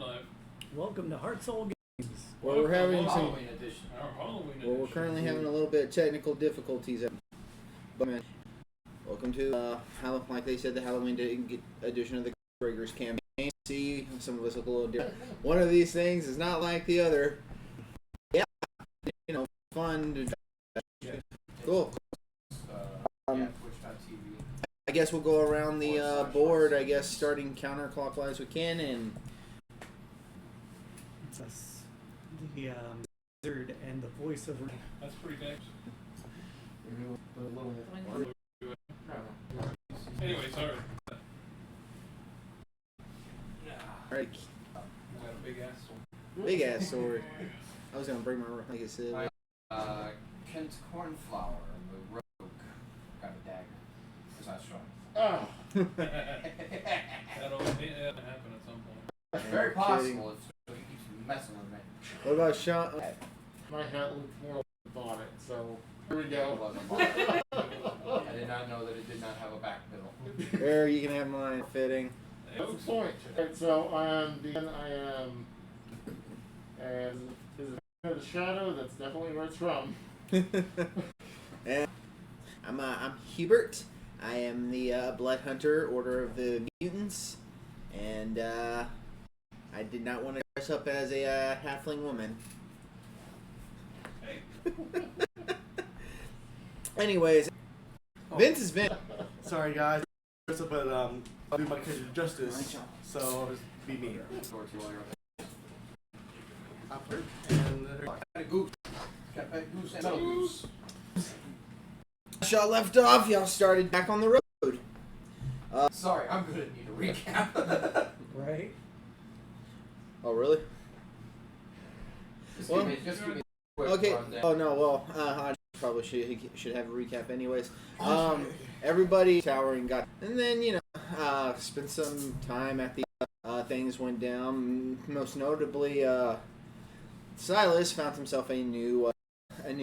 live. Welcome to Heart Soul Games. Well, we're having some. Halloween edition. Our Halloween edition. Well, we're currently having a little bit of technical difficulties. But man, welcome to like they said, the Halloween edition of the Breakers campaign. See, some of us look a little different. One of these things is not like the other. Yeah, fun. Cool. Twitch.tv. I guess we'll go around the board. I guess starting counterclockwise we can, and It's us, the wizard and the voice of. That's pretty big. Anyway, sorry. all right, We got a big ass one. big ass sword. I was gonna bring my like I said. Kent Cornflower, the rogue, got a dagger. It's not strong. Oh. That'll happen at some point. It's very possible if he keeps messing with me. What about Sean? My hat looked more like I bought it, so here we It go. wasn't mine. I did not know that it did not have a back pedal. There, you can have mine fitting. That's the point. Alright, so and is it the shadow? That's definitely where it's from. And I'm Hubert. I am the Blood Hunter, Order of the Mutants, and I did not want to dress up as a halfling woman. Hey. Anyways, Vince has been. Sorry guys, but I'll do my character justice, so I'll just be me. And Got a goose. Got that goose and a goose. Y'all left off. Y'all started back on the road. Sorry, I'm gonna need a recap. Right? Oh, really? Just Well, give me a quick Okay. rundown. Oh no. Well, I probably should have a recap, anyways. Everybody towering got, and then spent some time at the things went down. Most notably, Silas found himself a new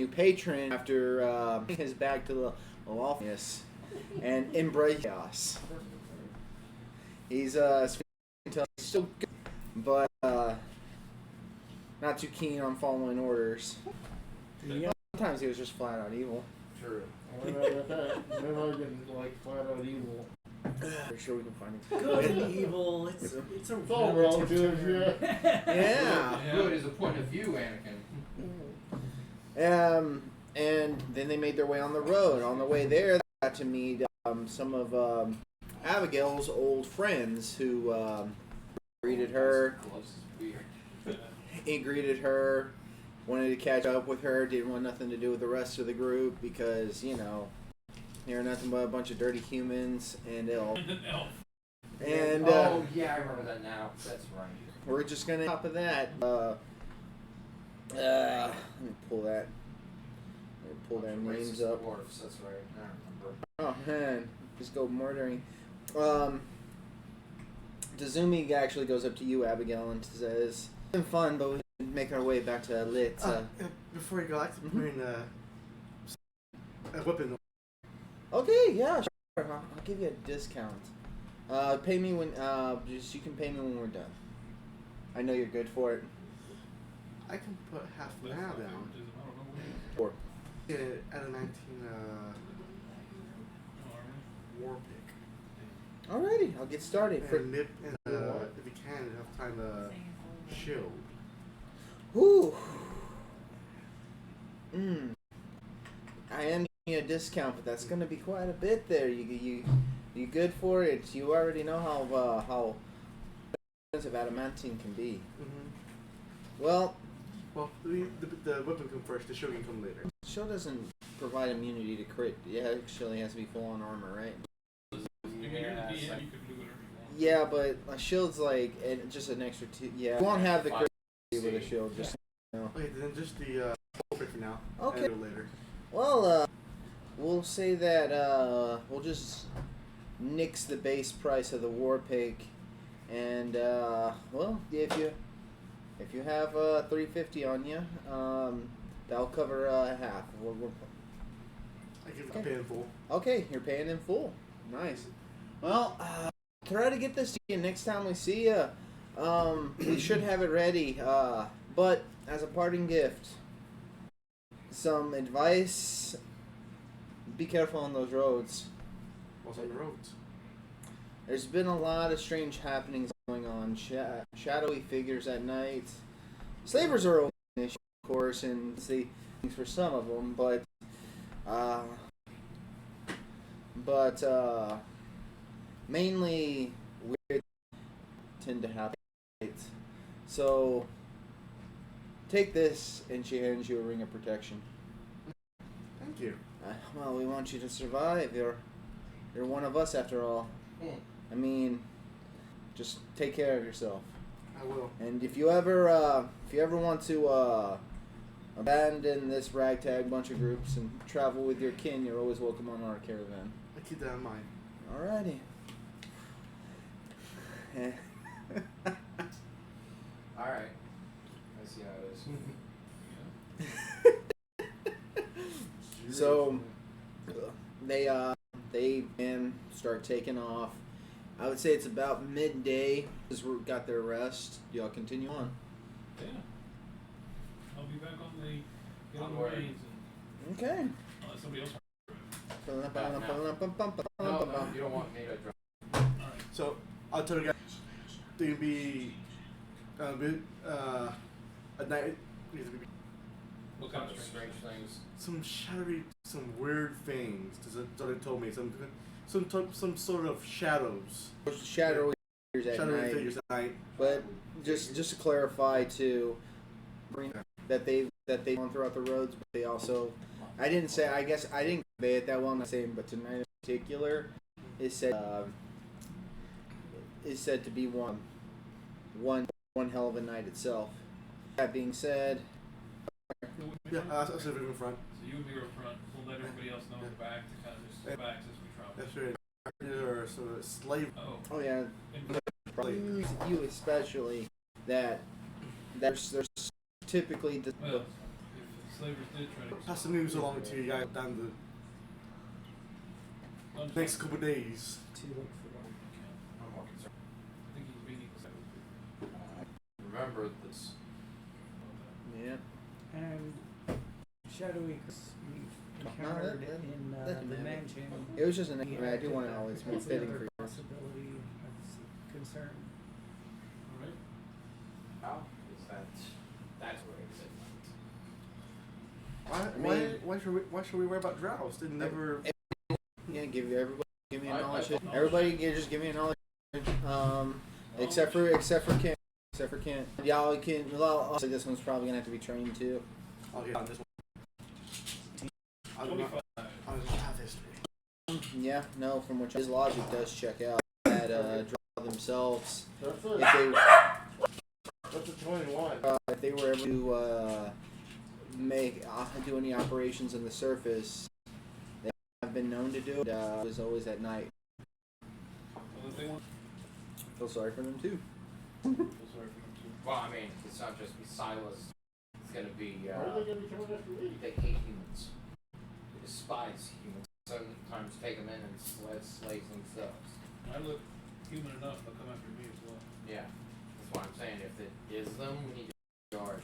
patron after his back to the lawfulness and embrace chaos. He's still good, but not too keen on following orders. Yeah. Sometimes he was just flat out evil. True. Maybe I didn't like flat out evil. For sure we can find him. Good and evil. It's a It's all relative, term. Yeah. Good is a point of view, Anakin. And then they made their way on the road. On the way there, they got to meet some of Abigail's old friends who greeted her. He greeted her, wanted to catch up with her, didn't want nothing to do with the rest of the group because, they're nothing but a bunch of dirty humans and elves. And Oh yeah, I remember that now. That's right. we're just gonna top of that. Let me pull that. Let me pull their names Racist up. dwarfs, that's right. I remember. Oh man, just go murdering. Tazumi actually goes up to you, Abigail, and says, "It's been fun, but we've been making our way back to Lit." before you go, I like to put in a weapon. Okay, yeah, sure. I'll give you a discount. Pay me when you can pay me when we're done. I know you're good for it. I can put half now then. Or Yeah, at a 19 war pick. alrighty, I'll get started. And nip and if you can, have time to shield. Whew. I am giving you a discount, but that's going to be quite a bit there. You good for it? You already know how expensive adamantine can be. Mm-hmm. Well, The weapon come first. The shield can come later. Shield doesn't provide immunity to crit. It actually has to be full on armor, right? Yeah, but a shield's like just an extra two. Yeah, you won't have the crit with a shield. Just Okay, then just the war pick for now. Okay. And later. well, we'll say that we'll just nix the base price of the war pick, and well, if you have $350 on you, that'll cover half. I give it pay in full. Okay, you're paying in full. Nice. Well, try to get this to you next time we see you. We should have it ready. But as a parting gift, some advice: be careful on those roads. What's on the roads? There's been a lot of strange happenings going on. Shadowy figures at night. Slavers are an issue, of course, and see things for some of them, but mainly weird tend to happen. At night. So take this, and she hands you a ring of protection. Thank you. Well, we want you to survive. You're one of us after all. I mean, just take care of yourself. I will. And if you ever want to abandon this ragtag bunch of groups and travel with your kin, you're always welcome on our caravan. I keep that in mind. Alrighty. Alright. I see how it is. So they start taking off. I would say it's about midday because we got their rest. Y'all continue on. Yeah. I'll be back on the get on the Onward. reins and Okay. unless somebody else. No, you don't want me to drive. Alright. So I'll tell you guys. There'll be a night. What kind of Strange things. Some shadowy, some weird things. That's what they told me. Some sort of shadows. Shadowy figures at Shadowy night. figures at night. But just to clarify too, that they've gone throughout the roads, but they also, I guess I didn't convey it that well. I'm not saying, but tonight in particular is said to be one hell of a night itself. That being said, Yeah, I'll sit in front. So you and me are up front. We'll let everybody else know in the back to kind of just back as we travel. That's right. Or sort of slave. Oh. oh yeah, And you especially that there's typically well, if slavers did try to Pass the news along to you guys down the next couple of days. To look for I'm more concerned. I think he's being excited. Remember this. yeah. and shadowy we encountered let in him the have it. mansion. It was just an. He I do acted want to always as make fitting another for you. possibility of concern. Alright. How is that? That's where it's at. Why should we worry about drows? They never. Yeah, give me a I knowledge. thought- Everybody, just give me a knowledge. Except for Kent. Y'all can. Well, also this one's probably gonna have to be trained too. I'll get on this one. I do not 25. have history. Yeah, no. From which his logic does check out that draw themselves. That's If it. they That's a 21. if they were able to do any operations on the surface, they have been known to do it. It was always at night. Well, if they want, Feel sorry for them too. feel sorry for them too. Well, I mean, it's not just be Silas. It's gonna be. Why are they going to be coming after me? They hate humans. They despise humans. Sometimes take them in and slaves themselves. I look human enough, they'll come after me as well. Yeah, that's what I'm saying. If it is them, we need to guard.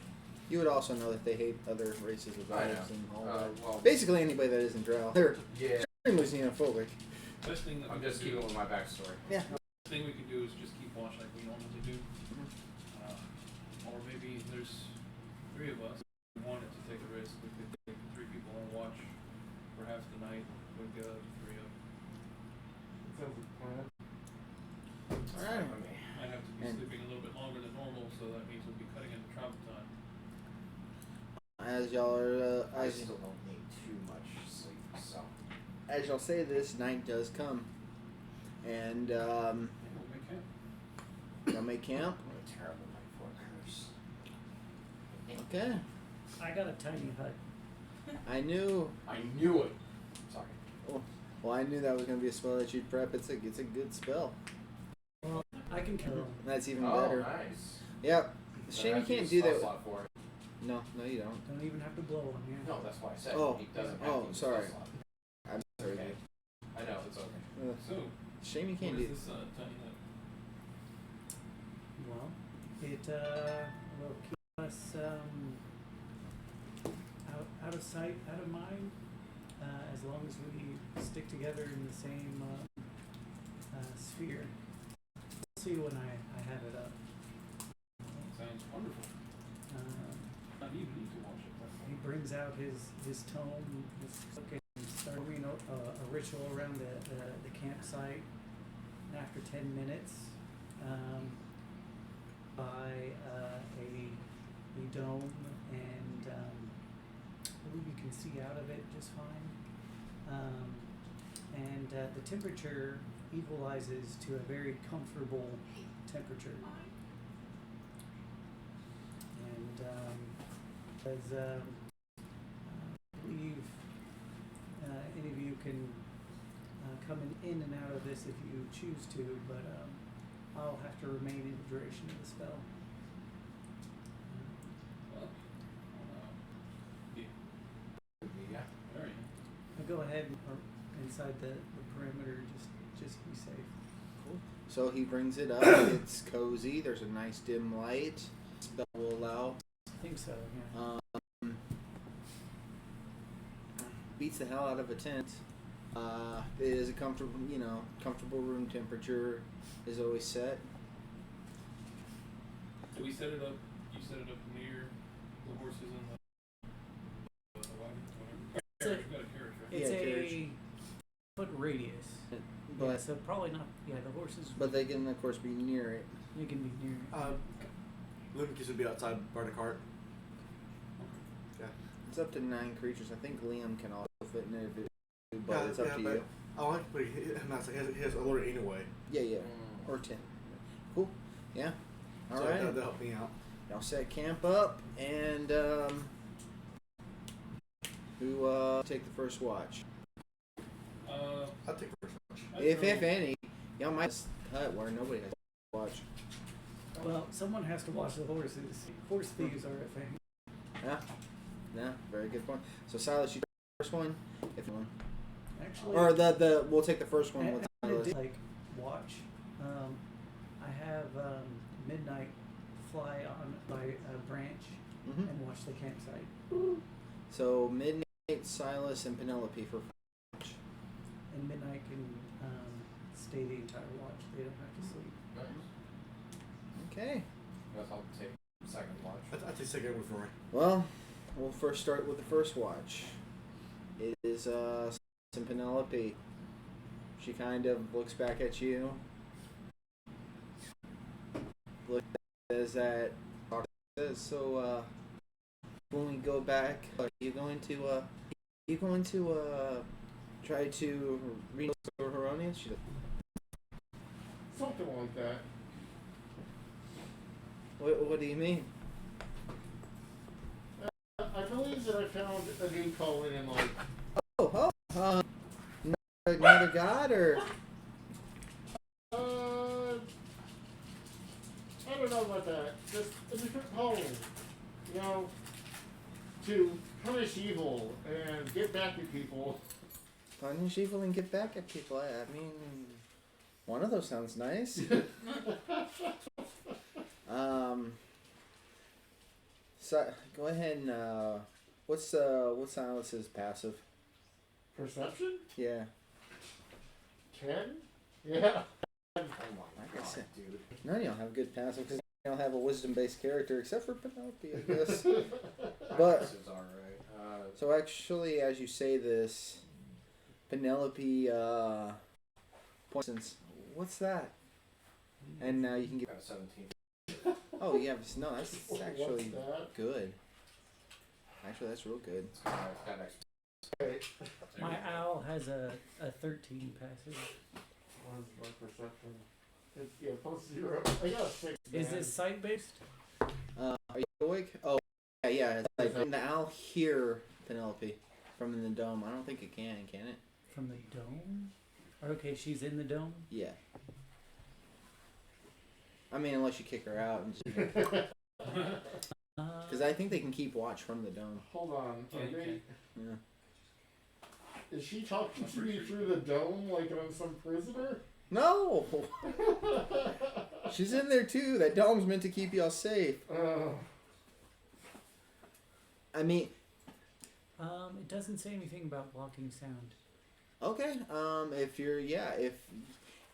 You would also know that they hate other races of I elves know. and all that. Well, Basically, anybody that isn't drow. They're yeah. extremely xenophobic. Best thing that I'm we just can do, keeping with my backstory. Yeah. best thing we can do is just keep watch like we normally do. Or maybe there's 3 of us who wanted to take a risk. We could take 3 people on watch for half the night. We'd go to 3 of them. Sounds like a plan. Alright. Might have to be And- sleeping a little bit longer than normal, so that means we'll be cutting into travel time. As y'all are, I still don't need too much sleep, so. as y'all say this, night does come, and Yeah, we'll make camp. y'all make camp. What a terrible night for a curse. Okay. I got a tiny hut. I knew. I knew it. Sorry. Well, I knew that was gonna be a spell that you'd prep. It's a good spell. Well, I can kill him. That's even Oh, better. nice. Yep. Then Shame I you have to can't use do spell that. slot for it. No, you don't. Don't even have to blow on you. No, that's why I said Oh. he doesn't have Oh, to use sorry. spell slot. I'm sorry. Okay. I know, it's okay. Dude. So, Shame you what can't is do. this tiny hut? Well, it will keep us out of sight, out of mind, as long as we stick together in the same sphere. We'll see when I have it up. Sounds wonderful. Not even need to watch it. He brings out his tome, his book, and starts doing a ritual around the campsite. And after 10 minutes, by a dome, and I believe you can see out of it just fine. And the temperature equalizes to a very comfortable temperature. And as I believe any of you can come in and out of this if you choose to, but I'll have to remain in the duration of the spell. Well, Yeah. very. Go ahead or inside the perimeter, just be safe. Cool. So he brings it up. It's cozy. There's a nice dim light. Spell will allow. I think so, yeah. Beats the hell out of a tent. It is a comfortable room temperature is always set. So we set it up. You set it up near the horses and the wagon, whatever. Carriage. We got a carriage, right? It's Yeah, a carriage. foot radius. But Yeah, so probably not. Yeah, the horses. but they can of course be near it. They can be near. Lucas would be outside by the cart. Yeah. It's up to 9 creatures. I think Liam can also fit in it, but it's up to you. I like to put him outside. He has alert anyway. Yeah. Or 10. Cool. Yeah. All So right. that'll help me out. Y'all set camp up, and who take the first watch? I'll take the first watch. If any, y'all might hut where nobody has to watch. Well, someone has to watch the horses. Horse thieves are a thing. Yeah, very good point. So Silas, you take the first one, if you want, Actually, or the we'll take the first one with I Silas. did, like watch. I have midnight fly on by a branch Mhm. and watch the campsite. So Midnight, Silas, and Penelope for watch. And midnight can stay the entire watch. They don't have to sleep. Nice. Okay. Guess I'll take second watch. I'll take second one for me. Well, we'll first start with the first watch. It is Silas and Penelope. She kind of looks back at you. Says that. Says so. When we go back, are you going to try to read Heronius? She said, Something like that. what do you mean? I believe that I found a new calling in life. Another god or? I don't know about that. Just a different calling. You know, to punish evil and get back at people. Punish evil and get back at people. I mean, one of those sounds nice. So go ahead and what's Silas's passive? Perception? Yeah. 10? Yeah. Oh my Like I said, dude. none of y'all have good passive because you don't have a wisdom-based character except for Penelope, I guess. But This is alright. so actually, as you say this, Penelope points. What's that? And now you can get. Got a 17. Oh yeah, no, that's actually What's that? good. Actually, that's real good. Got next. Okay. My owl has a 13 passive. What is my perception? Yeah, plus 0. I got a 6. Is man. this site based? Are you awake? Oh, yeah. It's like, can the owl hear Penelope from in the dome? I don't think it can it? From the dome? Okay, she's in the dome? Yeah. I mean, unless you kick her out, because I think they can keep watch from the dome. Hold on. Yeah, Are you they, can. Yeah. is she talking to me through the dome like I'm some prisoner? No. She's in there too. That dome's meant to keep y'all safe. I mean, It doesn't say anything about blocking sound. okay. If you're,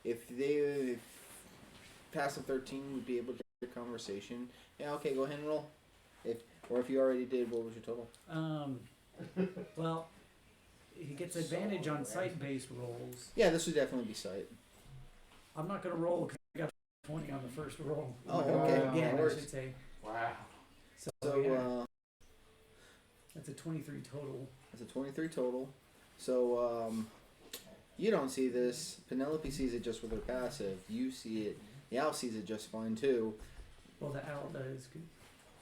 if they pass a 13, would be able to get a conversation. Yeah. Okay. Go ahead and roll. If you already did, what was your total? Well, he gets advantage on sight-based rolls. Yeah, this would definitely be sight. I'm not gonna roll because I got 20 on the first roll. Oh, I'm not gonna okay. roll again, That I works. should say. Wow. So Yeah, that's a 23 total. it's a 23 total. So you don't see this. Penelope sees it just with her passive. You see it. The owl sees it just fine too. Well, the owl does.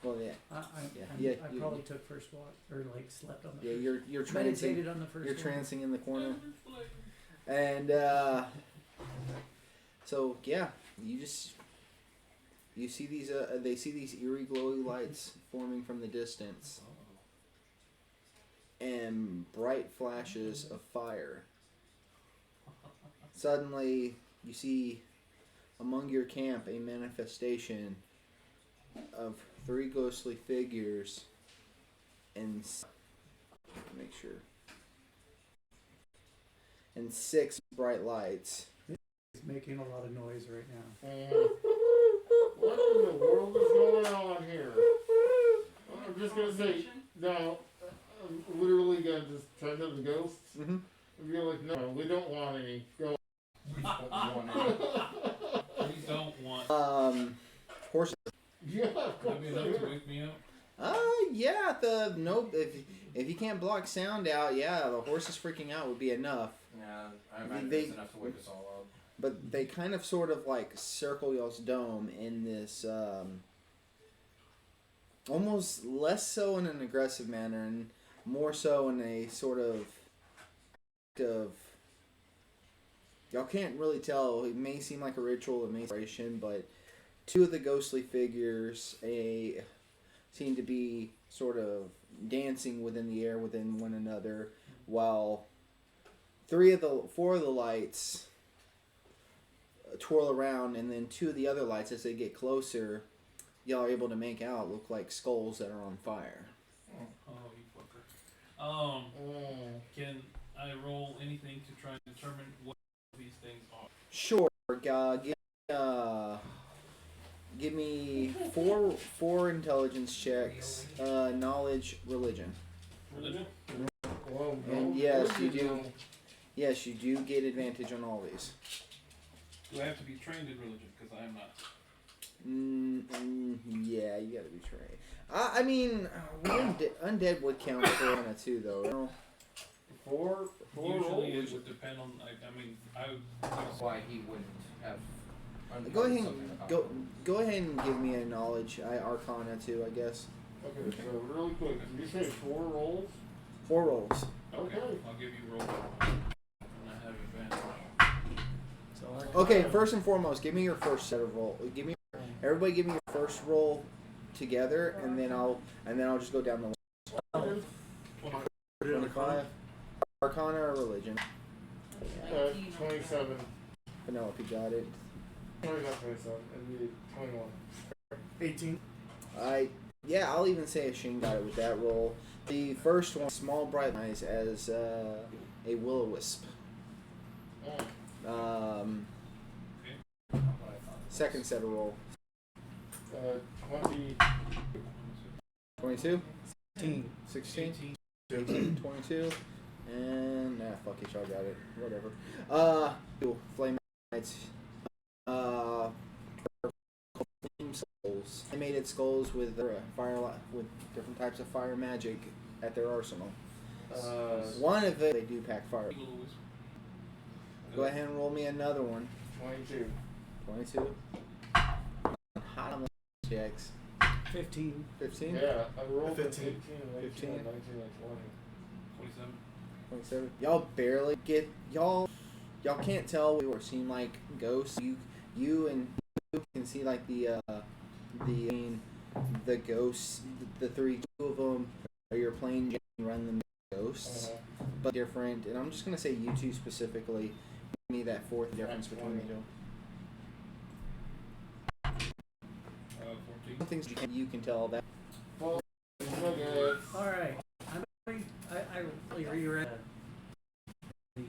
Well, yeah. I probably took first watch or like slept on the Yeah, first. you're trancing. Meditated on the first. You're one. trancing in the corner, and so yeah, you see these they see these eerie glowy lights forming from the distance, and bright flashes of fire. Suddenly, you see among your camp a manifestation of 3 ghostly figures and make sure. And 6 bright lights. He's making a lot of noise right now. What in the world is going on here? I'm just gonna say, no, I'm literally gonna just turn to the ghosts Mm-hmm. and be like, no, we don't want any. Go. We don't want. Horses. Yeah, of course. That'd be enough to wake me up. Yeah. If you can't block sound out, yeah, the horses freaking out would be enough. Yeah, I imagine They- it's enough to wake us all up. But they kind of sort of like circle y'all's dome in this almost less so in an aggressive manner and more so in a sort of y'all can't really tell. It may seem like a ritual, it may be inspiration, but 2 of the ghostly figures seem to be sort of dancing within the air within one another, while 4 of the lights twirl around, and then 2 of the other lights, as they get closer, y'all are able to make out look like skulls that are on fire. Oh, you fucker. Can I roll anything to try and determine what these things are? Sure. Give me four intelligence checks. Knowledge, religion. Religion? Well, And yes, you do. Yes, you do get advantage on all these. Do I have to be trained in religion? Because I am not. Yeah, you gotta be trained. I mean, undead would count for one or 2 though. You know? Four Usually rolls. it would depend on. That's why he wouldn't have. Go ahead something and about go ahead and give me a knowledge, Arcana too, I guess. Okay, so really quick, you say 4 rolls? 4 rolls. Okay. Okay. I'll give you roll. And I have advantage. So Okay, first and foremost, give me your first set of roll. Everybody, give me your first roll together, and then I'll just go down the list. 25. Arcana or religion. 27. Penelope got it. Sorry, not 27. It'd be 21. 18. Yeah, I'll even say Shane got it with that roll. The first one, small bright eyes as a will-o-wisp. Second set of roll. 20. 22, 16. 16, 18, 22, and fuck it, y'all got it. Whatever. Flame Knights. Flame skulls. They made skulls with with different types of fire magic at their arsenal. One of it, they do pack fire. Go ahead and roll me another one. 22. 22. Hot on the checks. 15. 15. Yeah, I rolled a 15. 18, 19, 15. 19, and 27. 27. Y'all barely get y'all can't tell or seem like ghosts. You can see like the ghosts, the 3 of them are your plain Jane run them ghosts, but different. And I'm just gonna say you 2 specifically. Give me that 4th difference between the 2. things you can tell that. Well, okay. All right. I reread the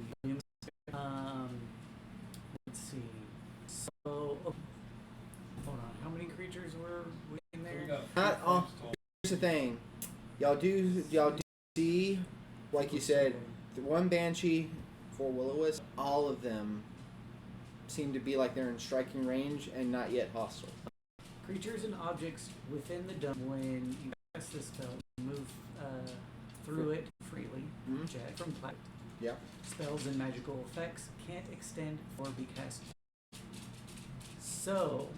let's see. So hold on. How many creatures were in So we there? got Not three all- flames total. Here's the thing, y'all do see, like you said, the one banshee, 4 will-o-wisps. All of them seem to be like they're in striking range and not yet hostile. Creatures and objects within the dome. When you cast this spell, you move through it freely. Mhm. Check from plat. Yeah. Spells and magical effects can't extend or be cast. So,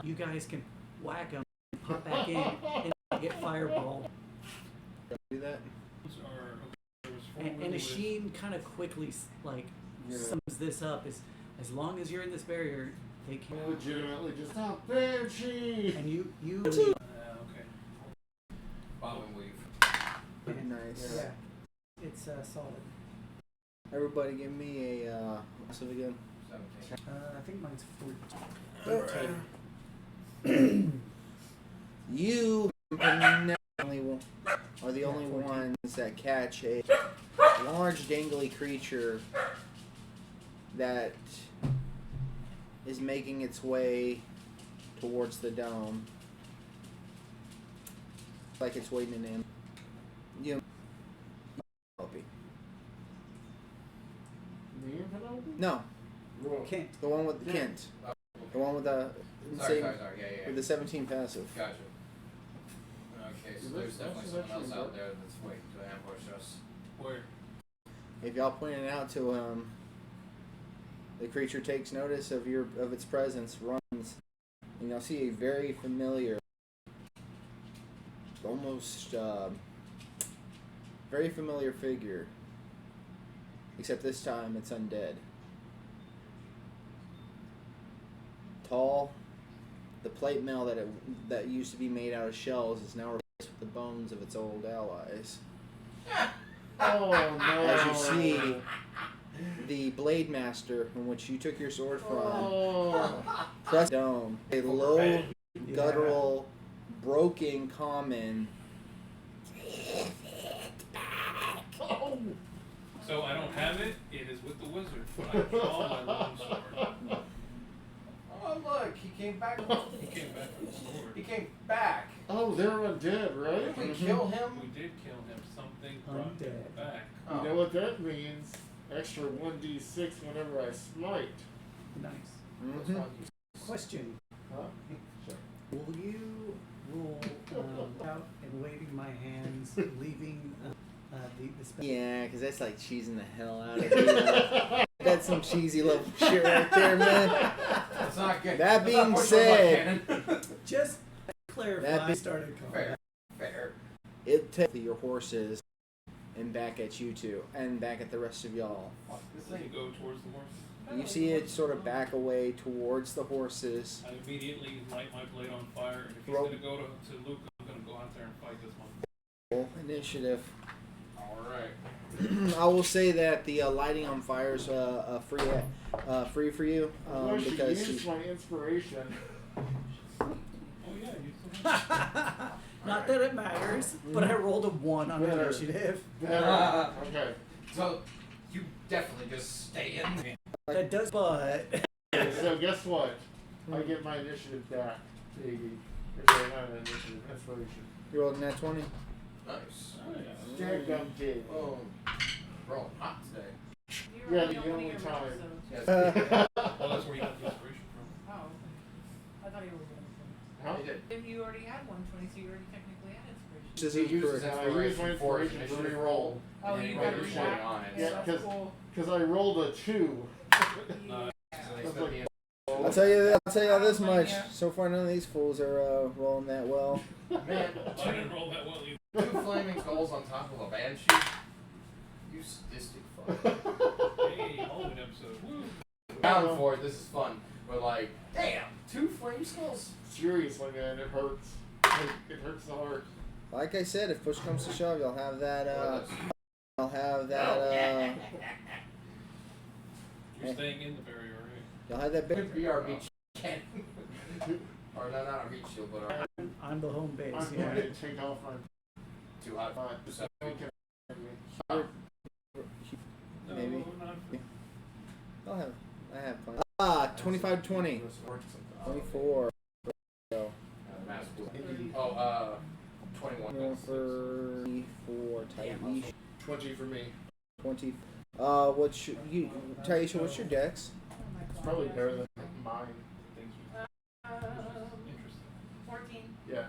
you guys can whack them, pop back in, and get fireball. Do that. Those are, okay, there was 4 And will-o-wisps. Asheen kind of quickly Yeah. sums this up. As long as you're in this barrier, they can. Legitimately just a banshee. And you Okay. Bob and weave. Nice. Yeah, it's solid. Everybody, give me a what's it again? 17. I think mine's 14. You are the only ones that catch a large dangly creature that is making its way towards the dome. Like it's waiting in. You The Infinity? no, Roll. Kent. the one with the Kent. The one with the Sorry, insane yeah. with the 17 passive. Gotcha. Okay, so there's definitely someone else out there that's waiting to ambush us. Where? If y'all point it out to him, the creature takes notice of its presence, runs, and y'all see a very familiar, almost very familiar figure. Except this time it's undead. Tall. The plate mail that used to be made out of shells is now replaced with the bones of its old allies. Oh no. As you see, the Blade Master, from which you took your sword from, Oh. pressed dome. A low, guttural, broken common. Oh. So I don't have it. It is with the wizard. But I draw my long sword. Oh look, he came back. He came back with the sword. He came back. Oh, they're undead, right? Did we kill him? We did kill him. Something brought him Undead. back. Oh. You know what that means? Extra 1d6 whenever I smite. Nice. What's Mhm. wrong? Question. Huh? Sure. Will you roll out and waving my hands, leaving the spell? Yeah, because that's like cheesing the hell out of you. That's some cheesy little shit right there, man. That's not good. That Let's not being push said- one cannon. Just clarify. That I be- started Fair. combat. Fair. It takes your horses and back at you two, and back at the rest of y'all. Fuck this Does he thing. go towards the horse? You see it sort of back away towards the horses. I immediately light my blade on fire, and if he's Roll. gonna go to Luke, I'm gonna go out there and fight this one. Roll initiative. Alright. I will say that the lighting on fire is free for you I should because use my inspiration. Oh yeah, you still have Not that it matters, but I rolled a 1 on Better. initiative. Better. Okay. So, you definitely just stay in. That does, but Okay, so guess what? I get my initiative back, baby. Or sorry, not an initiative, inspiration. you rolled a nat 20. Nice. Oh, yeah. Dadgum kid. Oh. Rolling hot today. Yeah, the only time. Yes. Well, that's where you got the inspiration from. Oh, I thought you were going to. Huh? You did. If you already had 120, so you already technically had inspiration. This He is uses correct. I use my inspiration for his inspiration to initiative re-roll. roll. Oh, and then you he got rolled it a back? shit on it. Yeah, that's 'cause- cool. Because I rolled a 2. Uh, So they That's split like- the I'll tell you this much. So far, none of these fools are rolling that well. Man, I didn't roll that well either. 2 flaming skulls on top of a banshee? You sadistic fuck. Hey, Halloween episode. Woo! Down for it, this is fun. But like, damn, 2 flame skulls? Seriously, man, it hurts. It hurts the heart. Like I said, if push comes to shove, you'll have that. Well, I'll have that. You're staying in the barrier, right? You'll have that. Could be our beach cannon. Our Or no, not a heat shield, but On the home base, I'm yeah. going to take off my too hot. fine. So, Maybe. I have plans. 25-20. 24. Go. Oh, 21. Going for 4. Taisha. 20 for me. 20. What's your, Taisha? What's your dex? It's probably better than mine. Interesting. 14. Yeah.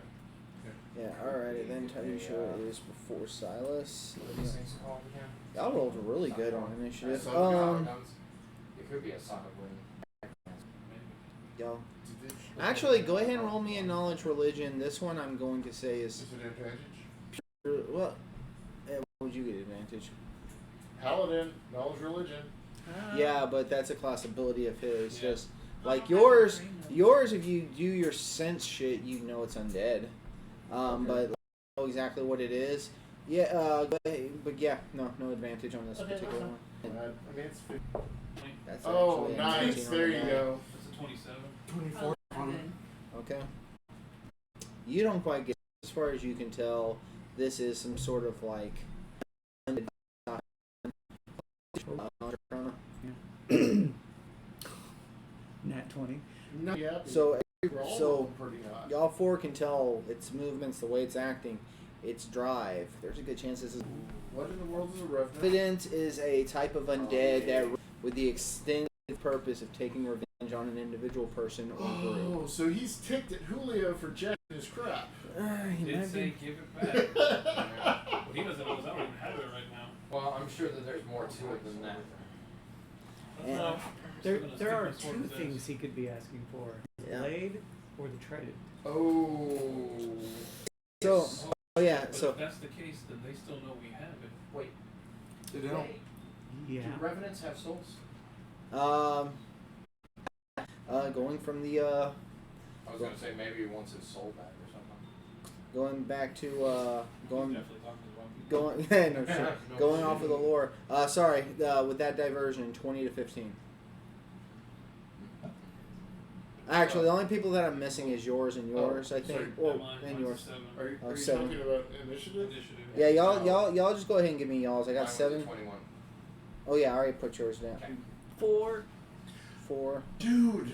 Yeah. Alrighty then. Taisha is before Silas. What are these things called again? Y'all rolled really good on initiative. It could be a sonic wing. Y'all. Actually, go ahead and roll me a knowledge religion. This one I'm going to say is Is it advantage? well. What would you get advantage? Paladin, knowledge religion. Yeah, but that's a class ability of his. Yeah. Just like yours, if you do your sense shit, you know it's undead. But know exactly what it is. Yeah, but yeah, no advantage on this Okay, particular fine. one. I mean, it's 50. That's Oh, actually a nice. 19 on There the you die. go. That's a 27. 24. Okay. You don't quite get, as far as you can tell, this is some sort of like. Nat 20. No, yeah. So, we're all so rolling pretty hot. y'all four can tell its movements, the way it's acting, its drive. There's a good chance this is. What in the world is a revenant? Revenant is a type of undead that, with the extended purpose of taking revenge on an individual person or group. Oh, so he's ticked at Julio for jacking his crap. He Did might say be. give it back. Well, he doesn't know. I don't even have it right now. Well, I'm sure that there's more to it than that. I don't know. There are two things he could be asking for: Yeah. blade or the trident. Oh. So, oh yeah, But so if that's the case, then they still know we have it. Wait, They don't. Yeah. do revenants have souls? going from the I was gonna say maybe he wants his soul back or something. going back to going Definitely talking to wrong people. going no shit. No Going shit. off of the lore. Sorry, with that diversion, 20 to 15. Actually, the only people that I'm missing is yours and yours, I think. sorry. Well, Mine- and mine's yours. a 7. Are you 7. talking about initiative? Initiative. Yeah, y'all just go ahead and give me y'all's. I got Mine was a 7. 21. Oh yeah, I already put yours down. Okay. 4. 4. Dude.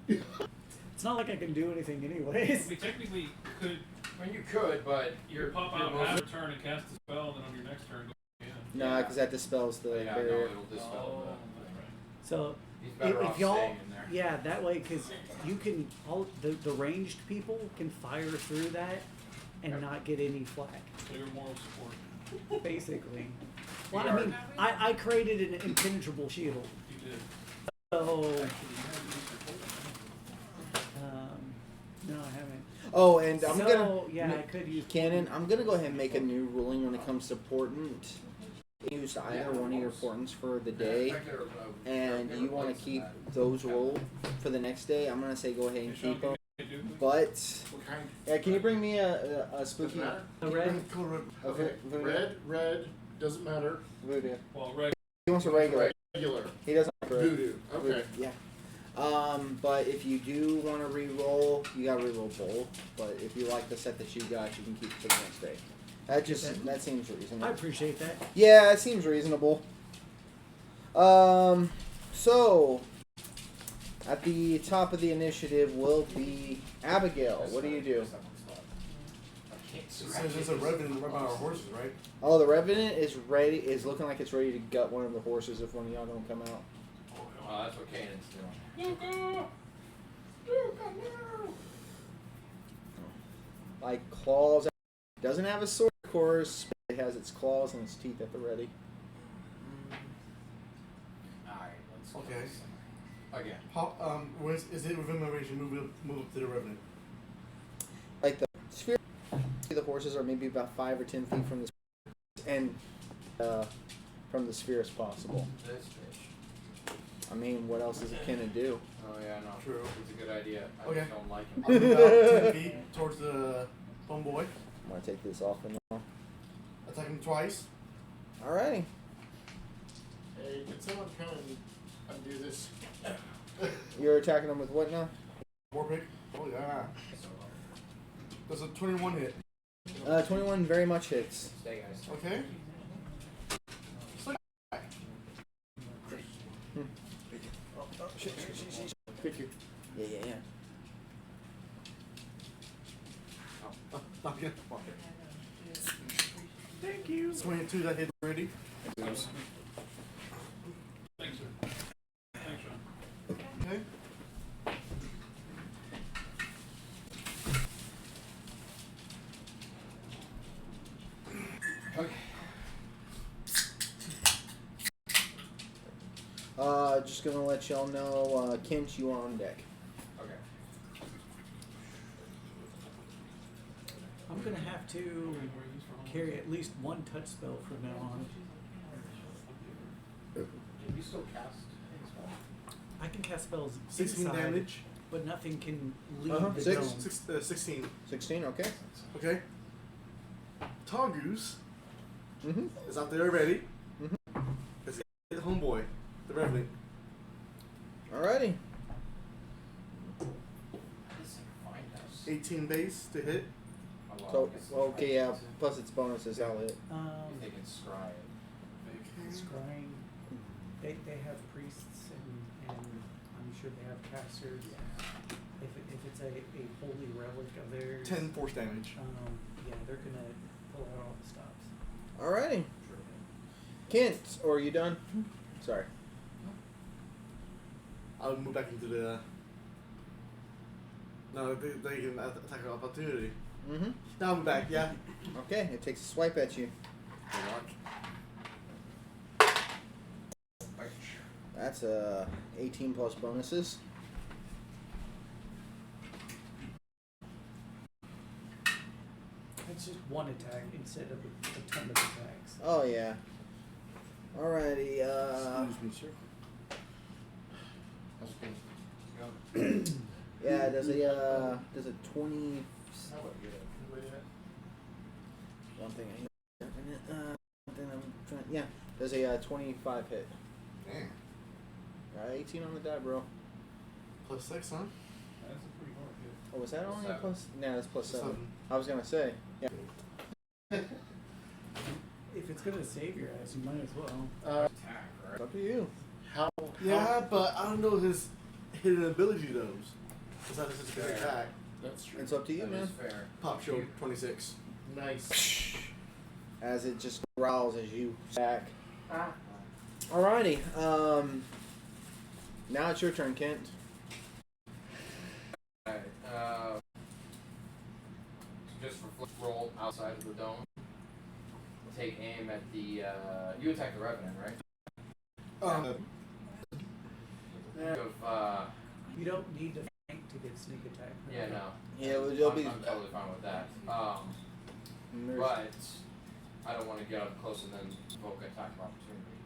It's not like I can do anything anyways. We technically could I mean, you could, but you pop out half a turn and cast a spell, and then on your next turn, go again. No, because that dispels the yeah, barrier. no, it'll dispel Oh, the. that's right. So He's better if off y'all, staying in there. yeah, that way, because you can all the ranged people can fire through that and not get any flack, So your moral support. basically. Well, You I are- mean, I created an impenetrable shield, You did. so Actually, you have to use your no, I haven't. Oh, and I'm so, gonna yeah, I could use Cannon. I'm gonna go ahead and make a new ruling when it comes to portent. Use either one of your portents for the day, and you want to keep those rolled for the next day. I'm gonna say go ahead and keep them. But What kind? yeah, can you bring me a spooky? Doesn't matter. a red. Color red. Okay. Voodoo. Red. Doesn't matter. Voodoo. Well, right. He wants a regular. Regular. He doesn't like red. Voodoo. Okay. Yeah. But if you do want to re-roll, you got to re-roll both. But if you like the set that you got, you can keep it for the next day. That seems reasonable. I appreciate that. Yeah, it seems reasonable. So at the top of the initiative will be Abigail. What do you do? It says there's a revenant right by our horses, right? Oh, the Revenant is looking like it's ready to gut one of the horses if one of y'all don't come out. Oh, that's what Kanan's doing. Like claws. Doesn't have a sword, of course, but it has its claws and its teeth at the ready. Alright, let's go. Okay. Again. How, is it within my range to move up to the revenant? Like the sphere, the horses are maybe about 5 or 10 feet from the and from the sphere as possible. This fish. I mean, what else is it gonna do? Oh yeah, no. True. It's a good idea. I Okay. just don't like him. I'll move about 10 feet towards the homeboy. I'm gonna take this off for now. Attack him twice. Alrighty. Hey, can someone come and undo this? You're attacking them with what now? War pick. Oh yeah. Does a 21 hit? 21 very much hits. Stay, guys. Okay. Pick you. Yeah. Not yet. Thank you. 22 that hit already. Thanks, sir. Thanks, Sean. Okay. Okay. Just gonna let y'all know, Kent, you are on deck. Okay. I'm gonna have to carry at least one touch spell from now on. Can you still cast spell? I can cast spells 16 inside, damage. but nothing can leave Uh-huh. the Six. dome. 16. 16, okay. Okay. Tall Goose Mm-hmm. is out there already. Mm-hmm. It's hit homeboy, the Revenant. Alrighty. This is a fine house. 18 base to hit. Oh, wow, So, I guess okay, yeah, plus its bonuses, I'll hit. If they can scry it. Scrying. They have priests and I'm sure they have casters. If it's a holy relic of theirs, 10 force damage. yeah, they're gonna pull out all the stops. Alrighty. Kent, or are you done? Sorry. I'll move back into the. No, they can attack an opportunity. Mm-hmm. Now I'm back, yeah. Okay, it takes a swipe at you. Good luck. That's 18 plus bonuses. It's just one attack instead of a ton of attacks. Oh yeah. Alrighty. Excuse me, sir. Yeah. Does a 20? One thing yeah. Does a 25 hit? Damn. 18 on the die, bro. +6, huh? That's a pretty hard hit. Oh, was that only a Seven. plus? Nah, that's +7. 7. I was gonna say. Yeah. If it's gonna save your ass, you might as well. Attack, right? It's up to you. How? Yeah, but I don't know his hidden ability those. It's not just a big Fair. attack. That's true. It's up to you, That man. is fair. Pop shield 26. Nice. As it just growls as you back. Ah. Alrighty. Now it's your turn, Kent. Alright, just for flip roll outside of the dome. Take aim at the, you attack the Revenant, right? Of, You don't need to flank to get sneak attack. yeah, no. Yeah, it'll be. I'm totally fine with that. There's- But I don't want to get up close and then invoke attack of opportunity.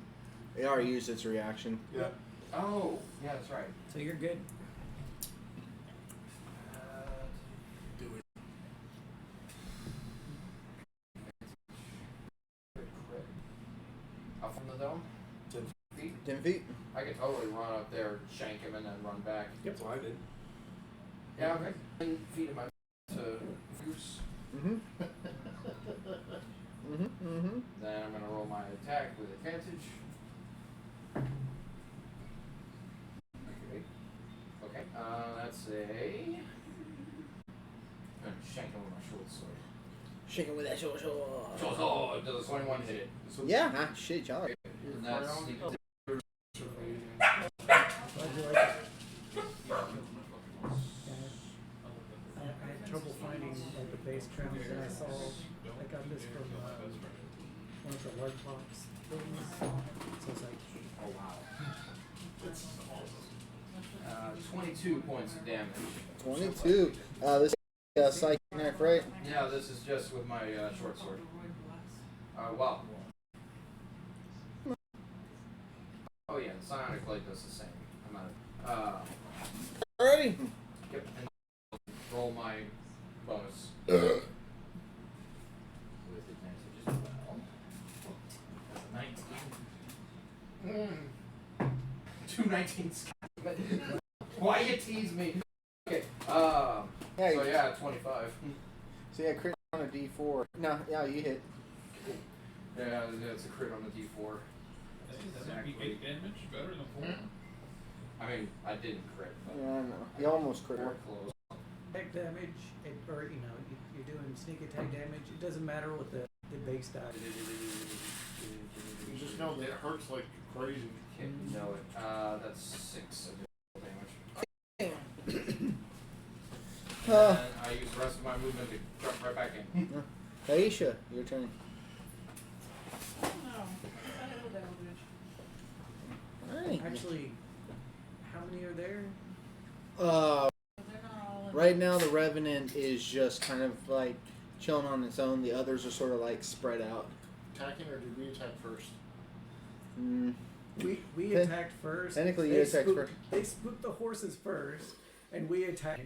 It already used its reaction. Yeah. Oh, yeah, that's right. So you're good. Do it. Good crit. Up from the dome? 10 feet? 10 feet. I could totally run up there, shank him, and then run back. That's what I did. Yeah, okay. 10 feet of my to Goose. Mm-hmm. Mm-hmm. Then I'm gonna roll my attack with advantage. Okay. That's a. I'm gonna shank him with my short sword. Shaking with that short sword. Oh, does a 21 hit it? Yeah, shit, y'all. And that's Glad you like it. I had trouble finding like the base crowns, and I saw I got this from one of the large box things. So it's like, oh wow. 22 points of damage. 22. This is psychic knife, right? Yeah, this is just with my short sword. Well. Oh yeah, the psionic blade does the same amount. Alrighty. Yep. And roll my bonus. With advantage as well. 19. 2 19s. Why you tease me? Okay, Yeah, So yeah, 25. So yeah, crit on a D4. No, yeah, you hit. Yeah, it's a crit on the D4. That might be 8 damage, better than 4. I mean, I didn't crit, but Yeah, I know. You almost crit. we're close. Attack damage, or you're doing sneak attack damage. It doesn't matter what the base die. You just know that it hurts like crazy. Can't know it. That's 6 additional damage. Uh. And I use the rest of my movement to jump right back in. Aisha, your turn. I don't know. I thought it was Eldritch. Alright. Actually, how many are there? But they're not all in. Right now the Revenant is just kind of like chilling on its own. The others are sort of like spread out. Attacking, or did we attack first? Mm. We Te- attacked first. technically They you attacked spooked- first. They spooked the horses first, and we attacked.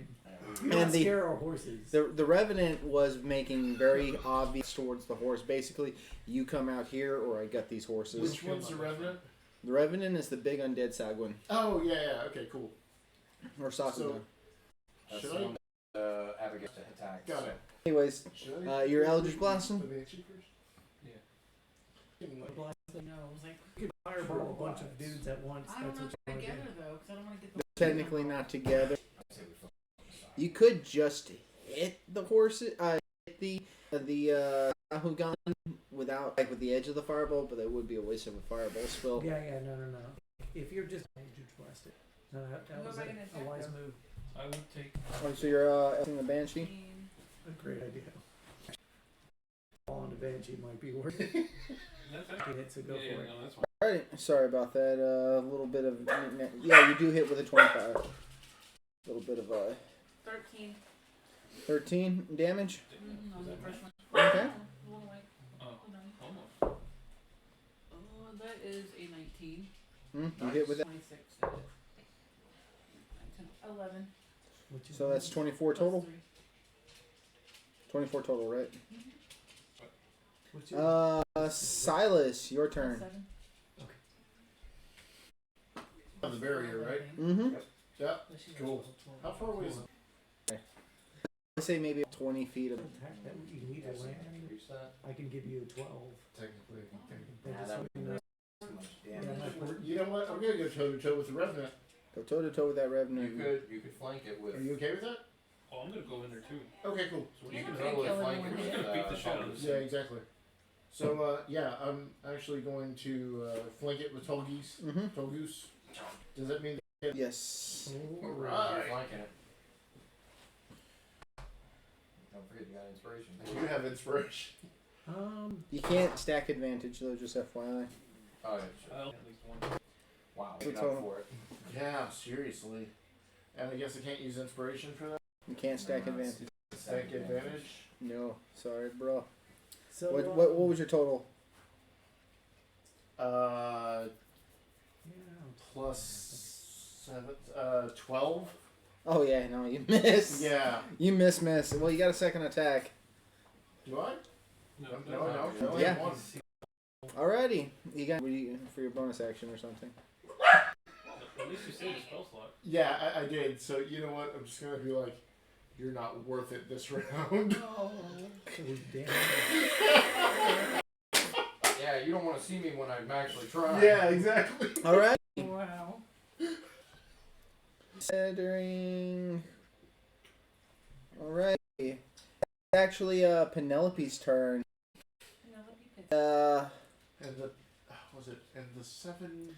You And don't the- scare our horses. The Revenant was making very obvious towards the horse. Basically, you come out here, or I got these horses. Which one's the Revenant? The Revenant is the big undead Sagwin, Oh, yeah, okay, cool. or Sakuga. So- That's Should the I? one Abigail to attack. Got so. it. Anyways, Should I? your Eldritch Blossom? The Banshee first? Yeah. No, it was like, You could fireball a bunch of dudes at once. I don't That's know what if you want to together do. though, because I don't want to get the. Technically not together. I'd say we flip on the side. You could just hit the horses, hit the Sahugan without like with the edge of the fireball, but that would be a waste of a fireball spell. Yeah, no. If you're just Eldritch Blast it. No, that Go was back and a attack wise them. move. I would take. Oh, so you're using the Banshee? A great idea. Fall on the Banshee might be worth it. That's You actually. hit, so go Yeah, for it. no, that's fine. Alright, sorry about that. A little bit of yeah, you do hit with a 25. A little bit of 13. 13 damage. Mm-hmm, on the first one. Okay. A little like, Oh, hold on. almost. Oh, that is a 19. You hit with that. 26. 11. Which is So that's 24 plus total. 3. 24 total, right? Which is Silas, your Plus turn. 7. On the barrier, right? Mm-hmm. Yeah. But she's Cool. also 12. How far away is it? I say maybe 20 feet of. attack that you need to land. Reach that. I can give you a 12. Technically, I think. They Nah, just that let would me know. Too much Yeah, damage. my port- You know what? I'm gonna go toe to toe with the Revenant. Go toe to toe with that Revenant. You could flank it with. Are you okay with that? Oh, I'm gonna go in there too. Okay, cool. You're You not can gonna totally kill flank anyone it We're with. just gonna beat the shit out of this. Yeah, exactly. So, yeah, I'm actually going to flank it with Tall Geese. Mm-hmm. Tall Goose. Does that mean Yes. You're Alright. flanking it. Don't forget you got inspiration. you have inspiration? You can't stack advantage though, just FYI. Oh, yeah, sure. At least one. Wow, Good get up total. for it. Yeah, seriously. And I guess I can't use inspiration for that? You can't stack advantage. Stack advantage? No, sorry, bro. So What was your total? Yeah. Plus 12? Oh yeah, no, you missed. Yeah. You miss. Well, you got a second attack. Do I? No, No. Yeah. One. Alrighty, you got for your bonus action or something. At least you saved a spell slot. Yeah, I did. So, you know what? I'm just going to be like, you're not worth it this round. Oh, damn. Yeah, you don't want to see me when I'm actually trying. Yeah, exactly. All right. Wow. Considering. All right. It's actually Penelope's turn. Penelope Pitts. And the, was it, and the 7...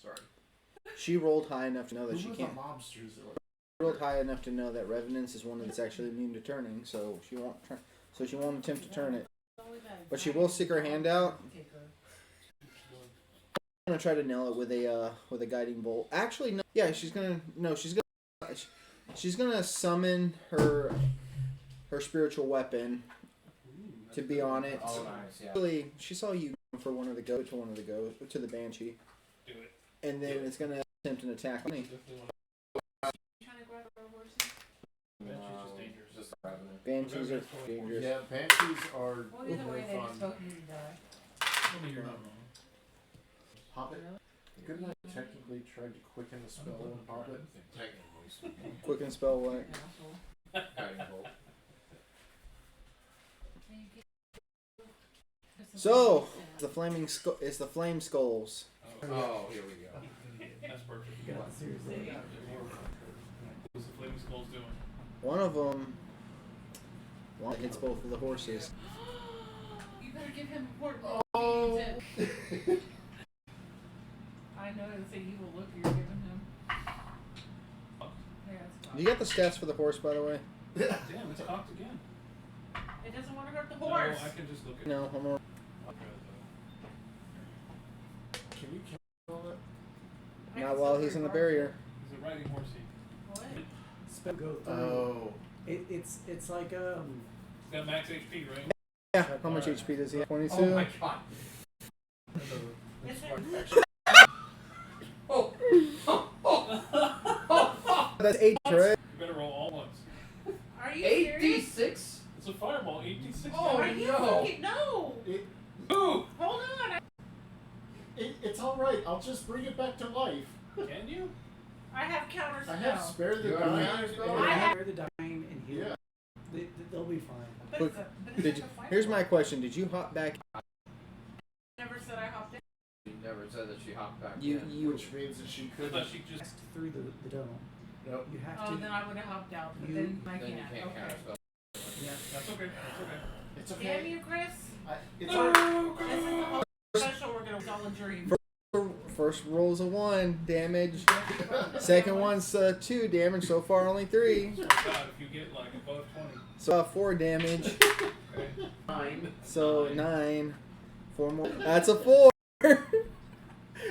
Sorry. She rolled high enough to know that Who she were can't. the mobsters that were... Rolled high enough to know that Revenance is one that's actually immune to turning, so she won't. So she won't attempt to turn it. But she will stick her hand out. I'm gonna try to nail it with a guiding bolt. Actually, no. Yeah, she's gonna summon her spiritual weapon to be on it. Oh, nice, yeah. Actually, she saw you for one of the to the Banshee, Do it. and then it's gonna attempt an attack on me. Definitely want Trying to grab our horses? Banshee's just dangerous. Just the revenant. Banshees are dangerous. Yeah, banshees are Well, either way, they fun. just both need to die. to. You're not wrong. Hop it. Couldn't I technically try to quicken the spell and pop it? Technically. Quick and spell what? Guiding bolt. So it's the flame skulls. Oh, here we go. That's perfect. Yeah, seriously. What's the flaming skulls doing? One of them hits both of the horses. You better give him a port. Oh. I know it's an evil look you're giving him. Yeah, it's fine. You got the stats for the horse, by the way? Damn, it's cocked again. It doesn't want to hurt the horse. No, I can just look at No, I'm more. Can you cancel it? Not while he's in the barrier. He's a riding horsey. What? Spell go through. Oh. It's like He's got max HP, right? Yeah. How much HP does he have? 22. Oh my god. Is it? That's 8, right? You better roll all ones. Are you serious? 8d6? It's a fireball, 8d6. Oh, Are you no. fucking no? Ooh! Hold on. It's alright. I'll just bring it back to life. Can you? I have counter I have spell. spare the You have dying. counter spell? and I have- Spare the dying and heal. Yeah. They'll be fine. But Quick, it's a, but it's Did like you, a fireball. here's my question. Did you hop back? Never said I hopped in. She never said that she hopped back You in. you Which means that she I could. thought she just. Passed through the dome. Nope. You have Oh, to. then I would have hopped out, but You- then I Then you can't. can't Okay. counterspell. Yeah. That's okay. That's okay. It's Damn okay. you, Chris. It's alright. This is the whole special we're gonna tell a dream. First roll's a 1 damage. Second one's 2 damage. So far only 3. God, if you get like above 20. So 4 damage. Okay. 9. So 9. 4 more. That's a 4.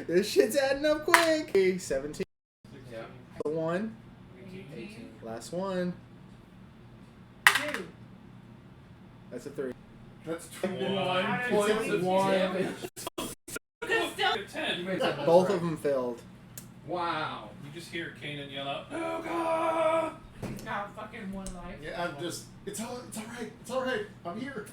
This shit's adding up quick. 17. Yeah. 1. 18. Last one. 2. That's a 3. That's One. 21 points of damage. You can still. Get 10. You made something Both right. of them failed. Wow. You just hear Kanan yell out, "Oh God!" He's got fucking one life. Yeah, I'm just. It's alright. It's alright. I'm here.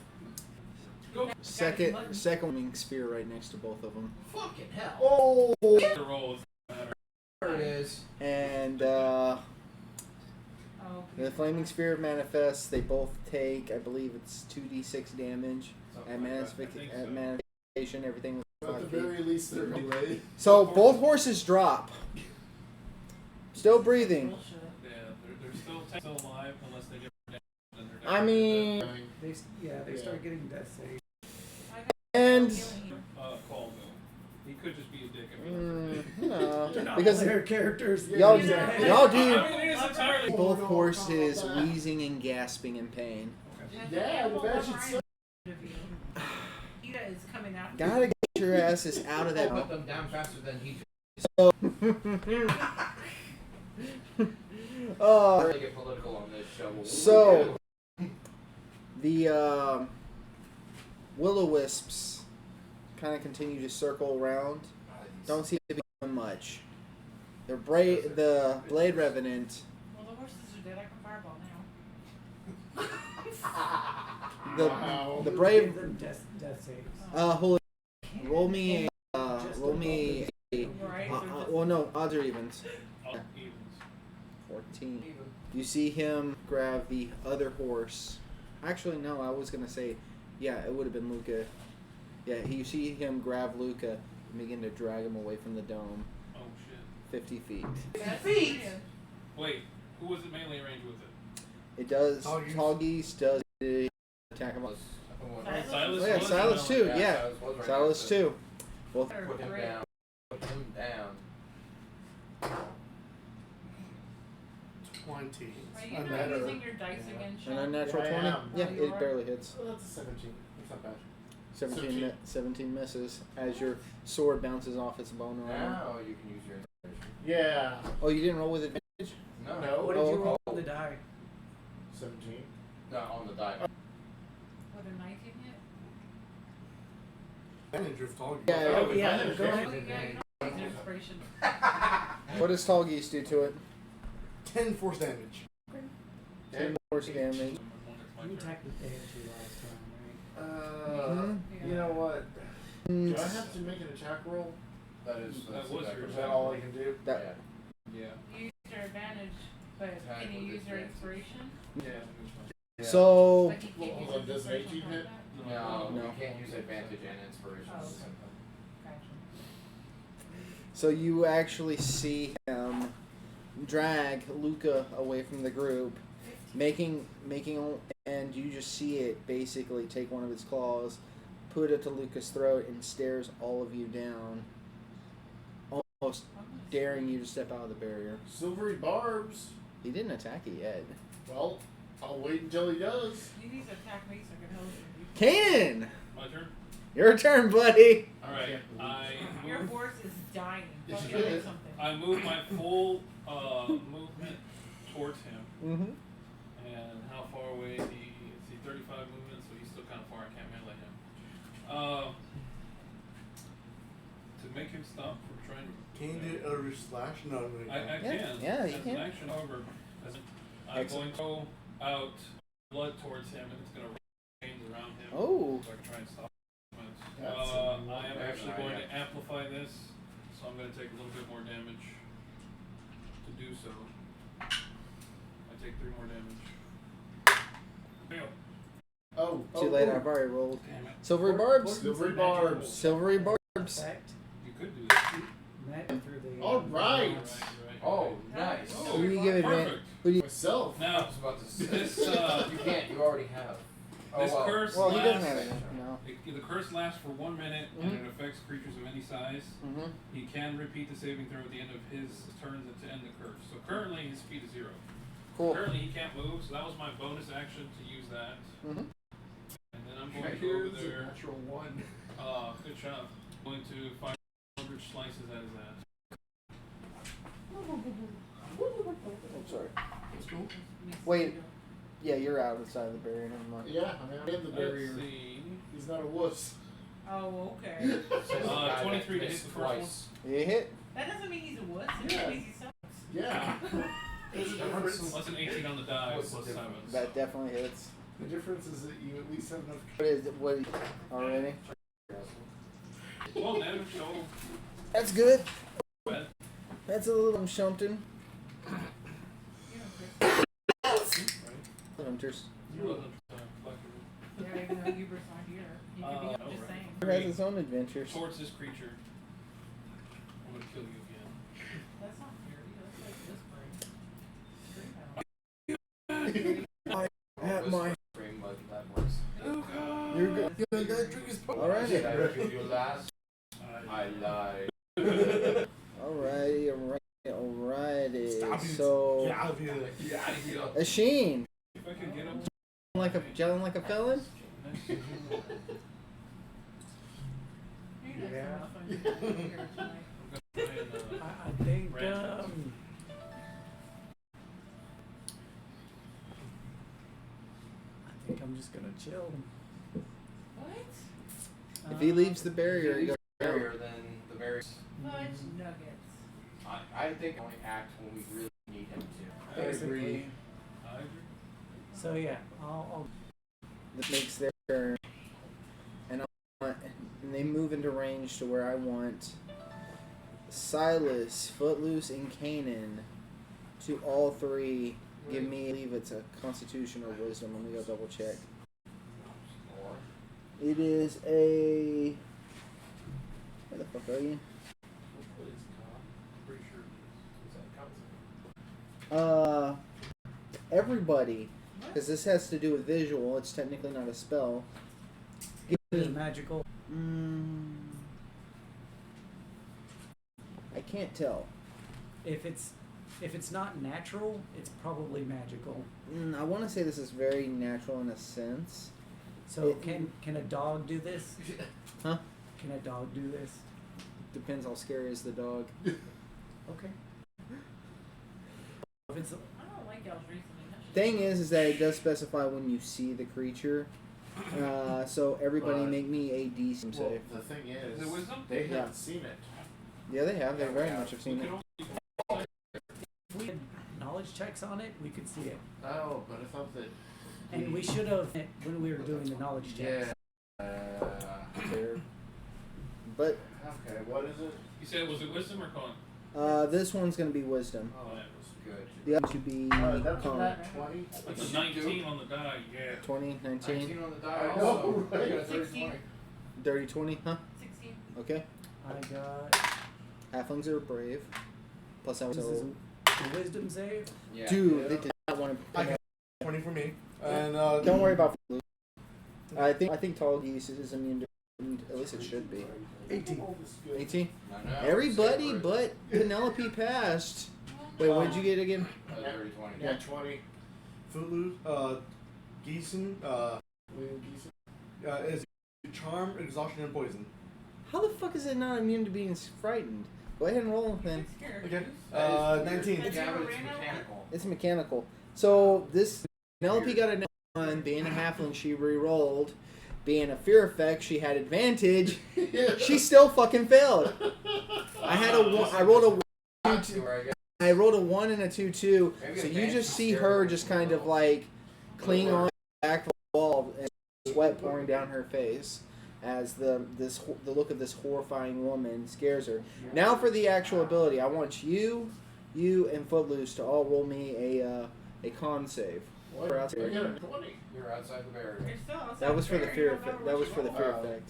Go. Second wing spear right next to both of them. Fucking hell. Oh. The roll is matter. There it is. And Oh. the flaming spear manifests. They both take, I believe it's 2d6 damage Something at like that. I think so. manifestation. Everything was At the 5 feet. very least, they're delayed. So both horses drop. Still breathing. Bullshit. Yeah, they're still alive unless they get damaged. Then they're I dead. mean, They Yeah. start getting death saves. I got and healing here. Call though. He could just be a dick. I mean, no, because Their characters. y'all Yeah. y'all I do mean, it's entirely. both horses wheezing and gasping in pain. Yeah, the badge itself. Of you. Ida is coming out. Gotta get your asses out of Put that. them down faster than he Oh, really get political on this show. so the will-o-wisps kind of continue to circle around. Don't seem to be doing much. The blade revenant, Well, the horses are dead. I can fireball now. the You brave. give them death saves. Hold on. Roll me a. Right? Well, no, odds or evens. Oh, evens. 14. You see him grab the other horse. Actually, no, I was gonna say, yeah, it would have been Luca. Yeah, you see him grab Luca and begin to drag him away from the dome, Oh shit. 50 feet. That's Feet. Wait, who was it melee range with it? It does. Tallgeese. Tallgeese does attack him. Silas Oh yeah, was Silas melee. too. Yeah, was right Silas next to too. Both. Put him down. Put him down. 20. Are you I'm not better. using your dice again, An Sean? unnatural Yeah, I 20. am. Yeah, Oh, you it are? barely hits. Oh, that's a 17. It's not bad. 17 misses as your sword bounces off its bone armor. Now you can use your inspiration. Yeah. Oh, you didn't roll with advantage? No. No. What did you Oh, roll on the die? 17. No, on the die. With a 19 hit? Advantage of Tallgeese. Yeah. Oh, yeah, advantage, go yeah. ahead. Oh, you got your inspiration. What does Tallgeese do to it? 10 force damage. 10 force damage. It's my You turn. attacked the day last time, right? Mhm. Yeah. You know what? Mm, Do I have to make an attack roll? That is. That That's was exactly your Is that all I can do? That- Yeah. You used your advantage, but Attack can you with use your advantage. inspiration? Yeah. it was fine. Yeah. So Like you can't Hold use on, his does an inspiration 18 on hit? that? No, No. you can't use advantage and inspiration. Oh, at the okay. same time. Gotcha. So you actually see him drag Luca away from the group, making, and you just see it basically take one of its claws, put it to Luca's throat, and stares all of you down, almost daring you to step out of the barrier. Silvery barbs. He didn't attack it yet. Well, I'll wait until he does. You need to attack me so I can help you. Kanan, My turn. your turn, buddy. All right. Your horse is dying. Yes, Fucking you do did. something. I move my full movement towards him, Mm-hmm. and how far away is he? Is he 35 movement? So he's still kind of far. I can't melee him. To make him stop from trying to. Can you do Eldritch Slash? No, no, you I can't. can. Yeah, you As can. an action, however, as I'm Excellent. going to go out blood towards him, and it's going to chains around him. Oh. So I can try and stop him. That's I am that's actually an going idea. to amplify this, so I'm going to take a little bit more damage to do so. I take 3 more damage. Fail. Oh, Too late. I've already rolled. Damn it. Silvery barbs. Silvery barbs. Silvery barbs. Effect. You could do that. That through the. All right. You're right. Oh, nice. Oh, Who do you give advantage? Perfect. Who do you? Myself. I Now, was about to say. this You can't. You already have. Oh, this well. curse Well, he doesn't lasts. have it. No. The curse lasts for 1 minute, Mhm. and it affects creatures of any size. Mm-hmm. He can repeat the saving throw at the end of his turns to end the curse. So currently his speed is 0. Cool. Currently he can't move, so that was my bonus action to use that. Mm-hmm. And then I'm going to go over there. Natural one. Good job. I'm going to fire 100 slices at his ass. I'm sorry. That's cool. Wait. Yeah, you're out outside of the barrier. Never mind. Yeah, I mean, I'm in the barrier. Let's see. He's not a wuss. Oh, okay. Says the guy that 23 to hit missed the first one. twice. You hit. That doesn't mean he's a wuss. It Yeah. means he sucks. Yeah. There's a difference. Plus an 18 on the die, What's plus the 7. That definitely hits. The difference is that you at least have enough. What is it? What already? Well, damage total. That's good. Bad. That's a little something. Right? Hunters. He wasn't collectible. Yeah, even though Huber's not here. He could be Oh, just right. saying. He has his own adventures. Towards this creature. I'm gonna kill you again. That's not fair. That's like this brain. At my. Frame like that works. You're good. Alright. Did I do your last? I lied. Alrighty. Stop it. So, Get out of here. Asheen, If I could get up gelling like a felon. Yeah. I think. Random. I think I'm just gonna chill. What? If he leaves the barrier, he If goes the down. barrier, then the barrier. Fudge nuggets. I think only act when we really need him to. Basically. I agree. So yeah, I'll That makes their turn, and and they move into range to where I want Silas, Footloose, and Kanan to all 3 give me. I believe it's a Constitution or Wisdom. Let me go double check. Or It is a. Where the fuck are you? Pretty sure. Everybody, because this has to do with visual. It's technically not a spell. Give Is it me. magical? I can't tell. If it's not natural, it's probably magical. I want to say this is very natural in a sense. So It- can a dog do this? Huh? Can a dog do this? Depends how scary is the dog. Okay. If it's I don't like y'all's reasoning. That shit- Thing is that it does specify when you see the creature. So everybody But- make me a DC Well, save. the thing Is is, it wisdom? they Yeah. haven't seen it. Yeah, they have. They Yeah, very we much have We seen could it. only if we had knowledge checks on it, we could see it. Oh, but I thought that. And we should have when we were doing the knowledge checks. Yeah. There. But Okay, what is it? You said, was it wisdom or con? this one's gonna be wisdom. Oh, that was good. The other to be That's con. not 20. That's a 19 on the die, yeah. 20, 19, 19 on the die. I know, Also, right? you got a 30, 16. 20. dirty 20, huh? 16. Okay. I got. Halflings are brave. Plus I was This so. is a wisdom save. Yeah. Dude, they did not want I to. got 20 for me. And Don't worry about. I think tall geese is immune to. At least it should be. 18. 18. I know. Everybody Savor it. but Penelope passed. Wait, what did you get again? That was 30, 20. Yeah, 20. Footloose, Geeson, is charm, exhaustion, and poison. How the fuck is it not immune to being frightened? Go ahead and roll then. Scared. Okay. That is 19. That's Yeah, but your it's random? mechanical. It's mechanical. So this Penelope got a 9. Being a halfling, she re-rolled. Being a fear effect, she had advantage. She still fucking failed. I had a one. I rolled a 1, Got to where I guess. I rolled a 1 and a 2-2. Maybe So you advantage just is see scared her of just what kind you of roll. like cling on the back of the wall and sweat pouring down her face as the look of this horrifying woman scares her. Now for the actual ability, I want you, and Footloose to all roll me a con save. What? For out I there. got a 20. You're outside the barrier. You're still outside That was for the barrier, fear no matter effect. what That was you for the roll. fear Wow. effect.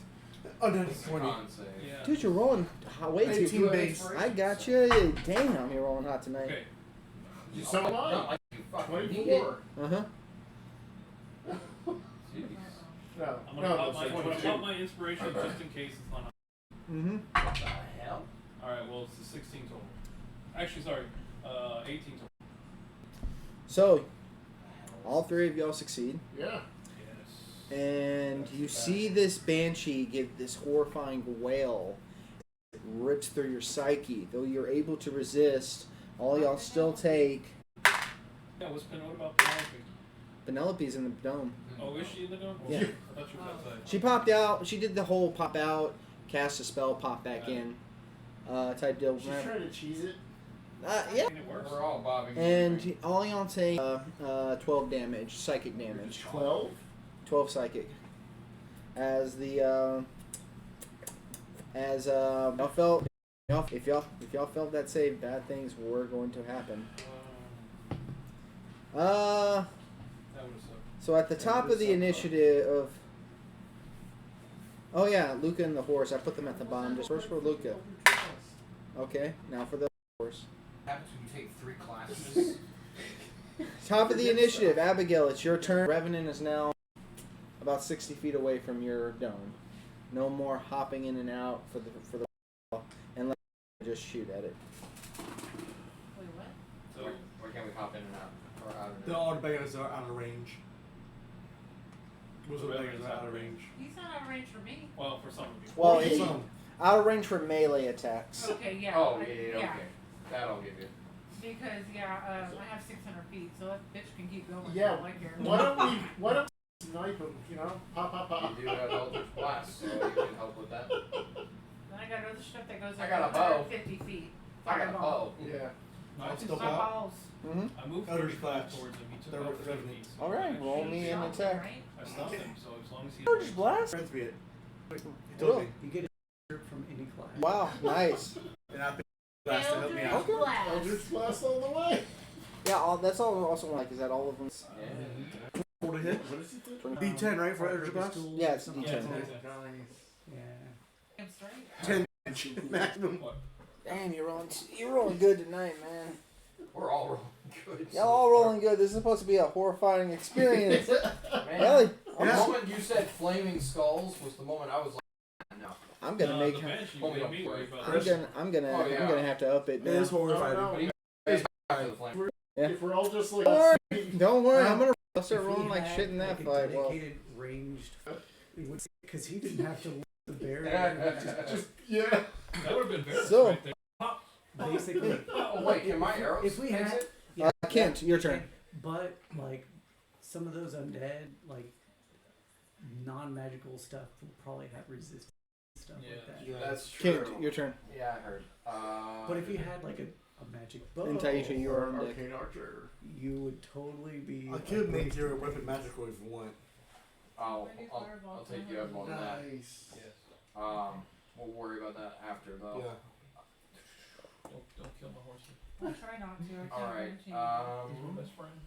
Oh, no, It's it's a 20. con save. Yeah. Dude, you're rolling way too. 18 base. I got you. Damn, you're rolling hot tonight. Okay. You So am I. Not like you fucking need it. 24. Uh huh. Jeez. No, I'm gonna no, pop it's my, I'm gonna 22. pop my inspiration just in case it's not. Mm-hmm. What the hell? Alright, well, it's the 16 total. Actually, sorry, 18 total. So, all 3 of y'all succeed. Yeah. Yes. And you see this banshee give this horrifying wail. It rips through your psyche. Though you're able to resist, all y'all still take. Yeah, what's what about Penelope? Penelope's in the dome. Oh, is she in the dome? Yeah. I thought she was outside. She popped out. She did the whole pop out, cast a spell, pop back in. Type deal. She's trying to cheese it. Yeah. I think it works. We're all bobbing. And all y'all take 12 damage, psychic damage. 12? 12 psychic. As the y'all felt if y'all felt that save, bad things were going to happen. That would have sucked. So at the top of the initiative of oh yeah, Luca and the horse. I put them at the bottom. Just first for Luca. Okay, now for the horse. What happens when you take 3 classes? Top of the initiative, Abigail. It's your turn. Revenant is now about 60 feet away from your dome. No more hopping in and out for the ball, and let just shoot at it. Wait, what? So, Where can we hop in and out? Or out and The in? autobangers are out of range. Most of the The bangers are out of range. He's not out of range for me. well, for some of you. Well, it's Some. out of range for melee attacks. Okay, yeah. Oh, I- yeah, okay. That I'll give you. Because, I have 600 feet, so that bitch can keep going. Yeah. I like her. Why don't we snipe him, you know? Pop, pop, pop. You do have Eldritch Blast, so you can help with that. Then I got other stuff that goes I up got a to bow. 50 feet. I got a Fireball. bow. Yeah. I'll It's still My pop. balls. Mm-hmm. I moved Eldritch 35 Blast. towards him. He took They're out 50 revenant. feet. All right, roll me an Shot attack. right? I stopped him, so as long as he. Eldritch Blast. Friends be it. He Cool. told me. You get a from any class. Wow, nice. And I picked Blast to help me out. Eldritch Blast. Eldritch Blast all the way. Yeah, that's all. Also, like, is that all of them? Yeah. Roll to hit. What is it? then? D10, right, for Eldritch Blast? Yeah, it's Something D10. like that. Nice. Yeah. I'm straight. 10 damage maximum. What? Damn, you're rolling good tonight, man. We're all rolling good. Y'all all rolling good. This is supposed to be a horrifying experience. Man, Really? the Yeah. moment you said flaming skulls was the moment I was like, no. I'm gonna make. The Banshee Well, we made don't me play. worry about I'm that. gonna. I'm gonna. Oh, yeah. I'm gonna have to up it It is now. horrifying. Oh, no. But even for the flame. Yeah. If we're all just like. Don't worry. Don't worry. I'm gonna. I'll start If we rolling like had, shit in that like, fight. a Well, dedicated ranged, because he didn't have to lift the barrier. He Just, yeah. That would have been very So- right there. just basically. Oh, wait, can my arrows If we fix had, it? Kent, your turn. but like some of those undead, like non-magical stuff, will probably have resistance stuff like that. That's true. Kent, your turn. Yeah, I heard. But if you had like a magic bow, And Taisha, you are on deck. Arcane Archer. you would totally be. I could make your weapon magical if you want. I'll take you up on that. Nice. Yes. We'll worry about that after though. Yeah. Don't kill my horses. I'll try not to. I can't Alright, He's my best friend.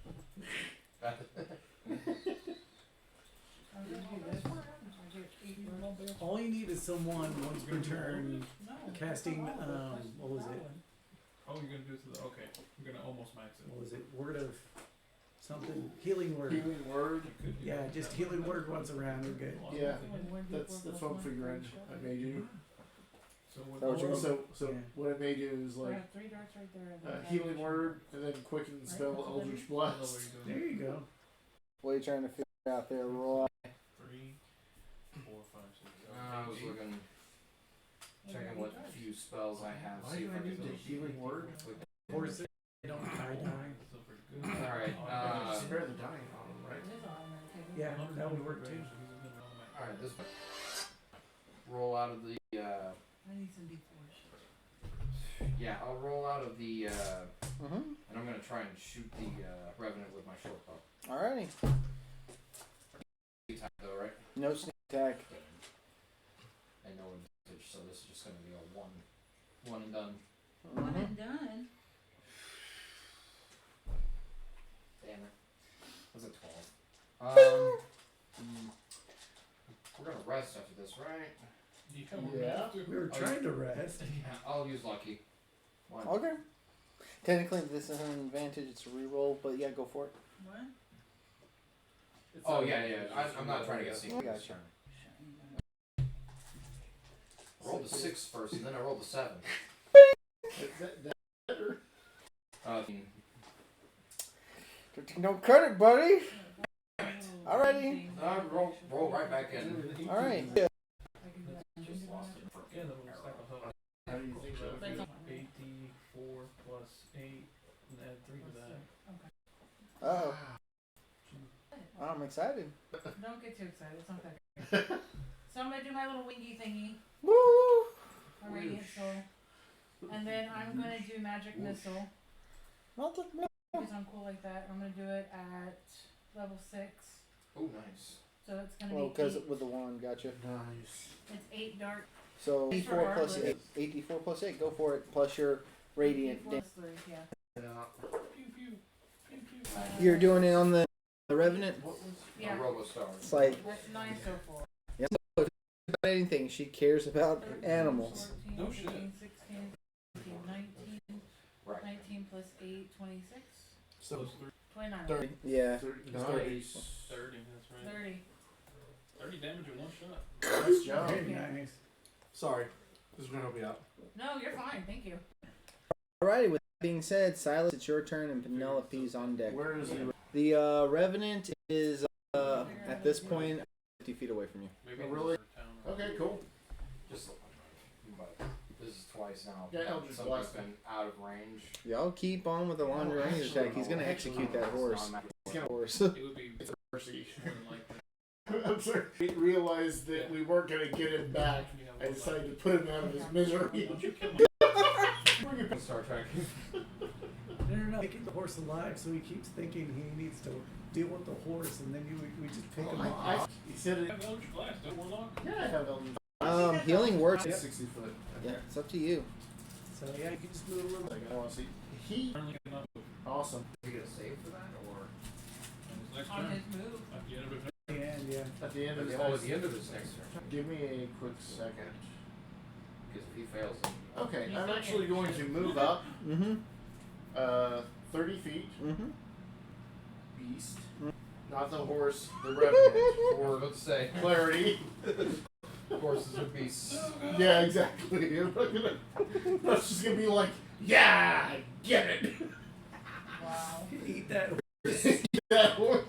I'm gonna do this. I get 8 words. All you need is someone once per turn No. casting, what was it? Oh, you're gonna do it to the, okay, you're gonna almost max it. What was it? Word of something, healing word. Healing word. You could do Yeah, that. just That healing would- word once around, we're good. Yeah. When That's what I'm figuring. I may do. So what? That what you're So Yeah. what I may do is I like have 3 darts right there. and then healing I- word, and then quicken Right, spell that's what Eldritch I don't know what Blast. you're There doing. you go. What are you trying to figure out there? Roll out. 3, 4, 5, 6, 7, I was 8. looking, Yeah, checking eight what darts. few spells I have. Why see do if I can need the do healing word? with- Horses, they don't die. Still pretty good. Alright, Spare the dying on them, right? It is automatic. Yeah, that would work too. Alright, this roll out of the I need some D4s. yeah, I'll roll out of the Mm-hmm. and I'm gonna try and shoot the revenant with my short bow. Alrighty. Attack though, right? No sneak attack. And no advantage, so this is just gonna be a one and done. One Mhm. and done. Damn it. Was it 12? We're gonna rest after this, right? Yeah, we're Yeah. gonna have to. We were trying to rest. Yeah, I'll use lucky. One. Okay. Technically, this is an advantage. It's a reroll, but yeah, go for it. What? Oh yeah. I'm not trying to get secret this Gotcha. turn. I rolled the 6 first, and then I rolled the 7. Better. No credit, buddy. Oh, Alrighty. Roll right back in. All right. I can do that. Just lost it. Yeah, then we'll stack on top. How do you think that would That's be? all. 84 plus 8, and add 3 to that. Oh, I'm excited. Don't get too excited. It's not that good. So I'm gonna do my little wingy thingy. Woo! A radiant soul. And then I'm gonna do magic missile. Because I'm cool like that. I'm gonna do it at level 6. Oh, nice. So it's gonna Well, be because 8. with the wand, gotcha. Nice. It's 8 dark. So It's 84 plus regardless. 8. 84 plus 8. Go for it. Plus your radiant. Plus 3, yeah. Yeah. Pew pew. Pew pew. You're doing it on the revenant. What was? Yeah. Robo-star. It's like That's 9 so far. about anything. She cares about 13, animals. 14, No 15, shit. 16, 17, 19, Right. 19 plus 8, 26, So Plus 3, 29, 30. Yeah. 30. Nice. Nice. 30, that's right. 30. 30 damage in one shot. Nice job. Very Yeah. nice. Sorry. Just gonna help you out. No, you're fine. Thank you. Alrighty. With that being said, Silas, it's your turn, and Penelope's on deck. Where is he? The revenant is at this point 50 feet away from you. Maybe Oh, in really? the town. Okay, cool. Just, but this is twice now. Yeah, Eldritch Somebody's Blast. been out of range. Y'all keep on with the long range attack. He's gonna execute that horse. Horse. It would be Mercy. more than likely. I'm sorry. We realized that we weren't gonna get him back. I decided to put him out of his misery. Don't you kill my Star Trek. No. Making the horse alive, so he keeps thinking he needs to deal with the horse, and then we just pick him off. He said it. have Eldritch Blast, don't Warlock? Yeah, I have Eldritch. Healing works. 60 foot. Yeah, it's up to you. So yeah, you can just move a little. I want to see. He. Apparently cannot move. Awesome. Are you gonna save for that, or? And his next On turn, his move. at the end of his And yeah. At the end of his At the end of this next turn. Give me a quick second. Because if he fails, Okay, He's I'm not actually getting going to shit. move up Mm-hmm. 30 feet. Mm-hmm. Beast. Not the horse, the I was revenant. about to say, For clarity. horses are beasts. Yeah, exactly. That's just gonna be like, yeah, get it. Wow. Eat that. That horse.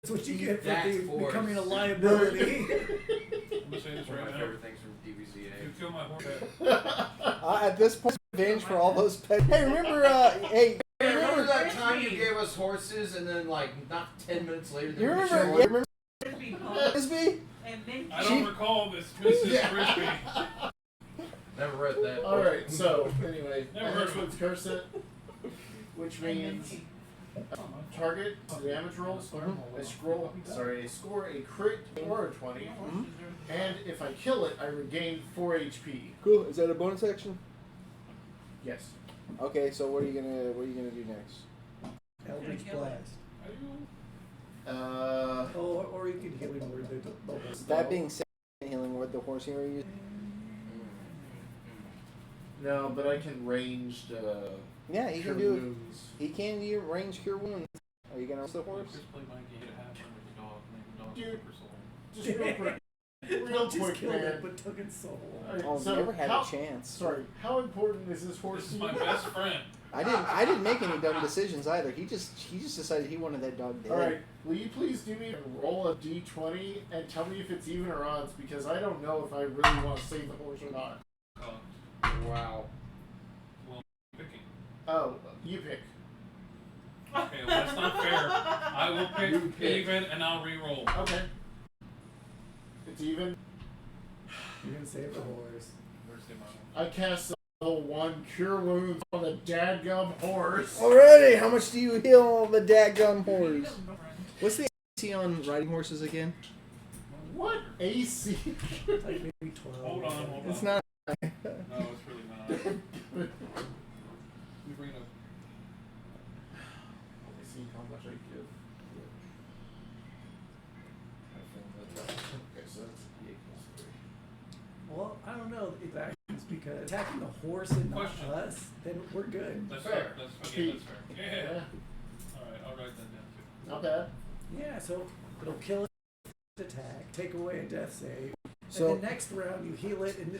That's what you get for That horse. becoming a liability. I'm gonna say this One of right my now. favorite things from If you DBZA. kill my horse, At this point, revenge for all those pets. Hey, remember? Hey, Hey, remember that Frisbee. time you gave us horses and then like not 10 minutes later they you were remember? showing- You remember Frisbee pump Frisbee? and minty. I don't recall this Mrs. Yeah. Frisbee. Never read that. Alright, so, anyway, Never I heard have of it. with curse it, which And means minty. Target damage rolls. Score a crit or a 20, and if I kill it, I regain 4 HP. Cool. Is that a bonus action? Yes. Okay, so what are you gonna do next? Eldritch Blast. Or you could heal him with the bubbles. That being said, healing with the horse you were using. No, but I can ranged. Yeah, he cure can do. wounds. He can do range cure wounds. Are you gonna use the horse? Just play my game to happen with the dog, and the Dude. dog's super soul. Just real quick. Just Quick, killed man. it, but took its soul. Alright, Oh, so never had how, a chance. Sorry, how important is this horse This to is you? my best friend. I didn't make any dumb decisions either. He just decided he wanted that dog dead. Alright, will you please do me a roll of d20 and tell me if it's even or odds, because I don't know if I really want to save the horse or not. Wow. Well, picking. Oh, you pick. Okay, well that's not fair. I will pick even, and I'll re-roll. Okay. It's even. You're gonna save the horse. Where's the amount? I cast level 1 cure wounds on the dadgum horse. Already, how much do you heal the dadgum horse? What's the AC on riding horses again? What AC? Like maybe 12. Hold on. It's not. No, it's really not. Let me bring it up. Let me see how much I give. Okay, so that's 8 plus 3. Well, I don't know if that is because attacking the horse and not Question. us, then we're good. That's Fair. fair. That's fair. That's fair. Yeah. Alright, I'll write that down too. Not bad. Yeah, so it'll kill its attack, take away a death save. So and the next round you heal it and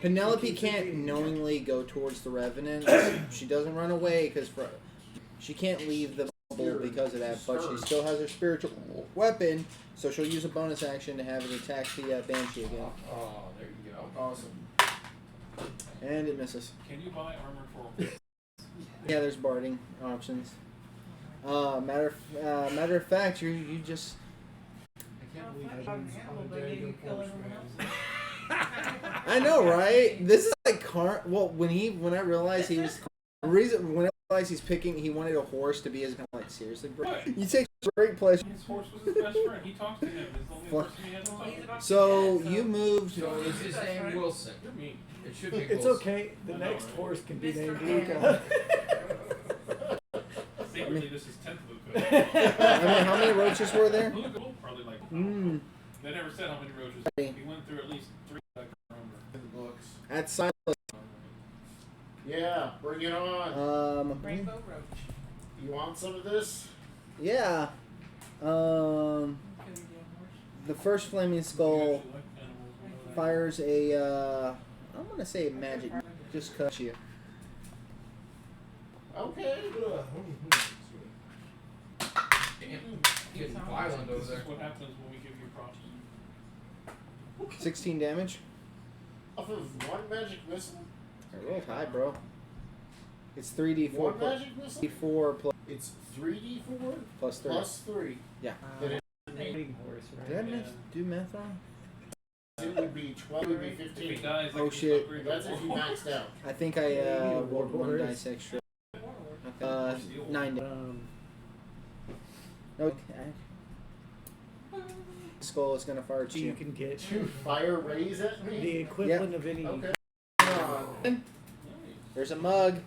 Penelope can't knowingly go towards the revenant. She doesn't run away because she can't leave the bubble because of that. But she still has her spiritual weapon, so she'll use a bonus action to have it attack the banshee again. Oh, there you go. Awesome. And it misses. Can you buy armor for Yeah, there's barding options. Matter of fact, you just. I can't believe I An animal, but maybe you kill everyone else. I know, right? This is like Well, when I realized he was the reason when I realized he's picking, he wanted a horse to be his kind of like seriously. Bro, What? you take great pleasure. His horse was his best friend. He talks to him. It's the only Fuck. person he has to Well, talk he's to. about to So be dead, you moved. So is his name Wilson? You're mean. It should be it's Wilson. okay. The I know, next right? horse can be Mr. named Hand. Luca. Secretly, this is 10th Luca. How many roaches were there? Luca, probably like. Mm. They never said how many roaches. He went through at least 3 that I can remember. in the books. At Silas. Yeah, bring it on. Rainbow Roach. You want some of this? Yeah. The first flaming skull fires a. I'm gonna say a magic. Just cut you. Okay. Damn, getting violent over This there. is what happens when we give you props. 16 damage. Off of one magic missile? I rolled high, bro. It's 3d4 One plus magic missile? 4 plus It's 3d4 plus 3. plus 3. Yeah. Then Mating horse, Did I right? do math wrong? it would be 12, it would be If he 15. dies, Oh, like, shit. he's That's if you maxed out. I think I rolled one dice extra. 9 damage. No, skull is gonna fire at So you you. can get Two fire rays at the me? equivalent of any. Okay. There's a mug.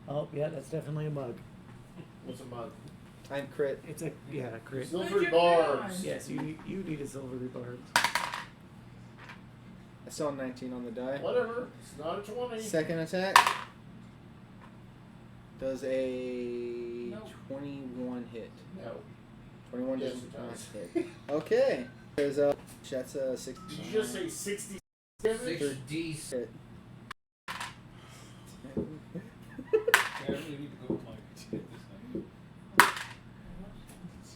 Oh yeah, that's definitely a mug. What's a mug? I'm crit. It's a crit. Silver barbs. Yes, you need a silvery barb. I saw 19 on the die. Whatever. It's not a 20. Second attack does a No. 21 hit. No. 21 Yes, does it not does. hit. Okay. There's that's a 60. Did you just say 60 damage? 6D. hit. Yeah, I really need to go with my this thing.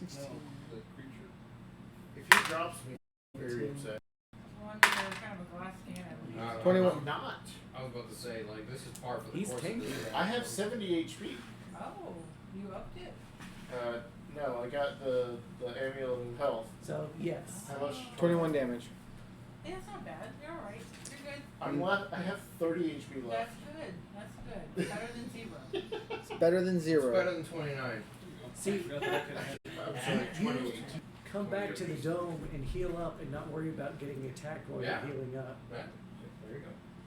No, the creature. If he drops me, I'm very upset. Well, I mean, they're kind of a glass can, I believe. 21. I'm not. I was about to say, like, this is par for the He's course tanky. of this. I have 70 HP. Oh, you upped it. No, I got the amulet of health. So yes. How much? 21 damage. Yeah, it's not bad. You're alright. You're good. I'm left. I have 30 HP left. That's good. That's good. good. Better than 0. It's better than It's 0. better than 29. See, I forgot that I could add- I'm sorry, 28. come back to the dome and heal up and not worry about getting attacked while Yeah. you're healing up. Yeah. There you go.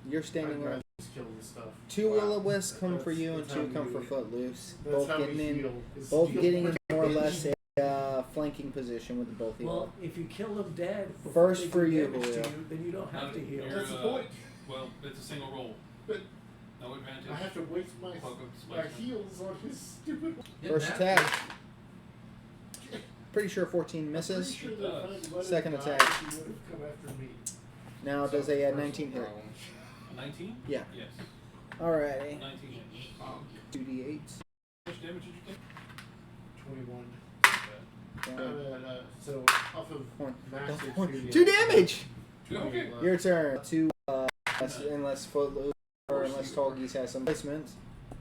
You're standing I'd around. rather just kill this stuff. 2 Wow. will-o-wisps come for That's- you and that's 2 how come we for do it. Footloose. That's Both how getting we in, heal. Is both heal getting in first. more or less a flanking position with the both heal. Well, if you kill them dead before First they for do you, damage to Julio. you, then you don't have to heal. You're, That's the point. Well, it's a single roll. But No advantage. I have to waste my Cloak of my displacement. heals on his stupid. First Didn't attack. have Pretty sure 14 I'm misses. pretty sure that if I'd let Second him die, attack. he would have come after me. Now, does a 19 hit? A 19? Yeah. Yes. Alrighty. 19 hits. 2d8. How much damage did you take? 21. Down. So off of One. max One. HP, 2 damage! Okay. Your turn. 2, unless Footloose or unless Tallgeese has some placement.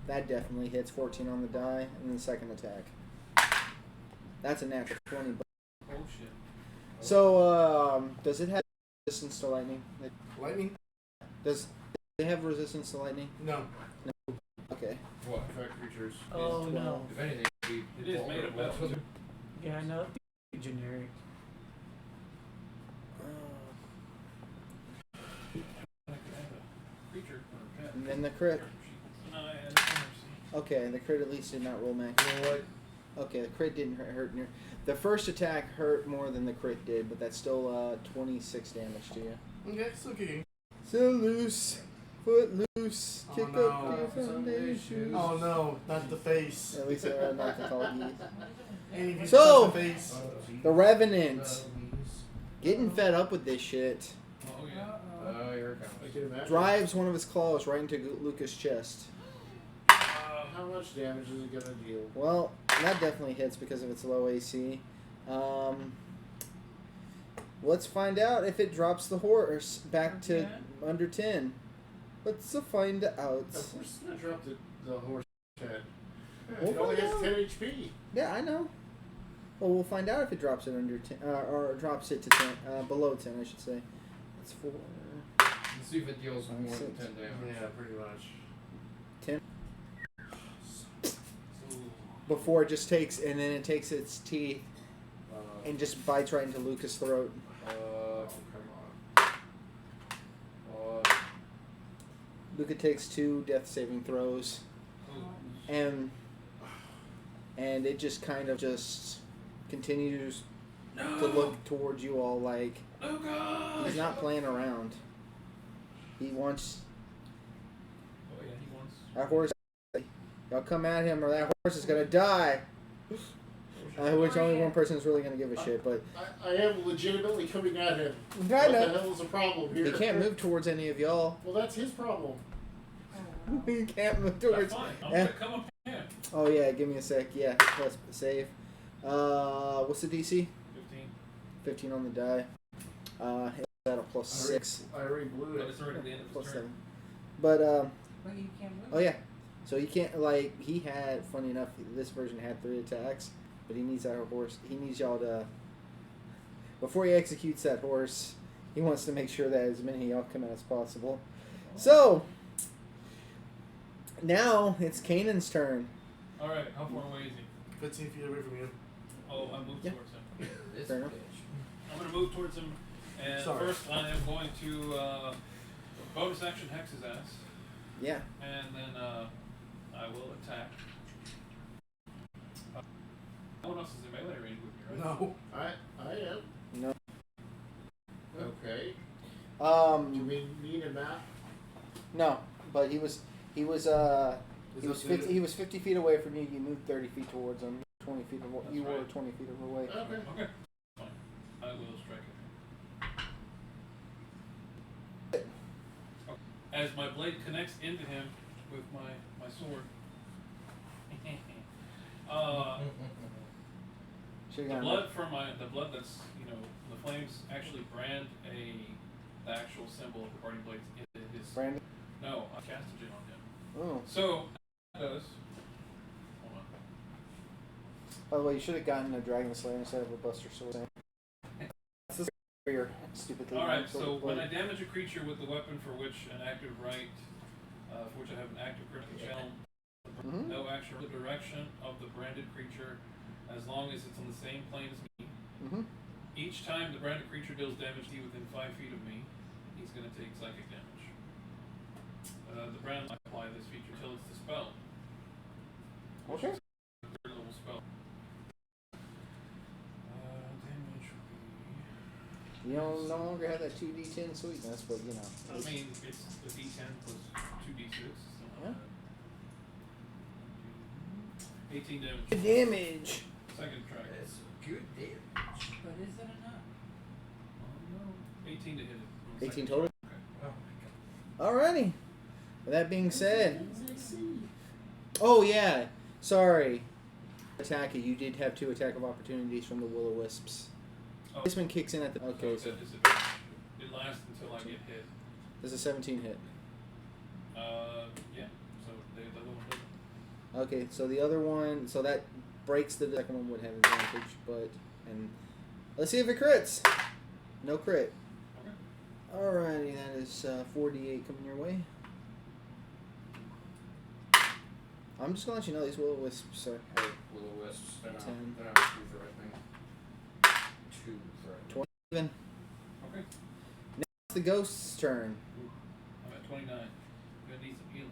That definitely hits 14 on the die. And then second attack. That's a natural 20. Oh shit. So, does it have resistance to lightning? Lightning? Does it have resistance to lightning? No. Okay. What? Effect creatures. Oh no. If anything, It is made of metal. Yeah, I know. Generic. I could add a creature or a pet. And then the crit. No, I added a Okay, the crit at least did not roll max. You know what? Okay, the crit didn't hurt near. The first attack hurt more than the crit did, but that's still 26 damage to you. Okay, still kicking. So loose, foot loose, Oh, kick no. up your foundation. Oh no, not the face. At least not the tall geese. And if you So- touch the face. The Revenant, getting fed up with this shit, Oh yeah. Uh-oh. Oh, here it I comes. can imagine. drives one of his claws right into Lucas' chest. How much damage is it gonna deal? Well, that definitely hits because of its low AC. Let's find out if it drops the horse back to under 10. Let's find out. Of course it's gonna drop the horse head. We'll It only find has out. 10 HP. Yeah, I know. Well, we'll find out if it drops it under 10, or drops it to 10, below 10, I should say. That's 4. Let's see if it deals more than 10 damage. Yeah, pretty much. 10. Ooh. Before it just takes, and then it takes its teeth Uh, and just bites right into Lucas' throat. Come on. Luca takes 2 death saving throws, Ooh. and it just kind of just continues to look towards you all like Lucas! he's not playing around. He wants Oh yeah, he wants. that horse. Y'all come at him, or that horse is gonna die. Which only one person is really gonna give a shit, but I am legitimately coming at him. I What know. the hell is the problem here? He can't move towards any of y'all. Well, that's his problem. Oh, wow. He can't move That's towards. fine. I'm Eh. gonna come up here. Oh yeah, give me a sec. Yeah, plus save. What's the DC? 15. 15 on the die. Hit that a plus 6. I already blew But it. it's already the end of Plus his turn. 7. But But you can't move. oh yeah. So he can't he had, funny enough, this version had 3 attacks, but he needs that horse. He needs y'all to, before he executes that horse, he wants to make sure that as many of y'all come out as possible. So now it's Kanan's turn. Alright, how far away is he? 15 feet away from you. Oh, I moved Yeah. towards him. This Fair enough. bitch. I'm gonna move towards him, and Sorry. first I am going to bonus action hex his ass, Yeah. and then I will attack. No one else is in melee range with me, right? No, I am. No. Okay. Do you Um. need a map? No, but he was he was Is that 50. He was 50 feet away from you. You moved 30 feet towards him. 20 feet away. That's You were right. 20 feet away. Okay. Okay, fine. I will strike it. As my blade connects into him with my sword. Should've The gone blood from the blood that's, the flames actually brand the actual symbol of the parting blades into his. Brandon. No, I casted it on him. Oh. So that does. Hold on. By the way, you should have gotten a Dragon Slayer instead of a Buster Sword. That's the your stupidly. All right. named sword So when I blade. damage a creature with the weapon for which an active right Fortune have an active critical channel. Mhm. No action or direction of the branded creature as long as it's on the same plane as me. Mhm. Each time the branded creature deals damage to you within 5 feet of me, he's going to take psychic damage. The brand will apply this feature till it's dispelled. Okay. Third level spell. Damage would be. You don't no longer have that 2d10 sweetness, but you know. I mean, it's the D10 plus 2d6. So Yeah. 18 damage. Damage. Second track. That's good damage. But is it enough? 18 to hit it. 18 total. Okay. Oh my Alrighty. With that being said, oh yeah, sorry. Attack it. You did have 2 attack of opportunities from the will-o-wisps. Oh. This one kicks in at the. Okay, so it lasts until I get hit. there's a 17 hit. Yeah. So the other one doesn't. Okay, so the other one, so that breaks the second one would have advantage, but and let's see if it crits. No crit. Okay. Alrighty, that is 48 coming your way. I'm just gonna let you know these will-o-wisps are Hey, will-o-wisps, they're not 10. too threatening. Too threatening. 20 even. Okay. It's the ghost's turn. I'm at 29. I'm gonna need some healing.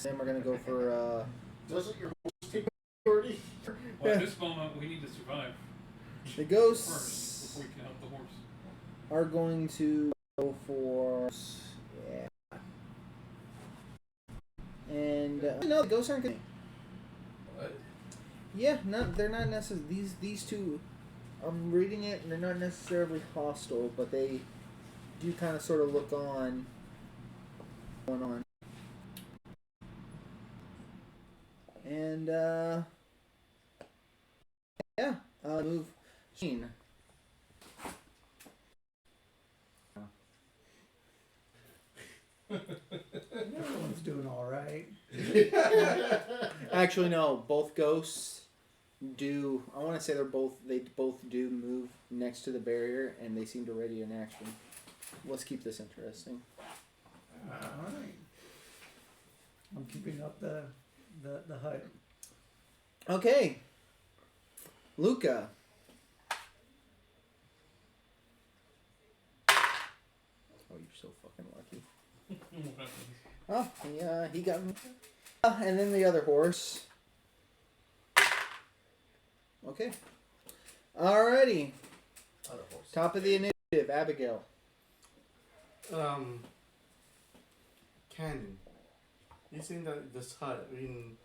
Then we're gonna go for Doesn't your horse take priority? Well, at this moment, we need to survive the first ghosts before we can help the horse. are going to go for yeah. And no, the ghosts aren't good. What? Yeah, they're not necessarily these two. I'm reading it, and they're not necessarily hostile, but they do kind of sort of look on. Going on. And yeah, move. Gene. Everyone's doing all right. Actually, no. Both ghosts do. I want to say they both do move next to the barrier, and they seem to ready an action. Let's keep this interesting. All right. I'm keeping up the hype. Okay, Luca. Oh, you're so fucking lucky. Oh, he got me. And then the other horse. Okay. Alrighty. Other horse. Top of the initiative, Abigail. Canyon. You think that this hut, we can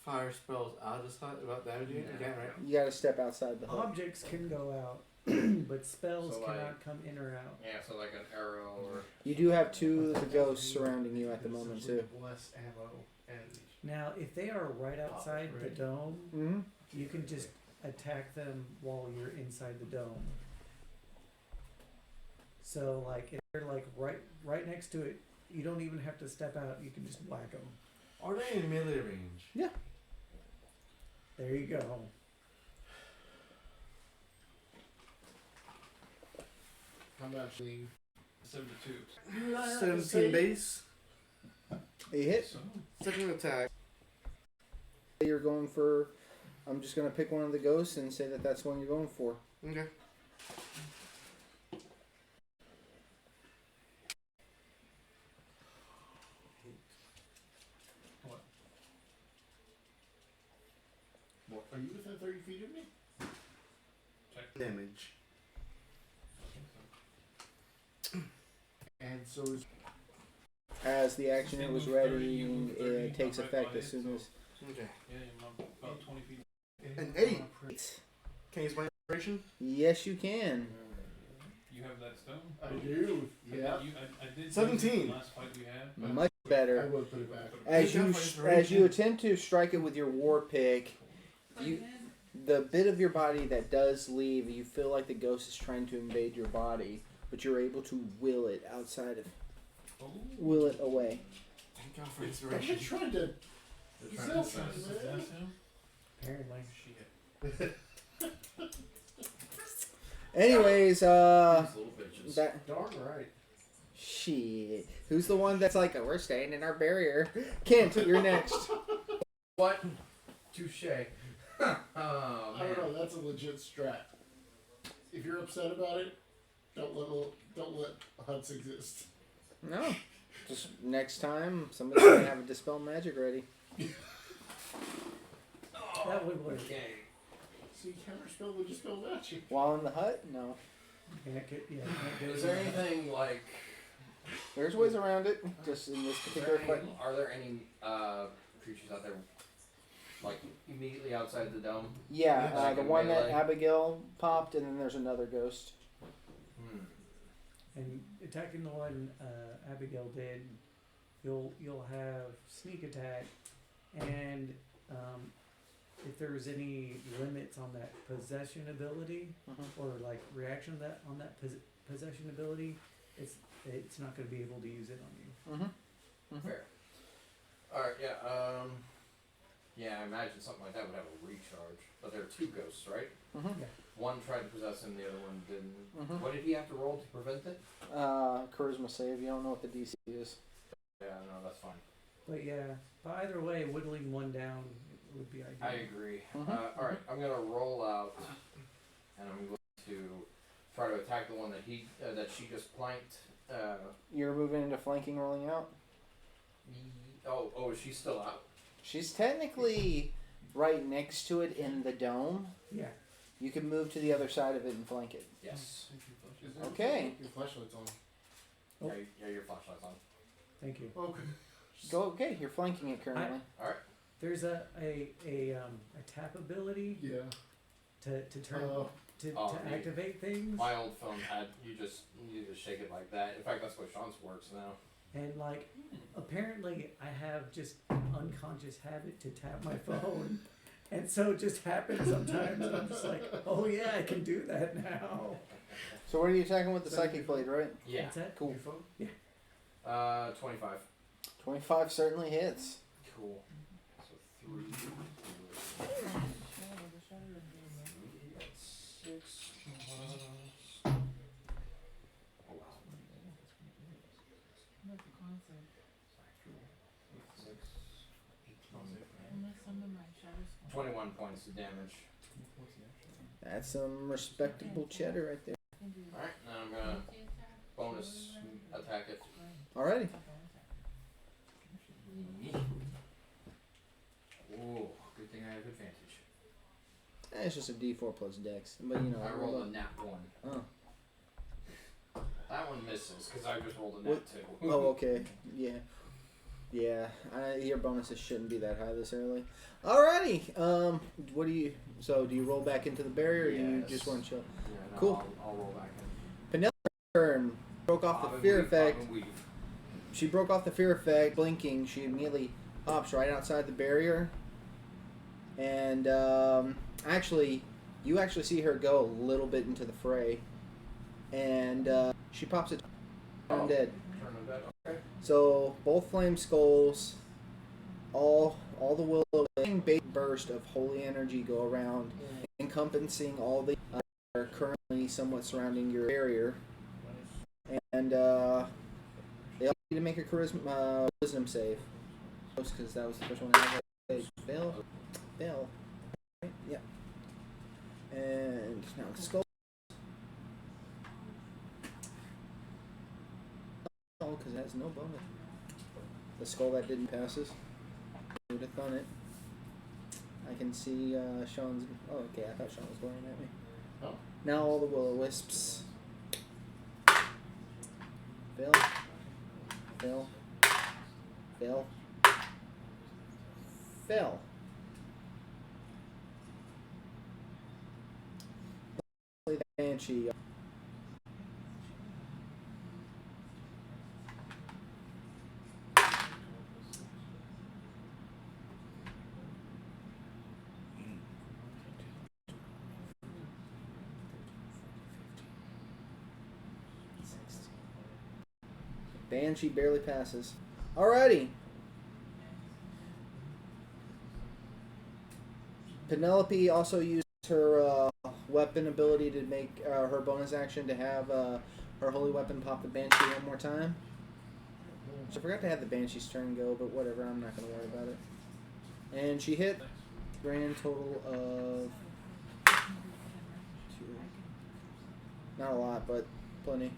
fire spells out of this hut without damaging it? You can't, right? You gotta step outside the hut. Objects can go out, but spells So, cannot like- come in or out. Yeah, so like an arrow or. You do have 2 of the ghosts surrounding you at the moment too. Less ammo and Now, if they are right outside the dome, Mm-hmm. you can just attack them while you're inside the dome. So, like, if they're like right next to it, you don't even have to step out. You can just whack them. are they in melee range? There you go. How much leave? 72. 17 base. You hit. So, Second attack. You're going for. I'm just gonna pick one of the ghosts and say that that's one you're going for. Okay. What, are you within 30 feet of me? Damage. And so is As the action They it was move 30, ready, you move 30, it takes I'm right effect by as it, soon so- as. Okay. yeah, I'm about 20 feet. An 8. Can I use my inspiration? Yes, you can. You have that stone? I do. Yeah. I did 17. use it the last fight we had. but- Much I better. will put it back. As Good you job, as inspiration. you attempt to strike it with your war pick, you the bit of your body that does leave, you feel like the ghost is trying to invade your body, but you're able to will it outside of Oh. will it away. Thank God for I'm inspiration. just trying to. They're Self- trying to assess him? Apparently. Shit. Anyways, These little bitches. that Darn right. Shit. Who's the one that's like, oh, we're staying in our barrier? Kent, you're next. What? Touche. Oh, I man. don't know. That's a legit strat. If you're upset about it, don't let huts exist. No. Just next time, somebody's gonna have a dispel magic ready. That would work. Okay. So you counterspell the dispel magic. While in the hut? No. Can't do Is it. there anything like? There's ways around it. Just in this particular fight. Are there any creatures out there, like immediately outside the dome? Yeah, Like the in one that melee? Abigail popped, and then there's another ghost. Hmm. And attacking the one Abigail did, you'll have sneak attack, and if there's any limits on that possession ability or like reaction on that possession ability, it's not going to be able to use it on you. Fair. All right. Yeah. Yeah. I imagine something like that would have a recharge, but there are two ghosts, right? Yeah. One tried to possess him, the other one didn't. What did he have to roll to prevent it? Charisma save. You don't know what the DC is. Yeah. No, that's fine. But yeah, but either way, whittling one down would be ideal. I agree. All right. I'm gonna roll out, and I'm going to try to attack the one that she just planked. You're moving into flanking, rolling out. Oh, she's still out. She's technically right next to it in the dome. Yeah. You can move to the other side of it and flank it. Yes. Okay. Your flashlight's on. Oh. Yeah, your flashlight's on. Thank you. Okay. Go. Okay, you're flanking it currently. All right. There's a tap ability Yeah. to turn Oh. to Oh, me. activate things, My old phone had you just shake it like that. In fact, that's what Sean's works now. and like apparently I have just an unconscious habit to tap my phone, and so it just happens sometimes. And I'm just like, oh yeah, I can do that now. So what are you attacking with the psychic blade, right? Yeah. What's that? Cool. Your phone? Yeah. 25. 25 certainly hits. Cool. So 3. 6 plus. Oh wow. 21 points of damage. That's some respectable cheddar right there. Alright, now I'm gonna bonus attack it. Alrighty. Ooh, good thing I have advantage. It's just a D4 plus dex. But you know. I rolled a nat 1. Oh. That one misses because I just rolled a nat 2. Oh, okay. Yeah. Yeah. Your bonuses shouldn't be that high this early. Alrighty. What do you? So do you roll back into the barrier, or do you Yes. just want to chill? Yeah, no, Cool. I'll roll back in. Turn. Broke off Bob the and fear weave, effect. Bob and weave. She broke off the fear effect, blinking. She immediately hops right outside the barrier. And actually, you actually see her go a little bit into the fray. And she pops it undead. Turn them dead. Okay. So both flame skulls, all the willow, big burst of holy energy go around, encompassing all the are currently somewhat surrounding your barrier. And they all need to make a charisma wisdom save. Because that was the first one I had. Fail. Right? Yeah. And now the skull. Oh, because it has no bonus. The skull that didn't passes. Would have done it. I can see Sean's. Oh, okay. I thought Sean was glaring at me. Oh. Now all the will-o-wisps. Fail. Fail. Fail. Fail. Banshee. Banshee barely passes. Alrighty. Penelope also used her weapon ability to make her bonus action to have her holy weapon pop the Banshee one more time. So I forgot to have the Banshee's turn go, but whatever, I'm not going to worry about it. And she hit. Grand total of 2. Not a lot, but plenty,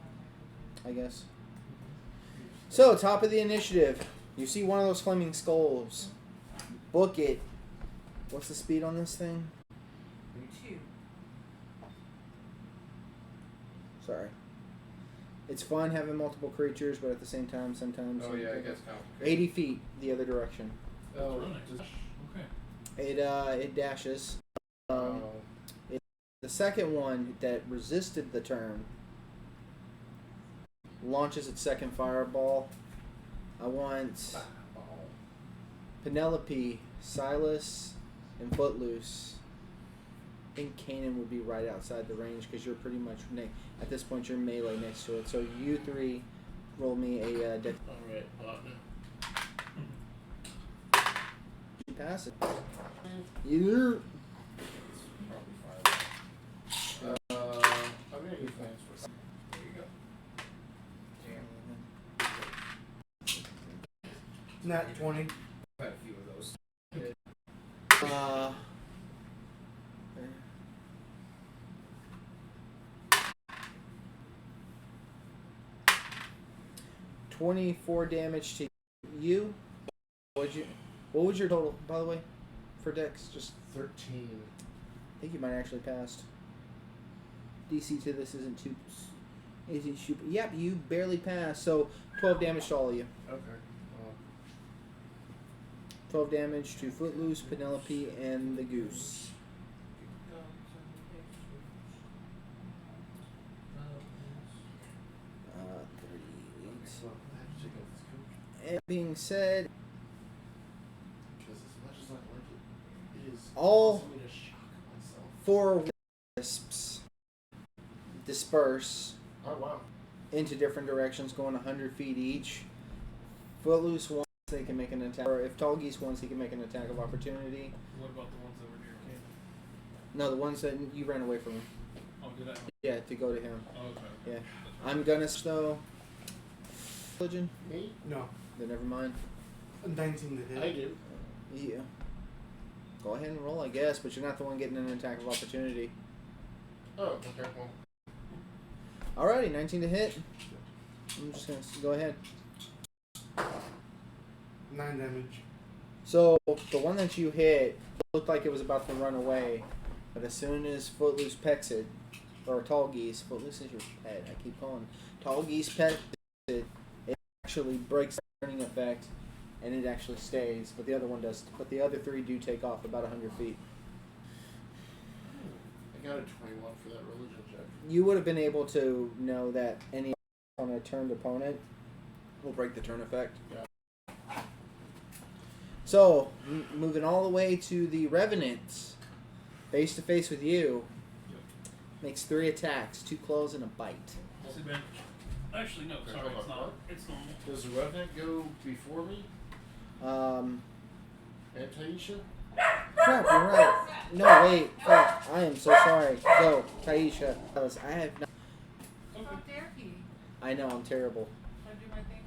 I guess. So, top of the initiative. You see one of those flaming skulls. Book it. What's the speed on this thing? 2. Sorry. It's fun having multiple creatures, but at the same time, sometimes... Oh yeah, it gets complicated. 80 feet the other direction. Oh, Running. Okay. It dashes. The second one that resisted the turn launches its second fireball. I want Penelope, Silas, and Footloose. I think Kanan would be right outside the range because you're pretty much at this point you're melee next to it. So you three roll me a dex. Alright, partner. You pass it. You. Probably fire. I'm gonna use plans for There you go. Nat 20. I've had a few of those. Uh, 24 damage to you. What was your total, by the way, for Dex? Just 13. I think you might actually passed. DC to this isn't too super. Yep, you barely passed. So 12 damage to all of you. Okay. 12 damage to Footloose, Penelope, and the Goose. Uh, 38. That being said, Because as much as I like it, it is All- causing me to shock myself. 4 wisps disperse Oh wow. into different directions, going 100 feet each. Footloose once they can make an attack, or if Tall Geese once he can make an attack of opportunity. What about the ones that were near Ken? No, the ones that you ran away from. Oh, did I? Yeah, to go to him. Oh, okay. Yeah. I'm gonna though. Religion? Me? No. Then never mind. 19 to hit. I do. Yeah. Go ahead and roll, I guess, but you're not the one getting an attack of opportunity. Oh, okay. Well, Alrighty, 19 to hit. I'm just gonna go ahead. 9 damage. So the one that you hit looked like it was about to run away, but as soon as Footloose pets it, or Tall Geese, Footloose is your pet. I keep calling Tall Geese pets it. It actually breaks the turning effect, and it actually stays. But the other one does. But the other 3 do take off about 100 feet. I got a 21 for that religion check. You would have been able to know that any on a turned opponent will break the turn effect. Yeah. So, moving all the way to the Revenants, face to face with you, makes 3 attacks, 2 claws and a bite. Disadvantage. Actually, no. Sorry, it's not. It's normal. Does the Revenant go before me? And Taisha? Crap, you're right. No, wait, fuck. I am so sorry. Go, Taisha. I have not. How dare he? I know, I'm terrible. Should I do my thing?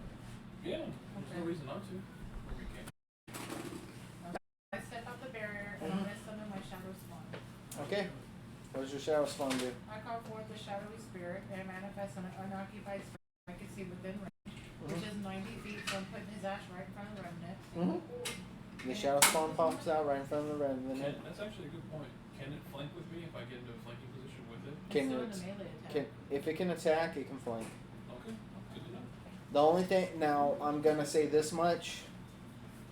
Yeah. There's no reason not to. Or we can't. I step up the barrier and I'm gonna summon my shadow spawn. Okay. What does your shadow spawn do? I call forth the shadowy spirit and manifest an unoccupied space I can see within range, which is 90 feet, so I'm putting his ash right in front of the Revenant. The shadow spawn pops out right in front of the Revenant. That's actually a good point. Can it flank with me if I get into a flanking position with it? It's Can still it- in the melee attack. If it can attack, it can flank. Okay. Good to know. The only thing, now I'm gonna say this much.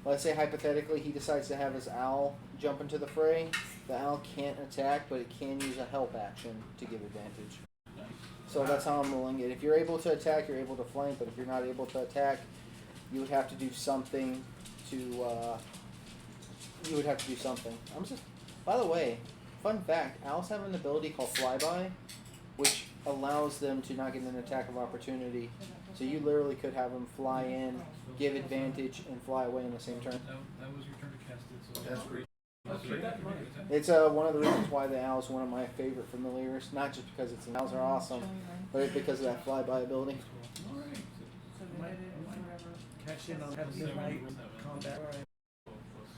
Let's say hypothetically he decides to have his owl jump into the fray. The owl can't attack, but it can use a help action to give advantage. Nice. So that's how I'm ruling it. If you're able to attack, you're able to flank. But if you're not able to attack, you would have to do something to. You would have to do something. I'm just. By the way, fun fact: owls have an ability called flyby, which allows them to not get an attack of opportunity. So you literally could have them fly in, give advantage, and fly away in the same turn. That was your turn to cast it, so That's great. That's Keep great. that in mind. Attack. It's one of the reasons why the owl is one of my favorite familiars. Not just because owls are awesome, but it's because of that flyby ability. Alright. So they did it forever. cash in on having Seven, midnight seven. combat. Alright. 12 plus.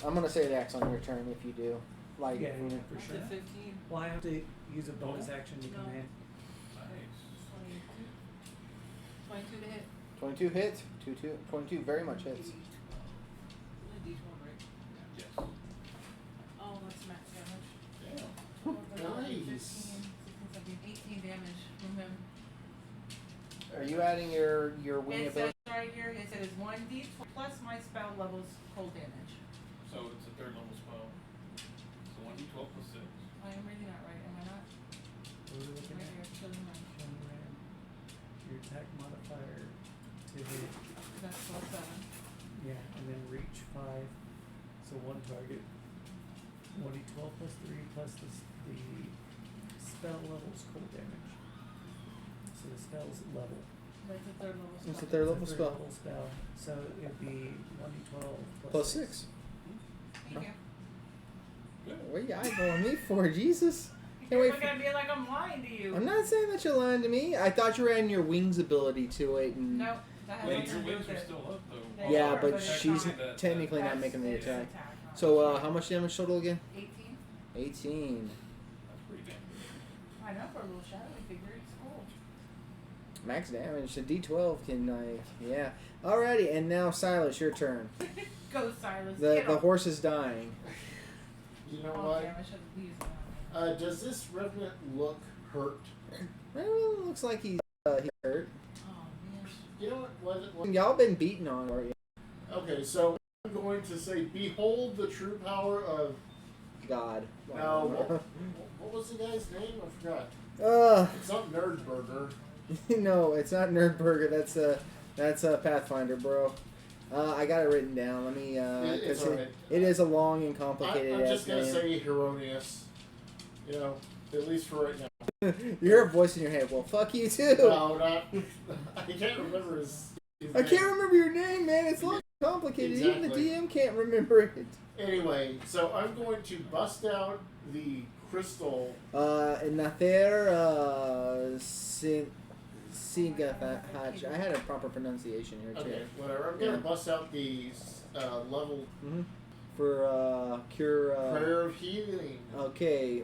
I'm gonna say the axe on your turn if you do. Like, Yeah, yeah, for Up sure. to 15. Well, I have to use a bonus action to No. command. Nice. 22. 22 to hit. 22 hits. 22 very much hits. D12, right? Yes. Oh, that's max damage. Damn. 12, 13, 15, Nice. 16, 17, 18 damage from him. Are you adding your wing It ability? says right here, it says 1d12 plus my spell level's cold damage. So it's a third level spell. So 1d12 plus 6. I am reading that right, am I not? What are we looking Right at? here, killing my. Killing ram. Your attack modifier to hit. That's plus 7. Yeah, and then reach 5. So one target. 1d12 plus 3 plus the spell level's cold damage. So the spell's level. That's a third level spell. It's a third level It's a spell. level spell. So it'd be 1d12 Plus 6. Thank you. Good. What are you eyeballing me for? Jesus. Can't You're wait looking at me like I'm lying to you. I'm not saying that you're lying to me. I thought you were adding your wings ability to it. And No, that has Wait, nothing your to do wings with are it. still up though. They Yeah, are, but it's she's not. technically not That's making the his attack. not So, mine. how much damage total again? 18. 18. That's pretty damn good. I know, for a little shadowy figure, it's cool. Max damage. The D12 can, yeah. Alrighty, and now Silas, your turn. Go, Silas. The Get off. horse is dying. You know Oh, what? damn, I should have used that. Does this revenant look hurt? Well, it looks like he's hurt. Oh, man. You know what? Y'all been beaten on, aren't you? Okay, so I'm going to say, behold the true power of. God. No, what was the guy's name? I forgot. It's not Nerdburger. No, it's not Nerdburger. That's a Pathfinder, bro. I got it written down. Let me, It's cause alright. it is a long and complicated I'm just gonna name. say Hieronymus. You know, at least for right now. You hear a voice in your head. Well, fuck you too. No, not. I can't remember his I can't remember your name, man. It's a little complicated. Even the Exactly. DM can't remember it. Anyway, so I'm going to bust out the crystal. Nather Sigathatch. I had a proper pronunciation here too. Okay, whatever. I'm gonna bust out the level Mm-hmm. For cure. prayer of healing. Okay.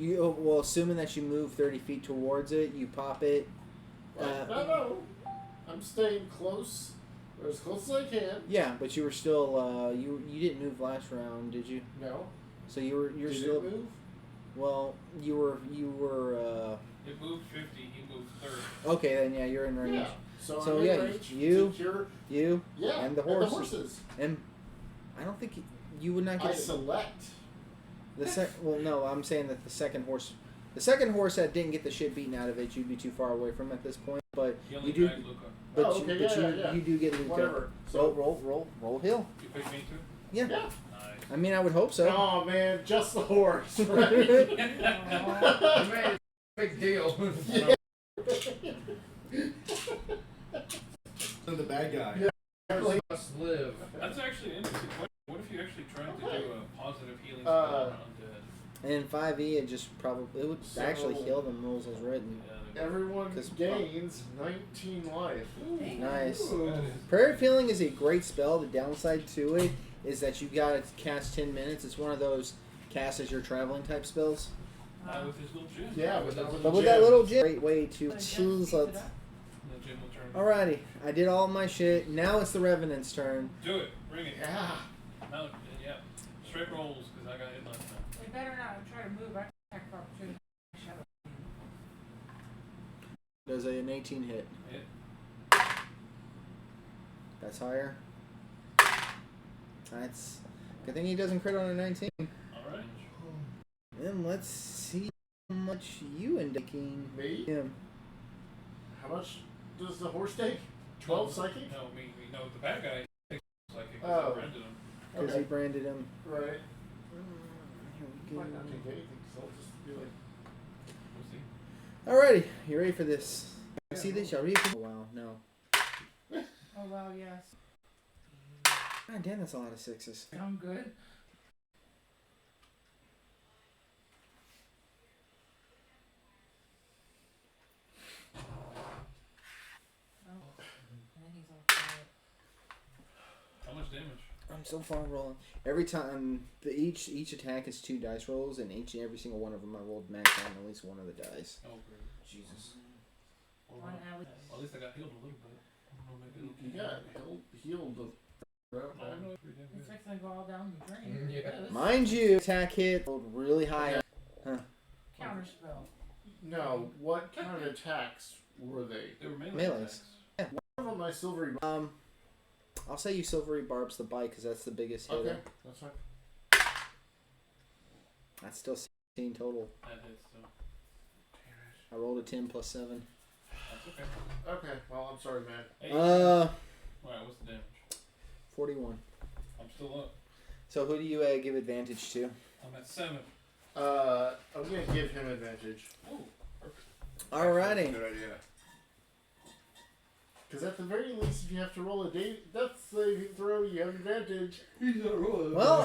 Well, assuming that you move 30 feet towards it, you pop it. No. I'm staying close, or as close as I can. Yeah, but you were still you didn't move last round, did you? No. So you're Did still it move? well. You were It moved 50, he moved 30. okay. Then yeah, you're in range. Yeah. So So, I'm yeah, in range you- to cure. You Yeah. and the And the horses. horses. And I don't think you would not I get select. the well. No, I'm saying that the second horse that didn't get the shit beaten out of it, you'd be too far away from at this point. But He only you do, dragged Luca. but Oh, you, okay, but yeah. you do get Luca. Whatever. So Roll hill. You picked me too? Yeah. yeah. Nice. I mean, I would hope so. Oh man, just the horse. Right? Aw. Man, big deal. The bad guy. Yeah. Must live. That's actually an interesting question. What if you actually tried to do a positive healing Uh, spell on undead? And 5e, it just probably it would So- actually heal them rules as written. Yeah, they're- Everyone 'Cause- gains 19 life. Nice. That is- Prayer of Healing is a great spell. The downside to it is that you've got to cast 10 minutes. It's one of those cast as you're traveling type spells. with his little gym. Yeah, with with the- the But with gem. that little gym, great way to But it just choose. speeds it up. The gym will turn. Alrighty, I did all my shit. Now it's the Revenant's turn. Do it. Bring it. Yeah. No, yeah. Straight rolls, because I got hit last time. They better not try to move. I attack for opportunity. Shadow. Does an 18 hit? Hit. That's higher. That's good thing he doesn't crit on a 19. Alright. Then let's see how much you end up taking. Me? Him. How much does the horse take? 12 psychic? No, no, the bad guy takes psychic because Oh. I branded him. Because Okay. he branded him. Right. Here we Might not go. take anything, so I'll just be like, We'll see. Alrighty, you ready for this? You see this? Y'all ready for Oh wow, no. Oh wow, yes. God damn, that's a lot of sixes. Sound good. Oh, and then he's all quiet. I'm so far rolling. Every time, each attack is 2 dice rolls, and each and every single one of them I rolled max on at least one of the dice. Oh, great. Jesus. Well, On average. at least I got healed a little bit. I don't know, maybe You got healed the. Oh, no, it's pretty damn It's good. fixing to go all down the drain. Yeah. Mind you, attack hit rolled really high. Counter spell. No, what kind of attacks were they? They were melee Melees. attacks. One of them, my silvery. I'll say you silvery barbs the bite because that's the biggest hit. Okay, that's fine. That's still 16 total. That hits, so I rolled a 10 plus 7. that's okay. Okay, well, I'm sorry, man. Hey, Uh, alright, what's the damage? 41. I'm still up. So who do you give advantage to? I'm at 7. I'm gonna give him advantage. Oh, perfect. Alrighty. Good idea. Because at the very least, if you have to roll a death saving throw, you have advantage. Well,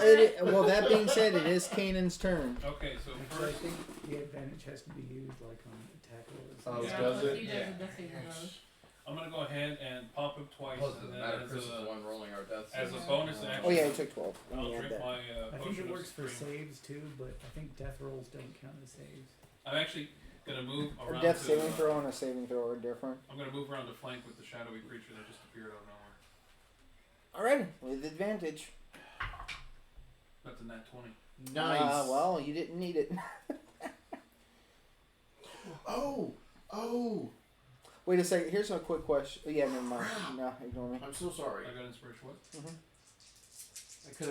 that being said, it is Kanan's turn. Okay, so Actually, I first, think the advantage has to be used like on attack rolls. Oh, Yeah, does but it? He does Yeah. the death saving throws. I'm gonna go ahead and pop him twice, Plus, it and doesn't then matter. as Chris is the a, one rolling our deaths. as a bonus action, Oh yeah, he took 12. Let I'll me add drink that. my I think potion it of works for supreme. saves too, but I think death rolls don't count as saves. I'm actually gonna move A around death to, saving throw and a saving throw are different. I'm gonna move around to flank with the shadowy creature that just appeared out of nowhere. Alright, with advantage. That's a nat 20. Nice. Well, you didn't need it. Oh! Wait a second. Here's a quick question. Yeah, never mind. No, ignore me. I'm so sorry. I got inspiration. What? I could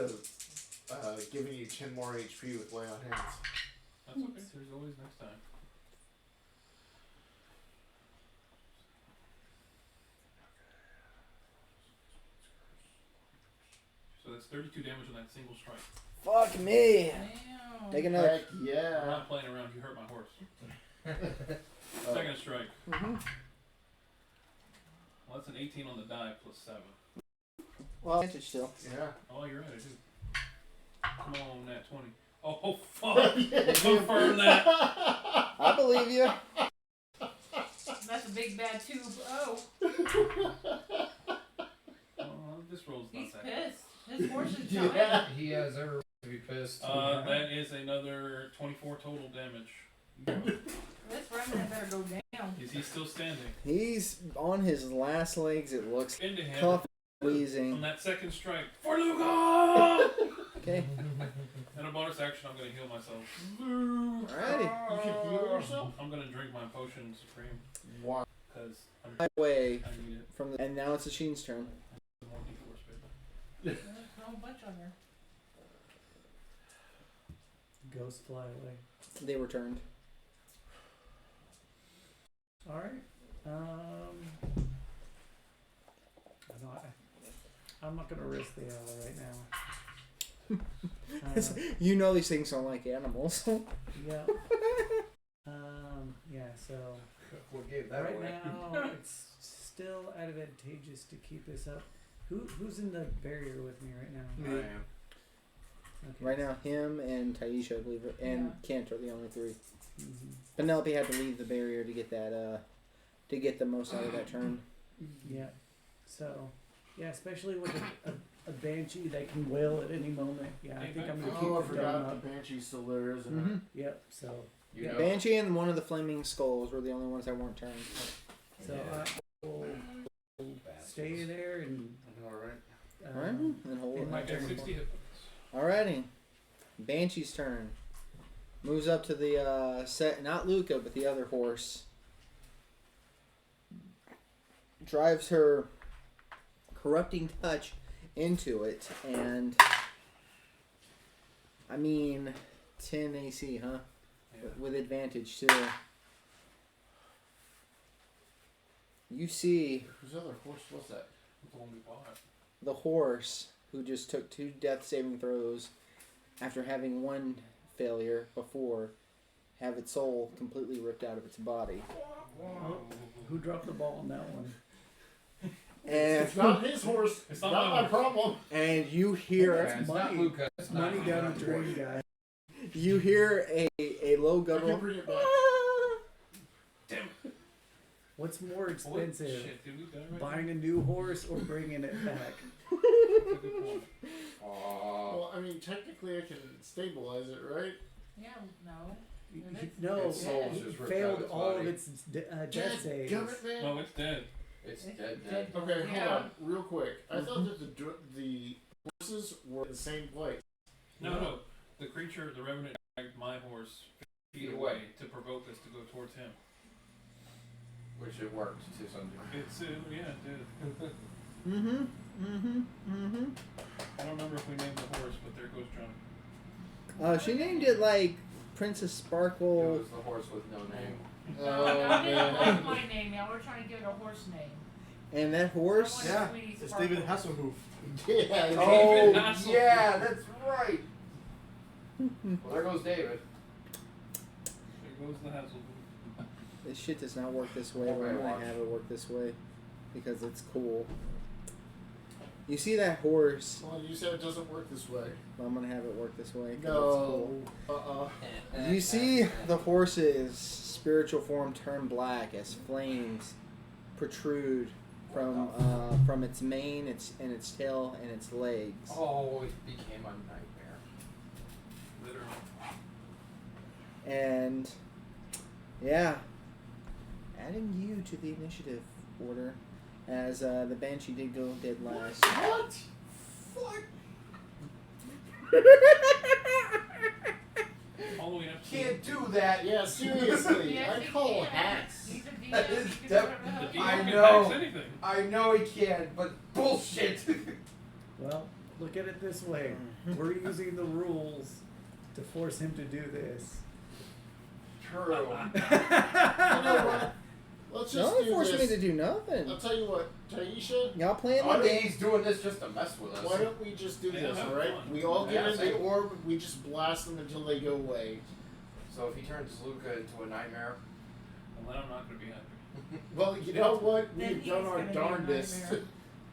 have given you 10 more HP with lay on hands. That's okay. There's always next time. So that's 32 damage on that single strike. Fuck me. Damn. Take another. Heck I'm yeah. not playing around. You hurt my horse. Second strike. Mm-hmm. Well, that's an 18 on the die plus 7. Well, advantage still. Yeah. Oh, you're right. I do. Come on, nat 20. Oh, fuck. Confirm that. I believe you. That's a big bad tube. Oh, This roll's not he's that pissed. His horse is Yeah. giant. He has every right to be pissed. That is another 24 total damage. This remnant better go down. Is he still standing? He's on his last legs. It looks Into him tough, on wheezing. that second strike. For Luca! Okay. And a bonus action, I'm going to heal myself. Alrighty. You can heal yourself? I'm going to drink my potion supreme. Why? Because Away I need it. from the. And now it's the Sheen's turn. More D4 space. There's a whole bunch on there. Ghosts fly away. They returned. Alright. I'm not gonna risk the owl right now. You know these things don't like animals. Yeah. Yeah, so What gave that right away? now it's still advantageous to keep this up. Who's in the barrier with me right now? I am. Okay. Right now, him and Taisha, I believe, and Kent are the only 3. Mhm. Penelope had to leave the barrier to get that, to get the most out of that turn. Yeah. So, yeah, especially with a banshee that can wail at any moment. Yeah, I think I'm gonna Oh, I keep the dome forgot up. the Banshee's still there, isn't Mm-hmm. it? Yep. So, You yeah. know. Banshee and one of the flaming skulls were the only ones that weren't turned. So I will stay there and. Alright. Alright, and hold in it. my I got turn. 60 hit points. Alrighty. Banshee's turn. Moves up to the set, not Luca, but the other horse. Drives her corrupting touch into it, and I mean 10 AC, huh? Yeah. With advantage too. You see Whose other horse was that? The one we bought. the horse who just took 2 death saving throws after having one failure before have its soul completely ripped out of its body. Who dropped the ball on that one? And It's not his horse. It's It's not not my my horse. problem. and you hear It's not money- Luca. It's not Money down the drain, guy. you hear a low I can guttural. bring it back. Damn. What's more What? expensive, Shit, did we die right buying a new horse or bringing it back? a good point. Well, I mean, technically I can stabilize it, right? Yeah, no. No, Its soul's it just ripped failed out its all of body. its death Dad, saves. gummit, man. No, it's dead. It's It's dead. dead. Okay, hold Yeah. on, real quick. I thought that the horses were in the same place. No. The creature, the revenant, dragged my horse 50 feet away to provoke us to go towards him. Which it worked to some degree. It's yeah, it did. I don't remember if we named the horse, but there goes John. She named it like Princess It Sparkle. was the horse with no name. No, I didn't like my name now. We're trying to give it a horse name. And that horse. I Yeah, want Sweetie it's Sparkle. David Hasselhoff. Yeah. Oh, Hasselhoff. yeah, that's right. Well, there goes David. There goes the Hasselhoff. This shit does not work this way, but Okay, I'm gonna watch. have it work this way because it's cool. You see that horse? Well, you said it doesn't work this way. I'm gonna have it work this way 'cause No. it's cool. You see the horse's spiritual form turn black as flames protrude from its mane, and its tail, and its legs. Oh, it became a nightmare. Literally. And yeah, adding you to the initiative order, as the Banshee did go dead last. What? Fuck. All the way up to Can't do that. Yeah, seriously. Yes, I he call can. hacks. He's a DM. That is He can do def- whatever the hell the he DM I wants. can know. hacks anything. I know he can, but bullshit. Well, look at it this way. We're using the rules to force him to do this. True. You know what? Let's just Don't do force this. me to do nothing. I'll tell you what, Taisha. Y'all playing I the think game. he's doing this just to mess with us. Why don't we just do Yeah, this, have alright? fun. We all get Yeah, in the same. orb, we just blast them until they go away. So if he turns Luca into a nightmare, Well, then I'm not going to be happy. Well, you know what? Then We've he's done our gonna be a darndest. nightmare.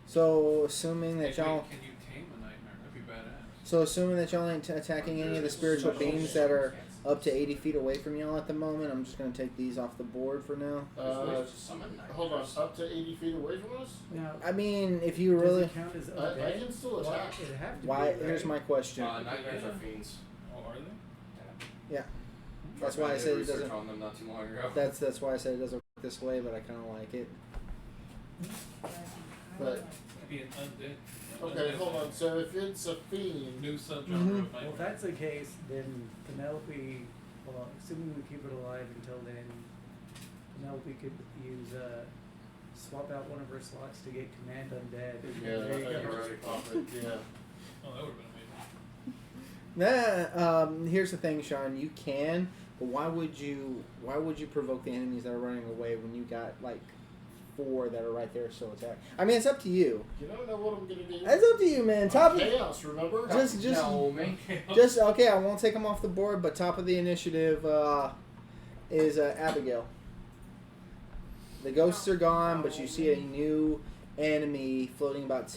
So assuming Hey, that y'all, wait, can you tame a nightmare? That'd be badass. so assuming that y'all ain't attacking any of the spiritual beings that are up to 80 feet away from y'all at the moment, I'm just gonna take these off the board for now. there's ways to summon nightmares. Hold on, up to 80 feet away from us? Now, I mean, if you does really, it count as I undead? can still Why- attack. It'd have to why? be, Here's right? my question. Nightmares are fiends. Oh, are they? That's why I did said it research doesn't. on them not too long ago. That's why I said it doesn't work this way, but I kind of like it. But- It could be an undead. Okay, undead hold on. So if it's a fiend, New subgenre Mhm. of Well, if nightmare. that's the case, then Penelope, well, assuming we keep it alive until then, Penelope could use, swap out one of her slots to get Command Undead. yeah, There you I go. already pop it. Yeah. Oh, that would have been amazing. Here's the thing, Sean. You can, but why would you provoke the enemies that are running away when you got like 4 that are right there still attack? I mean, it's up to you. You don't know what I'm gonna do. It's up to you, man. Top of, chaos, remember? just No, man. just okay. I won't take them off the board, but top of the initiative is Abigail. The ghosts are gone, but you see a new enemy floating about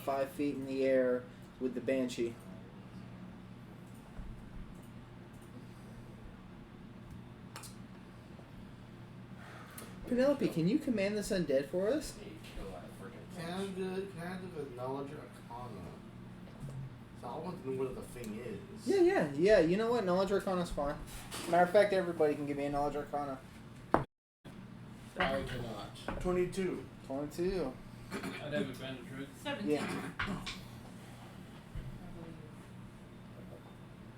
5 feet in the air with the Banshee. Penelope, can you command this undead for us? Can I do a knowledge arcana? So I want to know what the thing is. Yeah. You know what? Knowledge Arcana's fine. Matter of fact, everybody can give me a Knowledge Arcana. I cannot. 22. 22. I'd have advantage, right? 17. Yeah. I believe.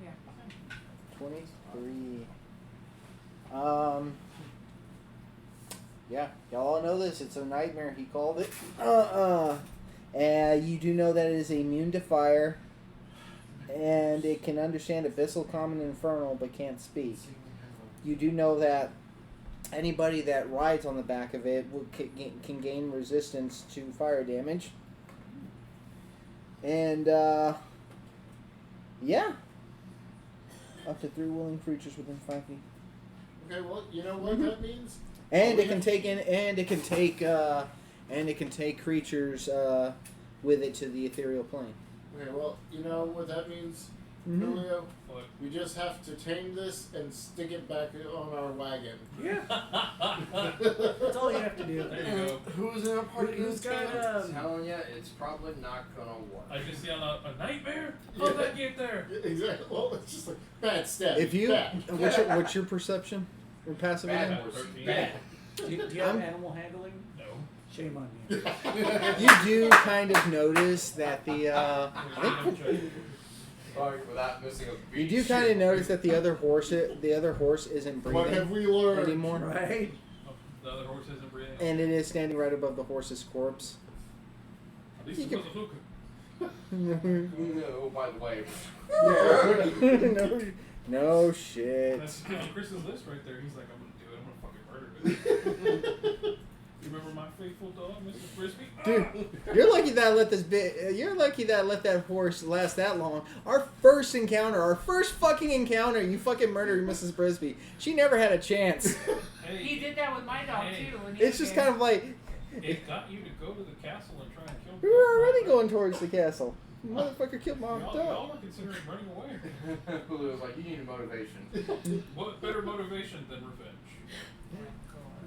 Yeah. 23. Yeah, y'all all know this. It's a nightmare, he called it. And you do know that it is immune to fire. And it can understand Abyssal, Common, and Infernal, but can't speak. You do know that anybody that rides on the back of it can gain resistance to fire damage. And, yeah. Up to 3 willing creatures within 5 feet. Okay, well, you know what that means? And Oh, it can take creatures with it to the ethereal plane. Okay, well, you know what that means? Julio, But we just have to tame this and stick it back on our wagon. Yeah. That's all you have to do. there you go. Who's in a part of Who's this got town? I'm telling you, it's probably not gonna work. I just see on a nightmare. How'd Yeah. that get there? Exactly. Well, it's just like bad step. If you, bad. what's your perception or passive Bad again? horse. 13. Bad. Do you have I'm- animal handling? No. Shame on you. You do kind of notice that the Sorry, without missing a beat. you do kind of notice that the other horse isn't What have breathing we learned? anymore, Right? Oh, the other horse isn't breathing. and it is standing right above the horse's corpse. At least you it can- was a hookah. Oh, by the way. no shit. That's on Chris's list right there. He's like, I'm gonna do it. I'm gonna fucking murder it. You remember my faithful dog, Mrs. Frisbee? Dude, you're lucky that I let you're lucky that I let that horse last that long. Our first fucking encounter, you fucking murdered Mrs. Brisby. She never had a chance. Hey, He did that with my dog Hey. too. When he It's was just here. kind of like it got you to go to the castle and try and kill we were already going towards the castle. Motherfucker killed my Y'all dog. are considering running away. Julio was like, you need motivation. What better motivation than revenge?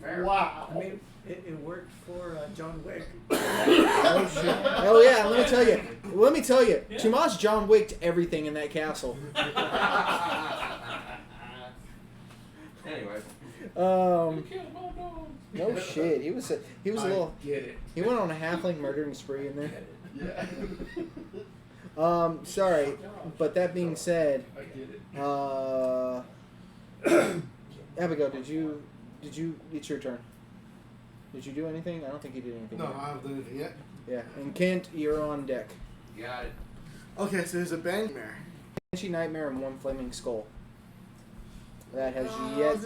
Fair. Wow. I mean, it worked for John Wick. Oh shit! Oh yeah, let me tell you. Yeah. Tomas John Wicked everything in that castle. Anyway. You killed my dog. No shit. He was a little. Get it. He went on a halfling murdering spree in there. Yeah. Sorry, but that being said, I get it. Abigail, did you? It's your turn. Did you do anything? I don't think you did anything. No, yet. I haven't done anything yet. Yeah, and Kent, you're on deck. You got it. Okay, so there's a nightmare. Banshee Nightmare and one Flaming Skull. That has yet.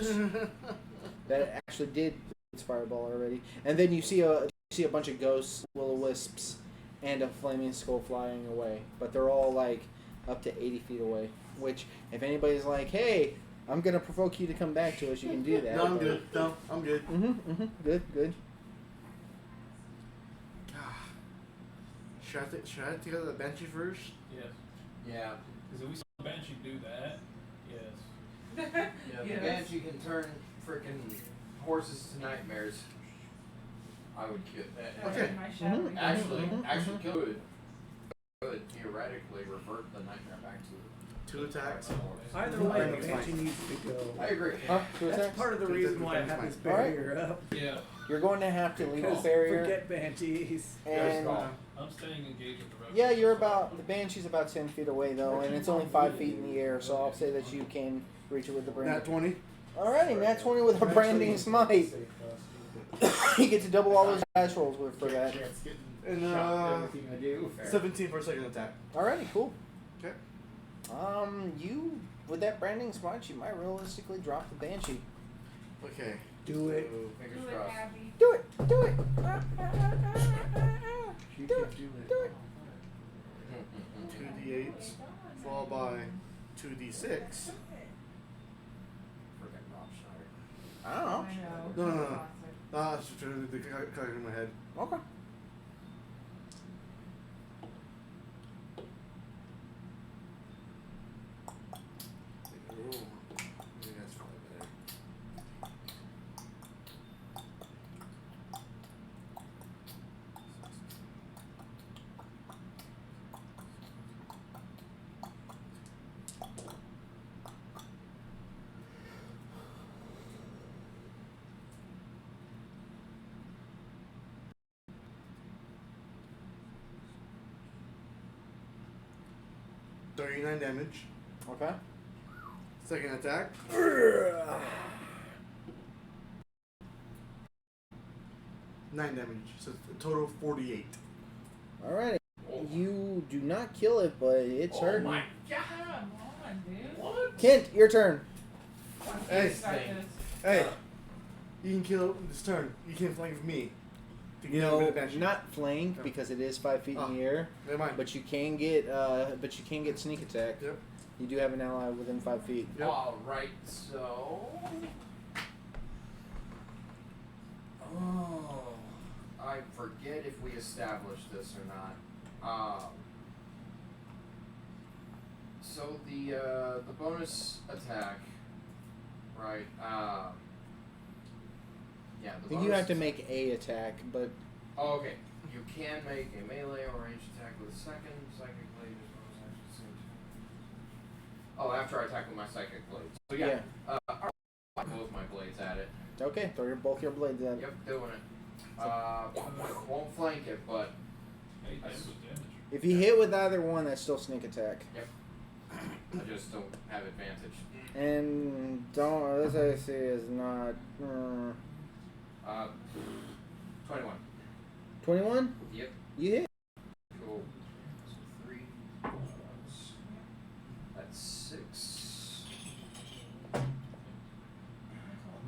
That actually did its fireball already, and then you see a bunch of ghosts, will-o-wisps, and a flaming skull flying away. But they're all like up to 80 feet away. Which, if anybody's like, "Hey, I'm gonna provoke you to come back to us," you can do that. No, I'm good. No, I'm good. Good. Should I take out the Banshee first? Yes. Yeah. Because if we saw Banshee do that, yes. Yeah, the Yes. Banshee can turn freaking horses to nightmares. I would kill that. Okay. My shadow. Actually could theoretically revert the nightmare back to 2 attacks. Either Right, way, the it's Banshee fine. needs to go. I agree. Huh? Two That's attacks? part of the Two reason attacks, why I have this All right. barrier up. Yeah. You're going to have to leave the Because barrier. forget Banshees. And I'm staying engaged with the rest. yeah, you're about the Banshee's about 10 feet away though, and it's only 5 feet in the air, so I'll say that you can reach it with the Nat brand. 20. Alrighty, Nat 20 with a branding smite. You get to double all those dice rolls for that. And Everything I do. 17 for a second attack. Alrighty, cool. Okay. You with that branding smite, you might realistically drop the Banshee. Okay. Do it. So, Fingers Do it, crossed. Abby. Do it! Do it! You Do can it! do Do it! 2d8s followed by 2d6. Freaking Rob Schneider. I don't know. I know. No. Classic. Ah, it's just the color in my head. Okay. Ooh, maybe that's probably better. $39 damage. Okay. Second attack. 9 damage. So a total of 48. Alrighty. You do not kill it, but it's hurting. God, come on, dude. What? Kent, your turn. Hey, Start thing. this. Hey, you can kill this turn. You can't flank with me. To You get rid know, of Banshee. not flank because it is 5 feet in the air, Never mind. but you can get sneak attack. Yep. You do have an ally within 5 feet. Yep. Alright, so. Oh. I forget if we established this or not. So the bonus attack, right? Yeah. I The think bonus you have to make a attack, but Oh, okay. You can make a melee or ranged attack with a second psychic blade as well as action at the same time. Oh, after I attack with my psychic blade. So yeah. I'll both my blades at it. okay, throw both your blades at it. Yep, doing it. Won't flank it, but Hey, damage is damage. If you hit with either one, that's still sneak attack. yep. I just don't have advantage. And don't, this I see is not 21. 21. Yep. You hit. Cool. So 3 plus. That's 6. Oh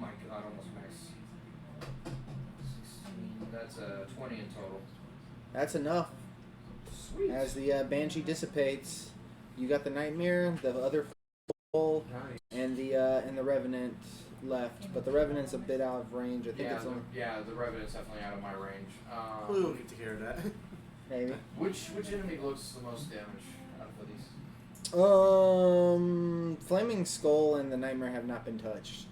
my god, almost max. 16. That's 20 in total. That's enough. Sweet. As the banshee dissipates, you got the nightmare, the other full, Nice. and the revenant left. But the revenant's a bit out of range. I think it's only The Revenant's definitely out of my range. We'll get to hear that. maybe. Which enemy looks the most damage out of these? Flaming Skull and the nightmare have not been touched.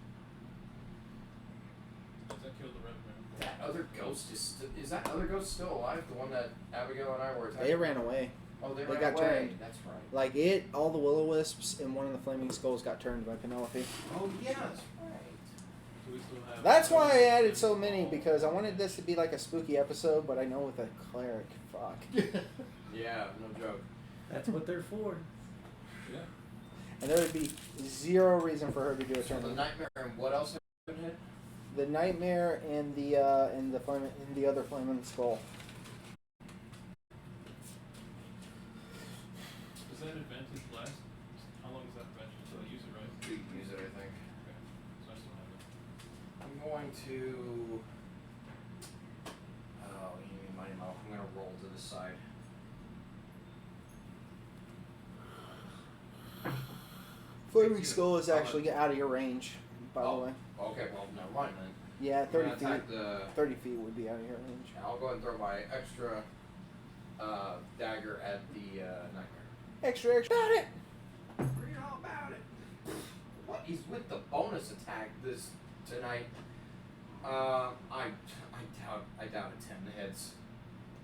Does that kill the revenant? That other ghost is that other ghost still alive? The one that Abigail and I were attacking? They ran away. Oh, they They ran got away. turned. That's right. Like all the Will-O-Wisps and one of the Flaming Skulls got turned by Penelope. Oh yeah, that's right. Do we still have? That's why I added so many, because I wanted this to be like a spooky episode, but I know with a cleric, fuck. Yeah, no joke. That's what they're for. Yeah. And there would be zero reason for her to do a So turn. the nightmare and what else have been hit? The nightmare and the other Flaming Skull. Does that advantage last? How long is that advantage until I use it, right? You can use it, I think. Okay. So I still have it. I'm going to. Oh, you mean Mighty Mo. I'm going to roll to the side. Flaming Skull is actually out of your range, by the way. Okay, well, never mind then. Yeah, I'm 30 gonna feet. attack the. 30 feet would be out of your range. I'll go ahead and throw my extra dagger at the nightmare. Extra. Got it! Read all about it. What is with the bonus attack this tonight? I doubt a 10 hits.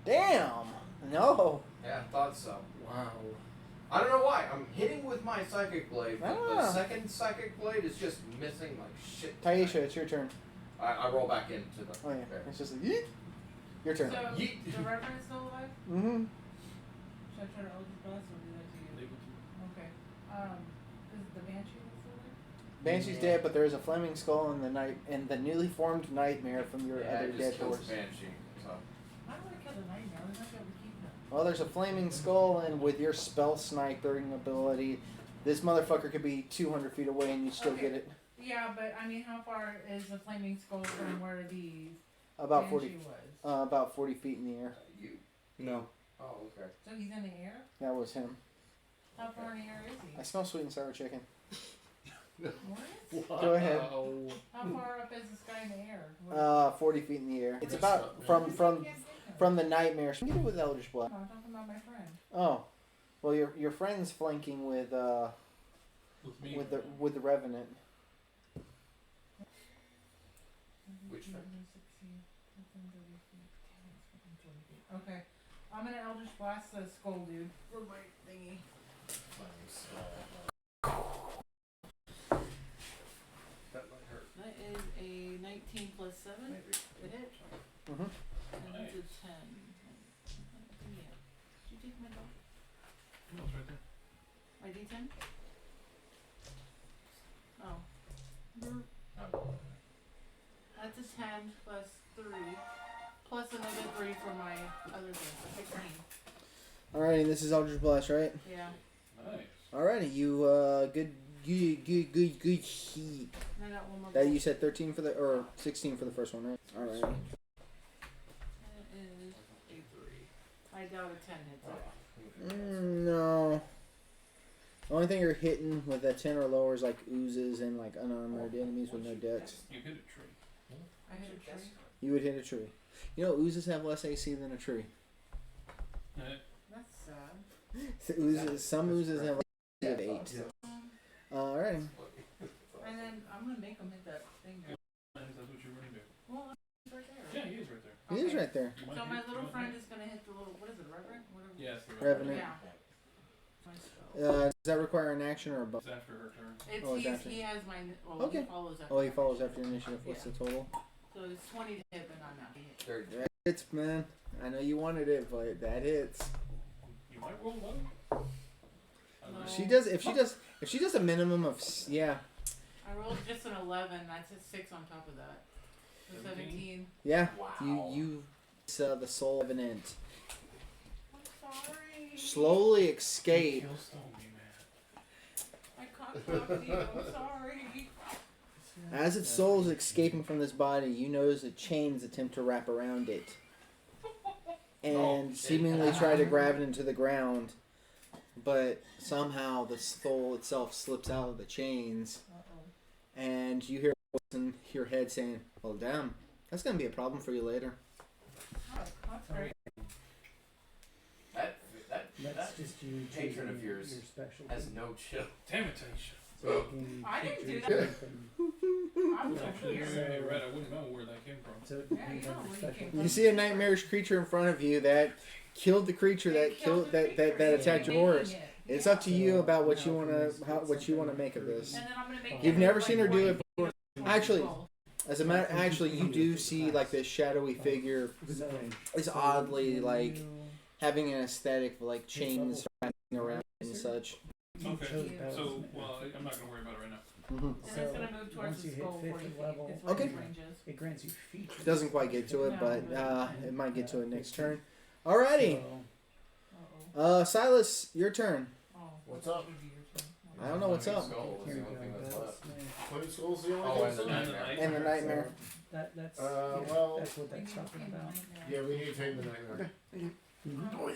Damn! No. Yeah, I thought so. Wow. I don't know why. I'm hitting with my psychic blade, but the Ah. second psychic blade is just missing like shit. Taisha, tonight. it's your turn. I roll back into the. Oh, yeah. there. It's just like, yeet. Your turn. So, Yeet. the Reverend's still alive? Mm-hmm. Should I try to Eldritch Blast or do that to you? Able to. Okay. Is the Banshee still there? Banshee's dead, but there is a Flaming Skull and the newly formed Nightmare from your Yeah, other it just dead kills horse. the Banshee. So. I don't want to kill the Nightmare. We might be able to keep them. Well, there's a Flaming Skull, and with your spell sniping ability, this motherfucker could be 200 feet away and you still Okay. get it. Yeah, but I mean, how far is the Flaming Skull from where the About Banshee 40, was? about 40 feet in the air. You. No. Oh, okay. So he's in the air? That was him. How far in the air is I he? smell sweet and sour chicken. What? Go ahead. How far up is this guy in the air? 40 feet in the air. It's Yes, about man. from I can't get him. the Nightmare. Get it with Eldritch Blast. No, I'm talking about my friend. Oh, well, your friend's flanking with With me. with the Revenant. Which friend? Okay. I'm gonna Eldritch Blast the skull dude. For my thingy. Flaming Skull. That might hurt. That is a 19 plus 7. To hit. Mm-hmm. And that's a Nice. 10. Yeah. Did you take my dog? No, it's right there. My D10? Oh. Oh. That's a 10 plus 3. Plus another 3 for my other thing. So 16. Alrighty, this is Eldritch Blast, right? Yeah. Nice. Alrighty, you good heat. And I got one more. That you said 13 for or 16 for the first one, right? Alright. That is a 3. I doubt a 10 hits it. No. The only thing you're hitting with that 10 or lower is like oozes and like unarmored enemies with no dex. You hit a tree. I hit a tree. You would hit a tree. You know, oozes have less AC than a tree. That's sad. Oozes, some oozes have You have 8. Alrighty. And then I'm gonna make him hit that thing there. That's what you're gonna do. Well, it's right there. Yeah, he is right there. He is right there. You might So my hit- little you might friend hit. is gonna hit the little, what is it, reverend? Whatever. Yes, the Revenant. Yeah. My spell. Does that require an action or a bonus? It's after her turn. It's, Oh, it's he's, after. he has my, well, Okay. he follows after. Oh, he follows after initiative. What's the total? So it's 20 to hit, but not now. He hit. Third. That hits, man. I know you wanted it, but that hits. You might roll low. No. She does. If she does a minimum of yeah. I rolled just an 11. That's a 6 on top of that. So 17. Yeah. Wow. You the soul revenant I'm sorry. slowly escape. Kill stole me, man. I can't talk to you. I'm sorry. As its soul is escaping from this body, you notice that chains attempt to wrap around it and seemingly try to grab it into the ground, but somehow the soul itself slips out of the chains, Uh-oh. and you hear a voice in your head saying, "Well, damn, that's gonna be a problem for you later." Oh, that's great. That That's just you patron choosing of yours your special. has no chill. Damn it, Taisha. So you can I didn't do feature that. something. I'm so Actually, weird. you're right. I wouldn't know where that came from. So it Yeah, depends you on know your where you special. came You see a nightmarish creature in front of you that killed the creature that killed that attacked your horse. It's up to you about what you wanna make of this. And then I'm gonna make You've him never like seen her do 20 it before. feet Actually, tall. As a matter, actually, you do see like this shadowy figure So, is oddly like having an aesthetic of like chains wrapping around it and such. Okay. So, well, I'm not gonna worry about it right now. Mm-hmm. And it's gonna move towards once the you hit skull 50 40 feet. level, It's what Okay. his range is. it grants you features. Doesn't quite get to it, but it might get to it next turn. Alrighty, Uh-oh. Silas, your turn. Oh. What's up? I don't know what's up. Skull was Here the we only go. thing that's left. Flame Skull's the only Oh, thing and the left? nightmare. And the nightmare. That's well- that's what that's talking about. Yeah, we need to take the nightmare. Mm-hmm. Oh yeah.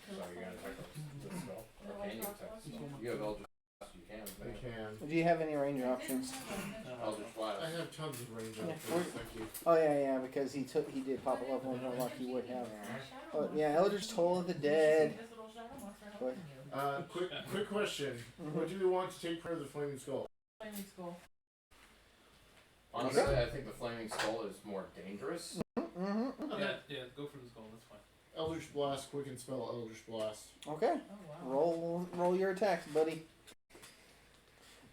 So you're gonna attack the skull? Or can you attack the skull? You have Eldritch Blast, you can. I can. Do you have any range options? Eldritch Blast. I have tons of range Yeah. options, thank you. Oh yeah, because he did pop a level more luck he would have. Oh yeah, Eldritch Toll of the Dead. What? Quick question. What do we want to take for the Flaming Skull? Flaming skull. Honestly, I think the Flaming Skull is more dangerous. Mm-hmm. Yeah, go for the skull. That's fine. Eldritch Blast, quicken spell, Eldritch Blast. Okay. Oh wow. Roll your attacks, buddy.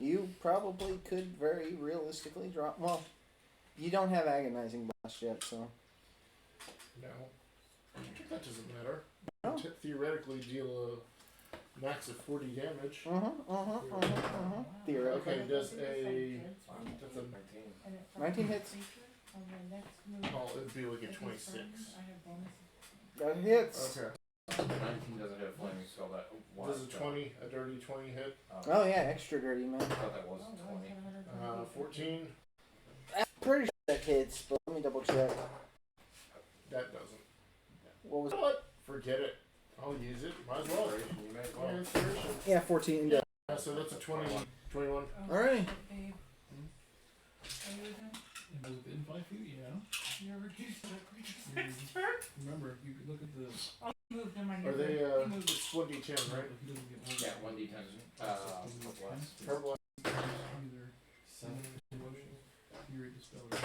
You probably could very realistically drop. Well, you don't have agonizing blast yet, so. No. That doesn't matter. No. Theoretically deal a max of 40 damage. Theoretically. Okay, does a... That's a... 19 hits. Oh, it'd be like a 26. That hits. Okay. 19 doesn't have Flaming Skull. That Does a 20, a dirty 20 hit? Oh yeah, extra dirty, man. I thought that was 20. 14. I'm pretty sure that hits, but let me double check. That doesn't. What was You know what? Forget it. I'll use it. Might as well. You may as Oh, well. inspiration. Yeah, 14. Yeah, so that's a 20, 21. Alright. Within 5 feet, yeah. You're reduced to a creature's Mhm. next turn. Remember, you could look at the. Moved him on Are they, He moved. it's 1d10, right? If he doesn't get more Yeah, 1d10. Blast. Purple. Either emotion, fury, dispel, or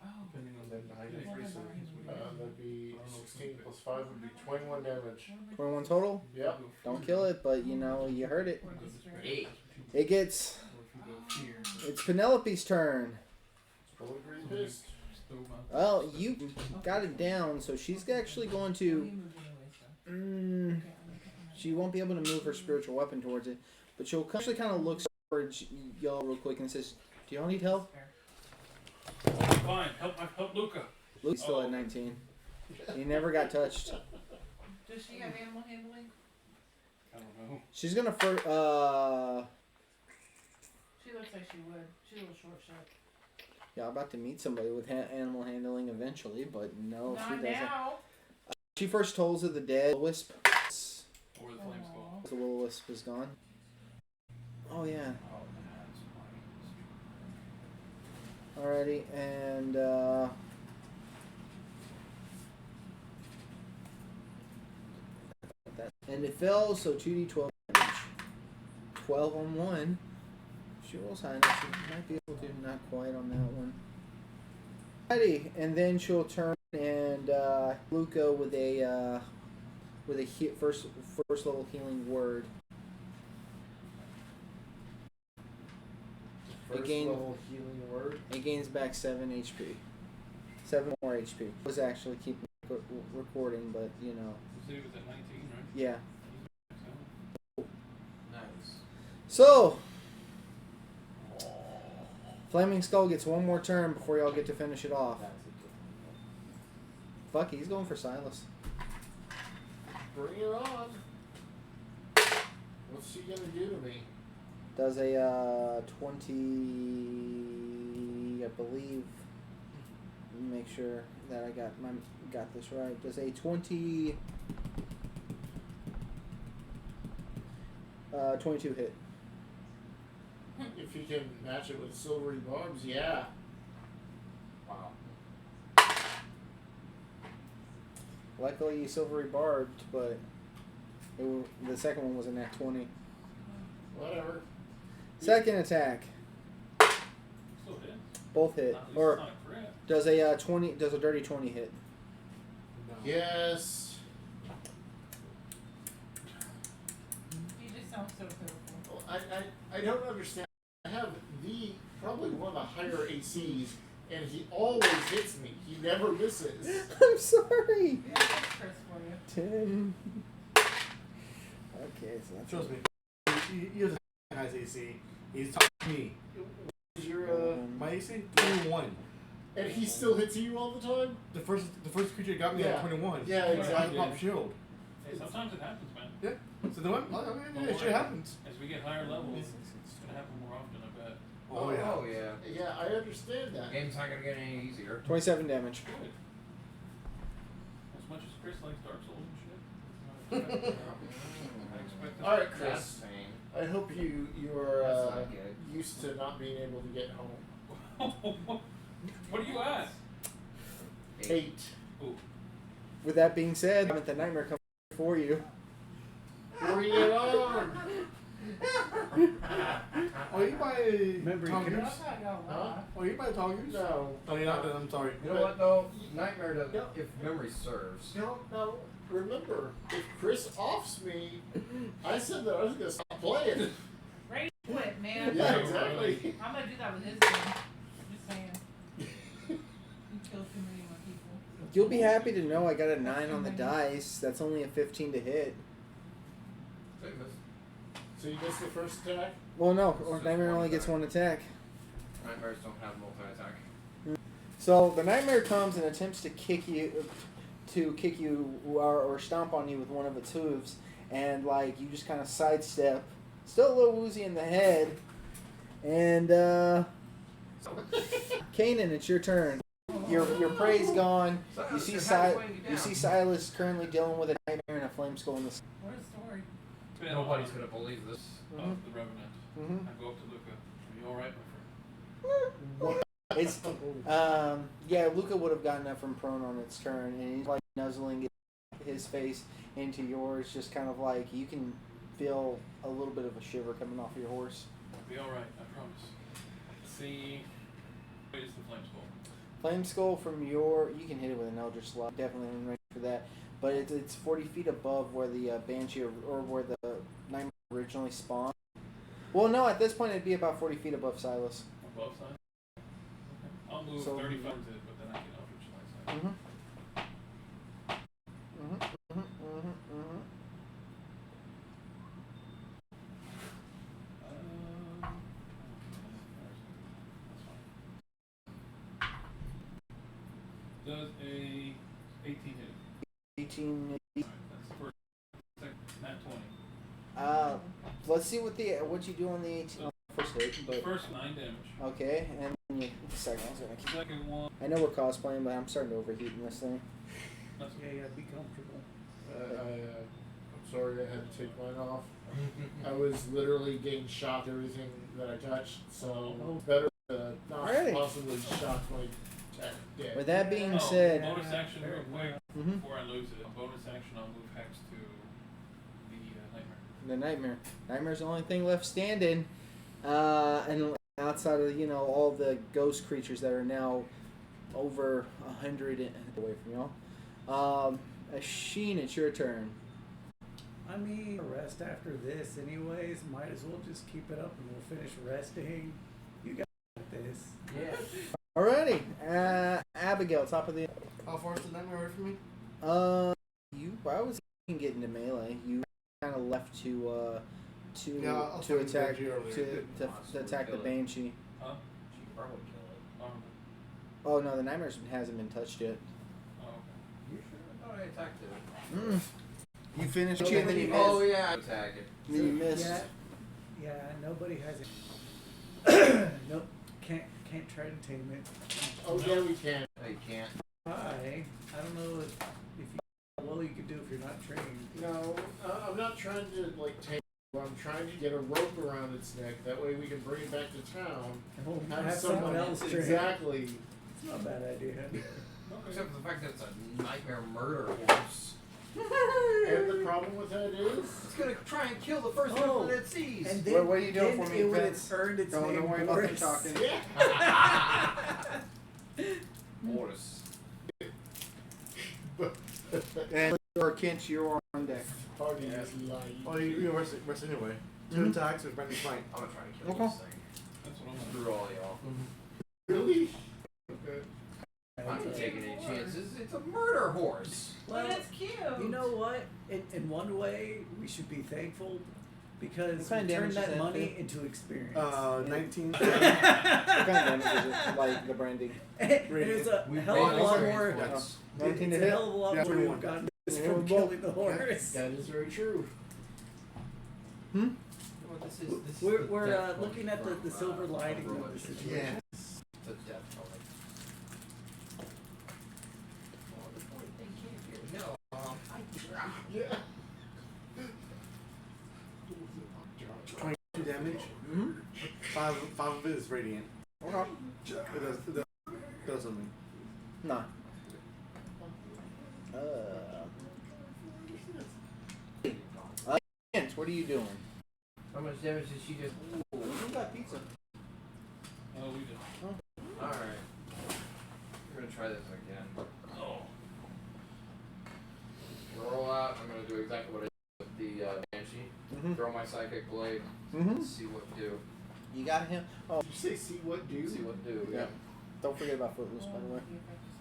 Oh. depending on Then the nine yeah, increases. is what he That'd be 16 plus 5 would be 21 damage. 21 total. Yep. Don't kill it, but you know, you heard it. Eight. It gets. Or if you go fear, It's Penelope's turn. Bullet green pissed. just throw him out. Well, you got it down, so she's actually going He to. moved it away, so. She won't be able to move her spiritual weapon towards it, but she'll actually kind of look towards y'all real quick and says, "Do y'all need help?" Fine, help Luca. Luke's still at 19. He never got touched. Does she have animal handling? I don't know. She's gonna first. She looks like she would. She's a little short shot. Yeah, I'm about to meet somebody with animal handling eventually, but no, she Not doesn't. now. She first tolls of the dead. Wisp. Or the flame skull. The little wisp is gone. Oh yeah. Oh, that's Alrighty, and and it fell, so 2d12 damage. 12 on one. She rolls high enough. She might be able to. Not quite on that one. Alrighty, and then she'll turn and Luca with a first level healing word. First Again- level healing word. It gains back 7 HP. 7 more HP. I was actually keeping recording, but you know. So he was at 19, right? Yeah. So, Nice. So, Flaming Skull gets one more turn before y'all get to finish it off. Fuck, he's going for Silas. Bring it on. What's she gonna do to me? Does a 20, I believe. Let me make sure that I got this right. Does a 20, 22 hit? If you can match it with silvery barbs, yeah. Wow. Luckily, silvery barbed, but the second one was a nat 20. Whatever. Second attack, still hit. both hit. Not, at least Or it's not a crit. does a 20? Does a dirty 20 hit? Yes. You just sound so pitiful. Well, I don't understand. I have probably one of the higher ACs, and he always hits me. He never misses. I'm sorry. Yeah, that's Chris for you. 10. Okay, so that's Trust me. He has a high AC. He's talking to me. Is your My AC 21. and he still hits you all the time? The first creature got me Yeah. at 21. Yeah, I exactly. pop shield. Hey, sometimes it happens, man. Yeah. So the one, it shit happens. As we get higher levels, it's gonna happen more often, I bet. Oh yeah. Oh yeah. Yeah, I understand that. Game's not gonna get any easier. 27 damage. Good. As much as Chris likes Dark Souls and shit. I expect it. All right, That's Chris. insane. I hope you're That's not good. used to not being able to get home. What are you at? 8. Ooh. With that being said, the nightmare comes for you. Bring it on. Oh, you buy Remember, you tongues? can- That's not gonna Huh? lie. Oh, you buy tongues? No. Oh, you're not. I'm sorry. You know what though? Nightmare does, No. if memory serves. No. Remember, if Chris offs me, I said that I was gonna stop playing. Rage quit, man. Yeah, exactly. I'm gonna do that with his game. Just saying. You kill too many of my people. You'll be happy to know I got a 9 on the dice. That's only a 15 to hit. So you missed the first attack? Well, no, or Nightmare only gets one attack. Nightmares don't have multi-attack. So the Nightmare comes and attempts to kick you or stomp on you with one of its hooves, and like you just kind of sidestep, still a little woozy in the head, and Kanan, it's your turn. Your prey's gone. You see Silas currently dealing with a nightmare and a flame skull in the. What a story. Nobody's gonna believe this. The Revenant. Mm-hmm. I go up to Luca. Are you alright, my friend? It's yeah, Luca would have gotten up from prone on its turn, and he's like nuzzling his face into yours, just kind of like you can feel a little bit of a shiver coming off your horse. I'll be alright, I promise. See, it's the flame skull. Flame skull from you can hit it with an Eldritch Slug, definitely in range for that. But it's 40 feet above where the Banshee or where the Nightmare originally spawned. Well, no, at this point it'd be about 40 feet above Silas. Above side? Okay. I'll move So- 35 to it, but then I can Eldritch Light side. Mm-hmm. Mm-hmm. Mm-hmm. Mm-hmm. Mm-hmm. That's fine. Does a 18 hit? 18. Alright, that's the first. Second, nat 20. Let's see what you do on the 18 first hit. But First 9 damage. okay, and then the second one's gonna keep. Second one. I know we're cosplaying, but I'm starting to overheat in this thing. That's Yeah, you gotta be comfortable. I'm sorry I had to take mine off. I was literally getting shocked everything that I touched, so better to not Alrighty. possibly shock my tech dead. With that being Oh, said, bonus action real quick Mhm. before I lose it. A bonus action, I'll move Hex to the Nightmare. The nightmare. Nightmare's the only thing left standing. And outside of all the ghost creatures that are now over 100 away from y'all. Sheen, it's your turn. I mean, rest after this, anyways. Might as well just keep it up, and we'll finish resting. You got this. Yeah. Alrighty. Abigail, top of the. How far is the nightmare away from me? I was get into melee. You kind of left to Yeah, I was to talking to attack Benji earlier. to attack the banshee. Huh? She can probably kill it. Oh no, the nightmares hasn't been touched yet. Oh, okay. You sure? I thought I attacked it. You finished Okay, it, and then you Oh missed. yeah, I attack it. Then you missed. Yeah, nobody has it. Nope, can't try to tame it. Oh yeah, we can. No, you can't. I don't know if you how well you can do if you're not trained. No, I'm not trying to like take. I'm trying to get a rope around its neck. That way we can bring it back to town. And we'll Have have someone else train. exactly. It's not a bad idea. Except for the fact that it's a nightmare murder horse. And the problem with that is, It's gonna try and kill the first Oh, one that it sees. And What are you doing then for me, it would Vince? have earned its Don't name. worry about them Boris. talking. Mortis. And or Kent, you're on deck. party is light. Oh, you rest anyway. 2 attacks with Brandon's Smite. I'm gonna try and kill Okay. this thing. That's what I'm Screw all y'all. Really? Okay. I'm not taking any chances. It's a murder horse. Well, But it's cute. you know what? In one way, we should be thankful because What kind we of turned damage is that that money do? into experience. 19. What kind of damage is it? Like the branding. And it's a We hell of a made lot experience more. points. 19 It's to a hit. hell of a lot Yeah, more 21. we've gotten Yeah, from well, killing the horse. That is very true. Hmm? Well, this is We're, the we're death looking point at the from, silver lining of the Overwatch. situation. Yeah. It's a death point. Oh, the point they can't get. No. Yeah. 22 damage. Mm-hmm. 5 of it is radiant. Okay. It does something. Nah. Kent, what are you doing? How much damage did she just? We got pizza. Oh, we did. Alright. We're gonna try this again. Oh. Roll out. I'm gonna do exactly what I did with the Banshee. Mm-hmm. Throw my Psychic Blade. Mm-hmm. See what do. You got him. Oh, Did you say see what do? See what do. yeah. Don't forget about Footloose, by the way.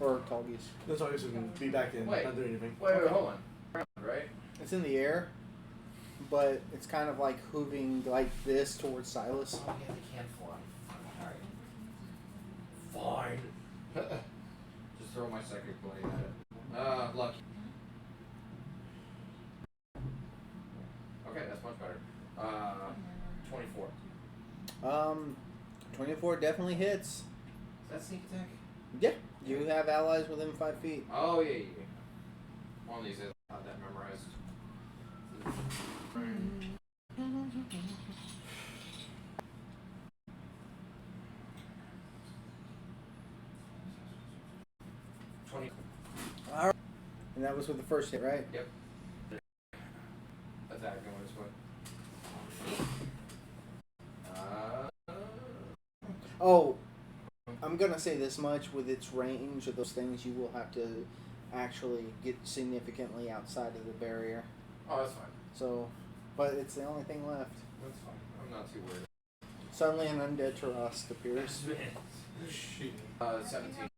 Or Tall Geese. That's always going to be back in. Wait. Not doing anything. Wait, hold on. Right? It's in the air, but it's kind of like hooving like this towards Silas. Oh yeah, they can fly. Alright. Fine. Just throw my Psychic Blade at it. Lucky. Okay, that's much better. 24. 24 definitely hits. Is that sneak attack? Yeah, you have allies within 5 feet. Oh yeah. One of these is not that memorized. Alright. And that was with the first hit, right? Yep. Attack going this way. Oh, I'm gonna say this much: with its range of those things, you will have to actually get significantly outside of the barrier. Oh, that's fine. So, but it's the only thing left. That's fine. I'm not too worried. Suddenly, an undead Tarast appears. 17.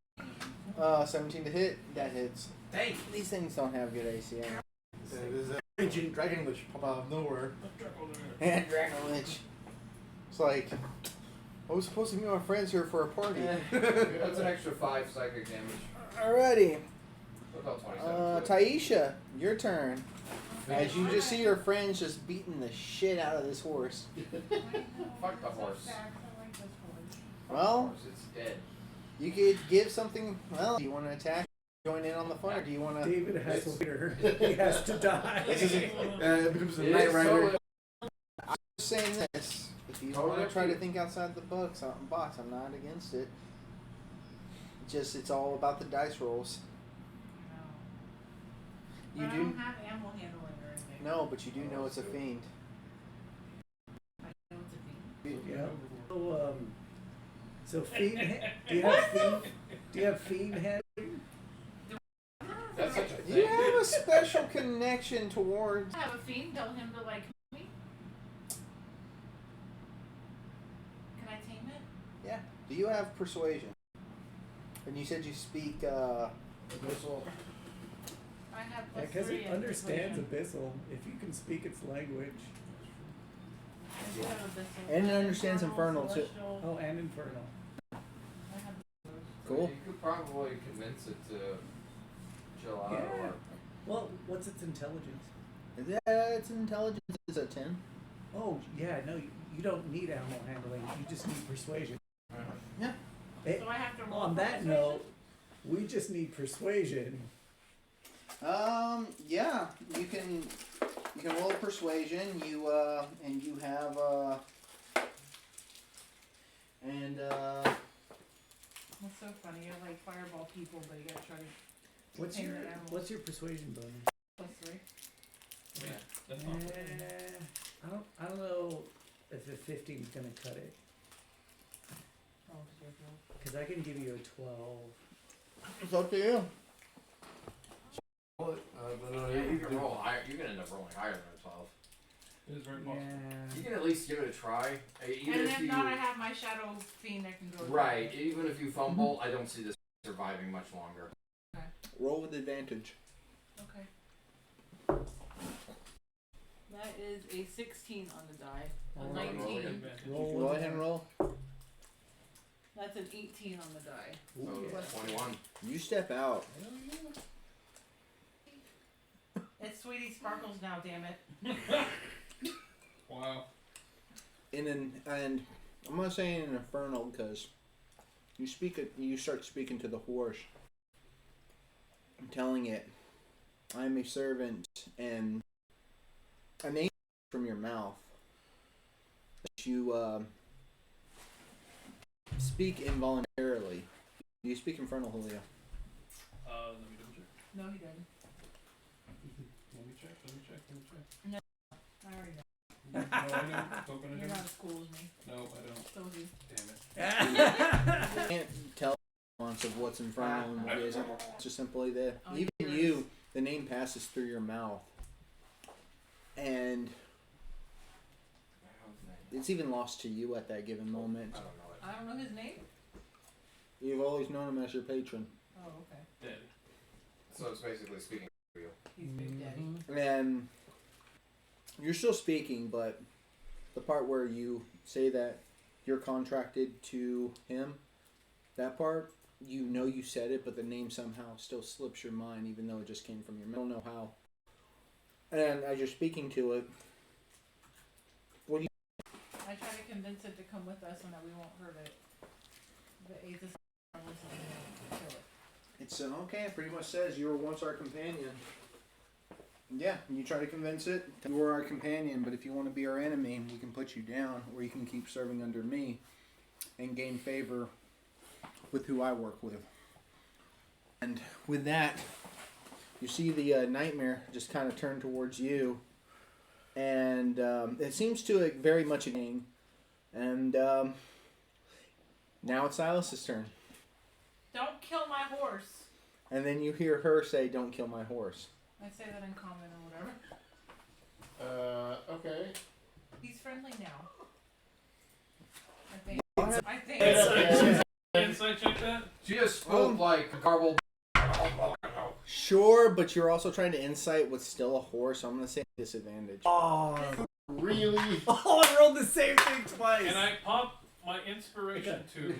17 to hit. That hits. Dang. These things don't have good ACM. There's an ancient dragon which pop out of nowhere. And Dragon Lich. It's like, I was supposed to meet my friends here for a party. That's an extra 5 psychic damage. Alrighty. What about 27? Taisha, your turn. As you just see your friends just beating the shit out of this horse. Fuck the horse. Well, It's dead. you could give something. Well, do you want to attack? Join in on the fun, or do you want to? David has a leader. He has to die. This isn't. It becomes a It Night is Rider. totally- I'm just saying this. If you Totally want up to try to to you. think outside the box, I'm not against it. Just it's all about the dice rolls. You I do don't have animal handling or anything. no, but you do know it's a fiend. Yeah. So fiend. Do you have fiend? Do you have fiend head? That's such a thing. You have a special connection towards. I have a fiend. Tell him to like me. Can I tame it? Yeah. Do you have persuasion? And you said you speak. Abyssal. I have Yeah, plus because 3 it in understands persuasion. abyssal. If you can speak its language. I do have abyssal. And it understands infernal, too. celestial. Oh, and infernal. I have those. Cool. You could probably convince it to chill out Yeah. or. Well, what's its intelligence? Its intelligence is a 10. Oh, yeah. No, you don't need animal handling. You just need persuasion. Yeah. It, So I have to roll on for that persuasion? note, we just need persuasion. Yeah. You can roll persuasion. You and you have and That's so funny. You're like fireball people, but you gotta try to What's tame your the animals. What's your persuasion bonus? Plus 3. Yeah, that's not bad. I don't know if a 15 is gonna cut it, Oh, it's your turn. because I can give you a 12. it's up to you. You can roll higher. You can end up rolling higher than a 12. It is very possible. You Yeah. can at least give it a try. Even And if if you not, I have my shadow fiend that can go. right, even if you fumble, I don't see this surviving much longer. Roll with advantage. Okay. That is a 16 on the die. A Alright. Roll with 19. advantage. Roll Go ahead and roll. That's an 18 on the die. Ooh, So yeah. 21. You step out. It's Sweetie Sparkles now, damn it. Wow. And I'm not saying an infernal because you start speaking to the horse. I'm telling it, I am a servant, and a name from your mouth that you speak involuntarily. Do you speak infernal, Julio? Let me double check. No, he didn't. Let me check. I already know. No, I know. Hope I You're don't. not as cool as me. No, I don't. So is he. Damn it. I can't tell the nuance of what's infernal and what isn't. It's just simply that. Oh, Even yours. you, the name passes through your mouth, and it's even lost to you at that given moment. I don't know it. I don't know his name. You've always known him as your patron. Oh, okay. Daddy. So it's basically speaking for you. He's Big Daddy. And you're still speaking, but the part where you say that you're contracted to him, that part, you know you said it, but the name somehow still slips your mind, even though it just came from your mouth. I don't know how. And as you're speaking to it, what do you... I try to convince it to come with us and that we won't hurt it. But it just listening to kill it. It's okay, it pretty much says you were once our companion. Yeah, you try to convince it, you were our companion, but if you want to be our enemy, we can put you down, or you can keep serving under me and gain favor with who I work with. And with that, you see the nightmare just kind of turn towards you, and it seems to very much a gang. And now it's Silas's turn. Don't kill my horse. And then you hear her say, "Don't kill my horse." I say that in common or whatever. Okay. He's friendly now. I think. What? I think. Yeah. Insight check that? She just spoke like a garbled. Sure, but you're also trying to insight what's still a horse, so I'm going to say disadvantage. Oh, Really? oh, I rolled the same thing twice. And I pop my inspiration to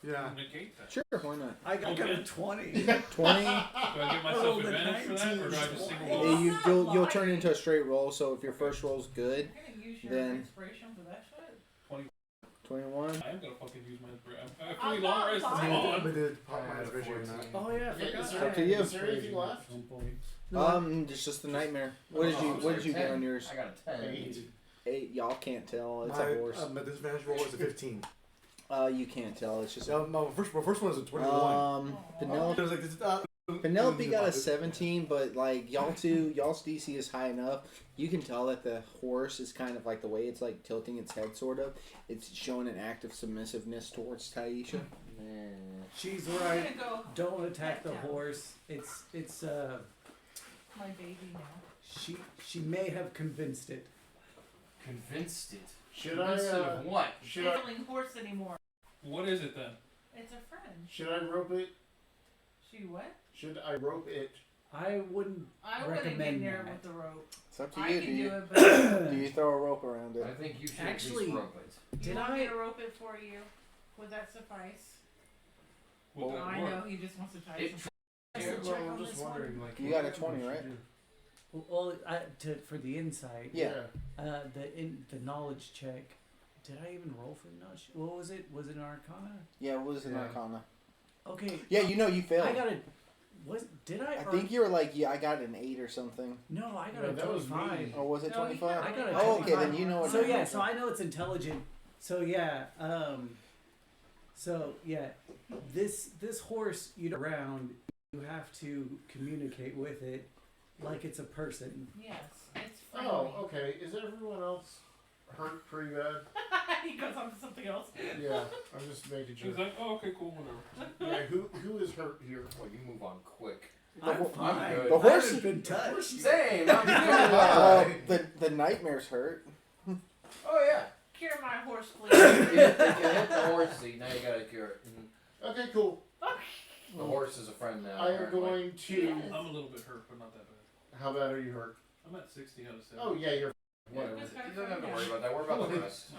Yeah. negate that. Sure, why not? I got a 20. 20. Do I give myself rolled a advantage for that, or do I 19. just single Yeah, roll? you'll turn into a straight roll, so if your first roll's good, You're gonna use your Then- inspiration for that shit? 21. I am gonna fucking use my inspiration. I I'm fully long not rest is fine. on. I did pop I my had a inspiration on 14. that. Oh, yeah, I Okay, forgot. is It's up to you. Is there anything left? It's just a nightmare. What did you get on yours? I got a 10. 8. 8. Y'all can't tell. It's My a horse. my disadvantage roll is a 15. You can't tell. It's just. No, my first one is a 21. Penelope. I was like, this is, Penelope got a 17, but like y'all's DC is high enough. You can tell that the horse is kind of like the way it's like tilting its head, sort of. It's showing an act of submissiveness towards Taisha. She's I'm right. gonna go Don't attack the Pet down. horse. It's my baby now. she may have convinced it. Convinced it. Should Convinced it of what? Should I Handling horse anymore. What is it then? It's a friend. should I rope it? She what? Should I rope it? I wouldn't. I wouldn't get Recommend near that. with the rope. It's up to I you. can Do do you it, but do you throw a rope around it? I think you should Actually- at least rope it. you Did want me I? to rope it for you? Would that suffice? Would that I work? know he just wants to tie It some. Yeah. Check Well, on I'm just this one. wondering, like, You what got a we 20, should right? do. Well, for the insight. Yeah. The knowledge check. Did I even roll for the knowledge? What was it? Was it an Arcana? Yeah, it was an Yeah. Arcana. Okay. Yeah, you failed. I got a. Did I? I think you were like, I got an 8 or something. No, I got No, a that was me. 25. Or was it No, you 25? got I got a Oh, okay, 25. then you know what So I'm yeah, looking so I know it's intelligent. So yeah, so yeah, this horse around, you have to communicate with it like it's a person. Yes, it's friendly. Oh, okay. Is everyone else hurt pretty bad? He goes on to something else. Yeah, I'm just making She sure. was like, oh, okay, cool, whatever. Yeah, who is hurt here? Well, you move on quick. I'm ho- fine. good. the horse- I haven't been touched. Same. I'm good. The nightmare's hurt. Oh yeah. Cure my horse, If please. you hit the horse seat, now you gotta cure it. And Okay, cool. the horse is a friend now. I am apparently. going to. Yes. I'm a little bit hurt, but not that bad. How bad are you hurt? I'm at 60 out of 70. Oh yeah, you're. Yeah, Whatever. you don't have to worry about that. Worry about the rest.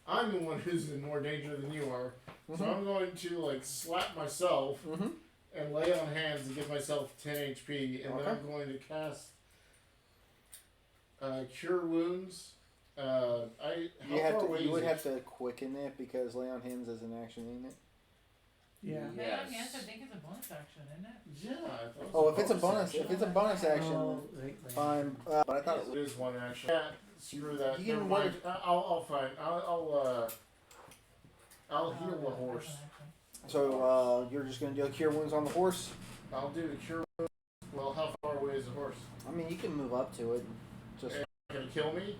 I'm the one who's in more danger than you are. So Mhm. I'm going to like slap myself Mhm. and lay on hands to give myself 10 HP, and then Okay. I'm going to cast Cure Wounds. How far away You is would it? have to quicken it because lay on hands is an action, ain't it? Yeah. Yeah, Yes. yes, I think it's a bonus action, isn't it? Yeah. I thought it Oh, was if it's a bonus, action. if it's a bonus action, Oh, wait. fine. But I thought it It is one action. Yeah, screw that. You can Never mind. I'll find. I'll heal the horse. So you're just gonna do a cure wounds on the horse. I'll do the cure wounds. Well, how far away is the horse? I mean, you can move up to it. Just Gonna kill me?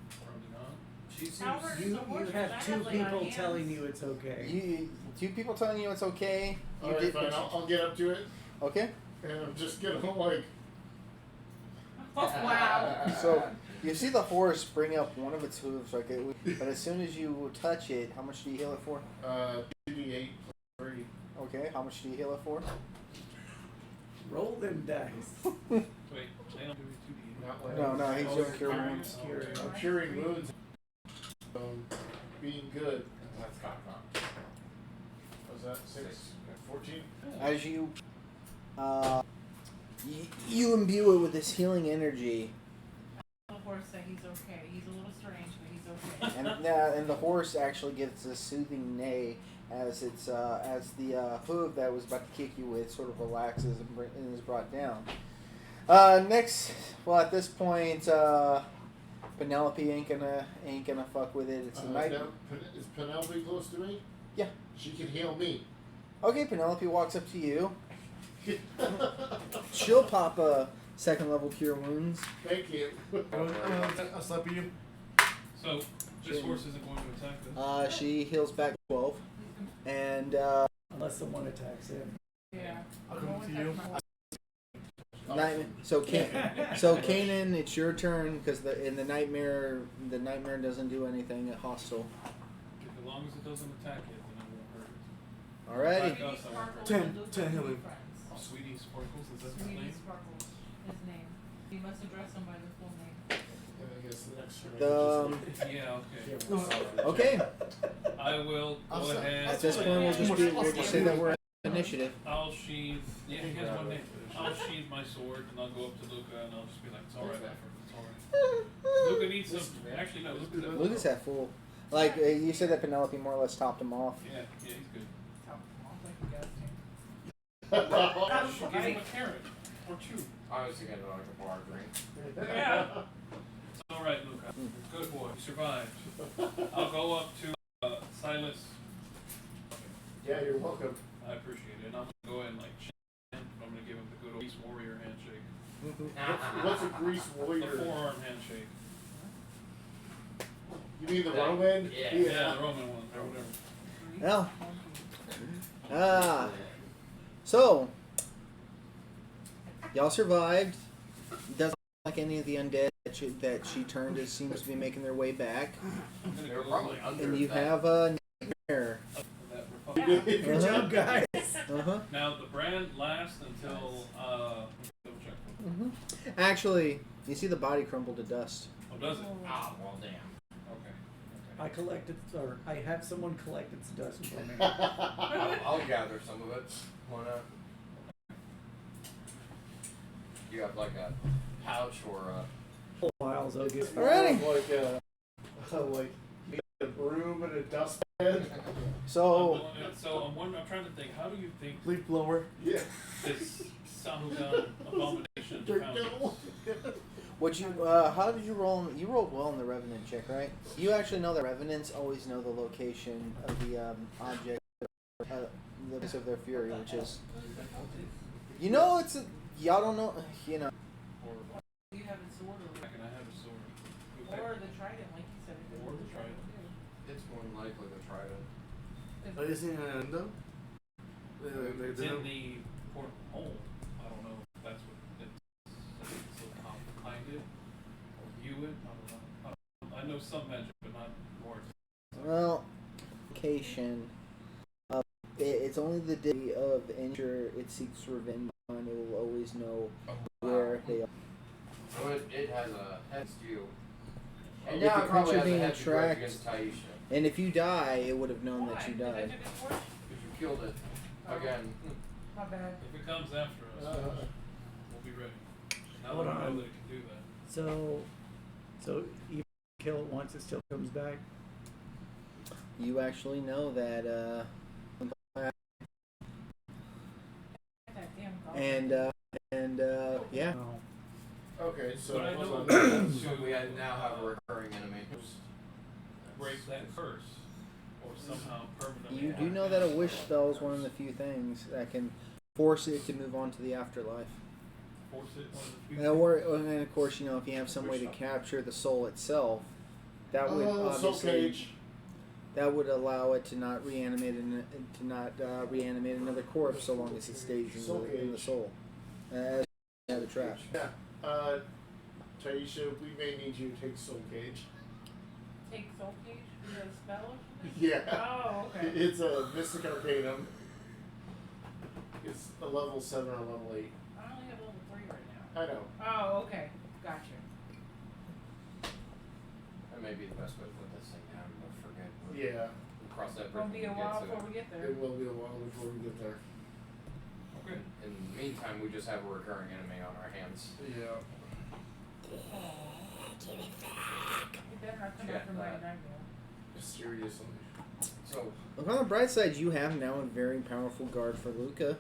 Probably not. She seems. How hurt is You the horse? have I two have, like, my people hands. telling you it's okay. you two people telling you it's okay. You Alright, did. fine. I'll get up to it, Okay. and I'm just gonna like. Oh, wow. So you see the horse bring up one of its hooves, like it, but as soon as you touch it, how much do you heal it for? 2d8 plus 3. Okay. How much do you heal it for? Roll them dice. Wait, they don't do 2D. Not like No, he's Oh, doing cure curing- wounds. Curing. I'm curing wounds. Being good. That's kind of fun. Was that 6? 14? As you, you imbue it with this healing energy, The horse said he's okay. He's a little strange, but he's okay. and the horse actually gets a soothing neigh as as the hoof that was about to kick you with sort of relaxes and is brought down. Next, well, at this point, Penelope ain't gonna fuck with it. It's the night. Is Penelope close to me? Yeah. She can heal me. Okay, Penelope walks up to you. She'll pop a second level cure wounds. Thank you. I'll slap you. So, this horse isn't going to attack us. She heals back 12, and Unless someone attacks him. Yeah. I'll come to you. so Kanan, it's your turn because the nightmare doesn't do anything hostile. As long as it doesn't attack it, then it won't hurt it. Alrighty. Sweetie Sparkles 10 and Luca 10 will be healing. friends. Sweetie Sparkles, is that his Sweetie name? Sparkles, his name. You must address him by the full name. I guess the next turn. Yeah, okay. Okay. I will I'll go say- ahead. At this point, we'll just say that we're in initiative. I'll sheathe. Yeah, he has one name. I'll sheathe my sword and I'll go up to Luca and I'll just be like, it's alright, it's alright. Luca needs some. Actually, no, Luca's at Luca's at full. Like you said that Penelope more or less topped him off. Yeah, he's good. Top him off like he does to. Give him a carrot or two. I was thinking like a bar drink. Yeah. It's alright, Luca. Good boy. You survived. I'll go up to Silas. Yeah, you're welcome. I appreciate it. And I'm gonna go ahead and like shake him. I'm gonna give him the good old Grease Warrior handshake. What's a grease The warrior? forearm handshake. You mean the Yeah. Roman? Yeah. Yeah, the Roman one or whatever. Well, so y'all survived. Doesn't look like any of the undead that she turned seems to be making their way back. I'm gonna They were go probably like under And you that. have a nightmare. that You Republic. did- Good job, guys. Uh-huh. Now the brand lasts until double check. Actually, you see the body crumble to dust. Oh, does it? Ah, well, damn. Okay. I collected, or I have someone collect its dust for me. I'll gather some of it. Why not? You have like a pouch or a. While Zogus. Alrighty. Like a broom and a dustpan. So, I'm trying to think. How do you think Leaf blower. Yeah. this Samugan abomination Dirt found devil. how did you roll? You rolled well in the Revenant check, right? You actually know that Revenants always know the location of the object, the place of their fury, which is, you know, y'all don't know, you know. Or You have a sword can I have a sword? or the trident, like you said. It could Or be the trident. It's more than likely the trident. Are you seeing an endo? It's in the port hole. I don't know if that's what it's behind it or view it. I don't know. I know some magic, but not more. Well, location. It's only the day of ensure it seeks revenge on. It will always know where they are. So it has a head stew. And If now the it probably creature has a being head grudge tracked- against Taisha. And if you die, it would have known Why? that you Because I died. took its sword? Because you killed it. Oh. Again. My bad. If it comes after us, we'll be ready. Now Hold that I know on. that it can do that. So even kill it once, it still comes back. You actually know that, That damn goblin. and yeah. Oh. Okay, so But I know hold that on. So we now have a recurring enemy. break that curse or somehow permanently. You do know that a wish spell is one of the few things that can force it to move on to the afterlife. Force it one of the few And then of course, you know, if you have some way to capture the soul itself, that would Soul obviously cage. that would allow it to not reanimate reanimate another corpse so long as it stays in Soul the cage. soul. As the trap. Yeah. Taisha, we may need you to take Soul Cage. Take soul cage? Is it a spell or something? Yeah. Oh, okay. It's a Mystic Arcanum. It's a level 7 or level 8. I only have level 3 right now. I know. Oh, okay. Gotcha. That may be the best way to put this thing down, but forget. Yeah. We'll cross that bridge Gonna be a when we get while to before it. we get there. It will be a while before we get there. Okay. In the meantime, we just have a recurring enemy on our hands. Yeah. You better not come Yeah, after my nightmare. Seriously. So, Look, on the bright side, you have now a very powerful guard for Luca.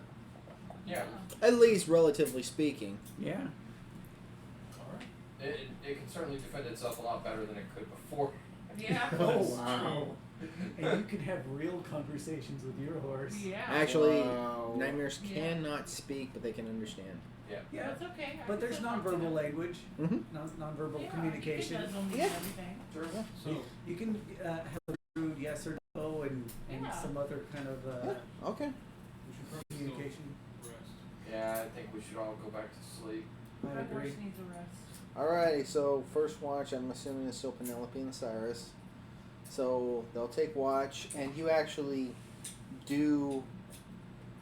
yeah, At least, relatively speaking. Yeah. Alright. it can certainly defend itself a lot better than it could before. Yeah. Oh wow. And you can have real conversations with your horse. Yeah. Actually, Wow. nightmares Yeah. cannot speak, but they can understand. Yeah. Yeah. That's okay. I But there's can still talk to nonverbal them. language, Mm-hmm. nonverbal Yeah, communication. You can nuzzle me Yeah. and everything. Sure. So You can have a rude yes or no and Yeah. some other kind of Okay. we should probably communication. still rest. Yeah, I think we should all go back to sleep. I My agree. horse needs a rest. Alrighty, so first watch, I'm assuming is still Penelope and Cyrus. So they'll take watch, and you actually do,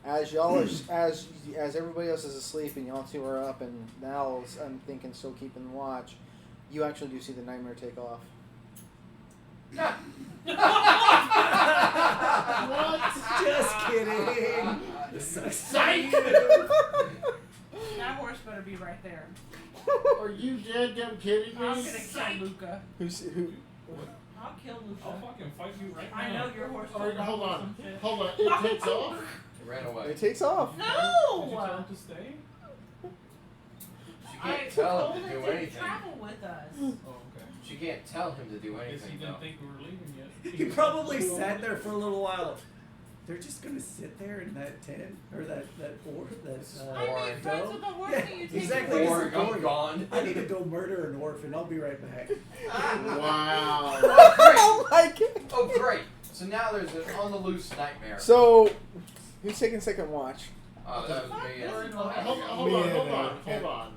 as y'all are, as everybody else is asleep and y'all two are up, and Nal's, I'm thinking, still keeping watch. You actually do see the nightmare take off. What? Just kidding. Psych! That horse better be right there. Are you dead kidding me? I'm gonna kill Luca. Who? I'll kill Luca. I'll fucking fight you right now. I know your horse. Alright, will hold run on. some shit. Hold on. It takes off? It ran away. It takes off. Did you tell No! him to stay? She I can't tell told him to him do to anything. travel with us. Oh, okay. She can't tell him to do I guess he anything, didn't though. think we were leaving yet. He probably sat there for a little while. they're just gonna sit there in that tent or that orb that I made friends dome. with the horse Yeah, and you take exactly. it. Or I'm gone. I need to go murder an orphan. I'll be right back. Wow. Oh my god. Oh, great. So now there's an on the loose nightmare. So, who's taking second watch? Oh, that was me. Fuck, and- this is Hold on.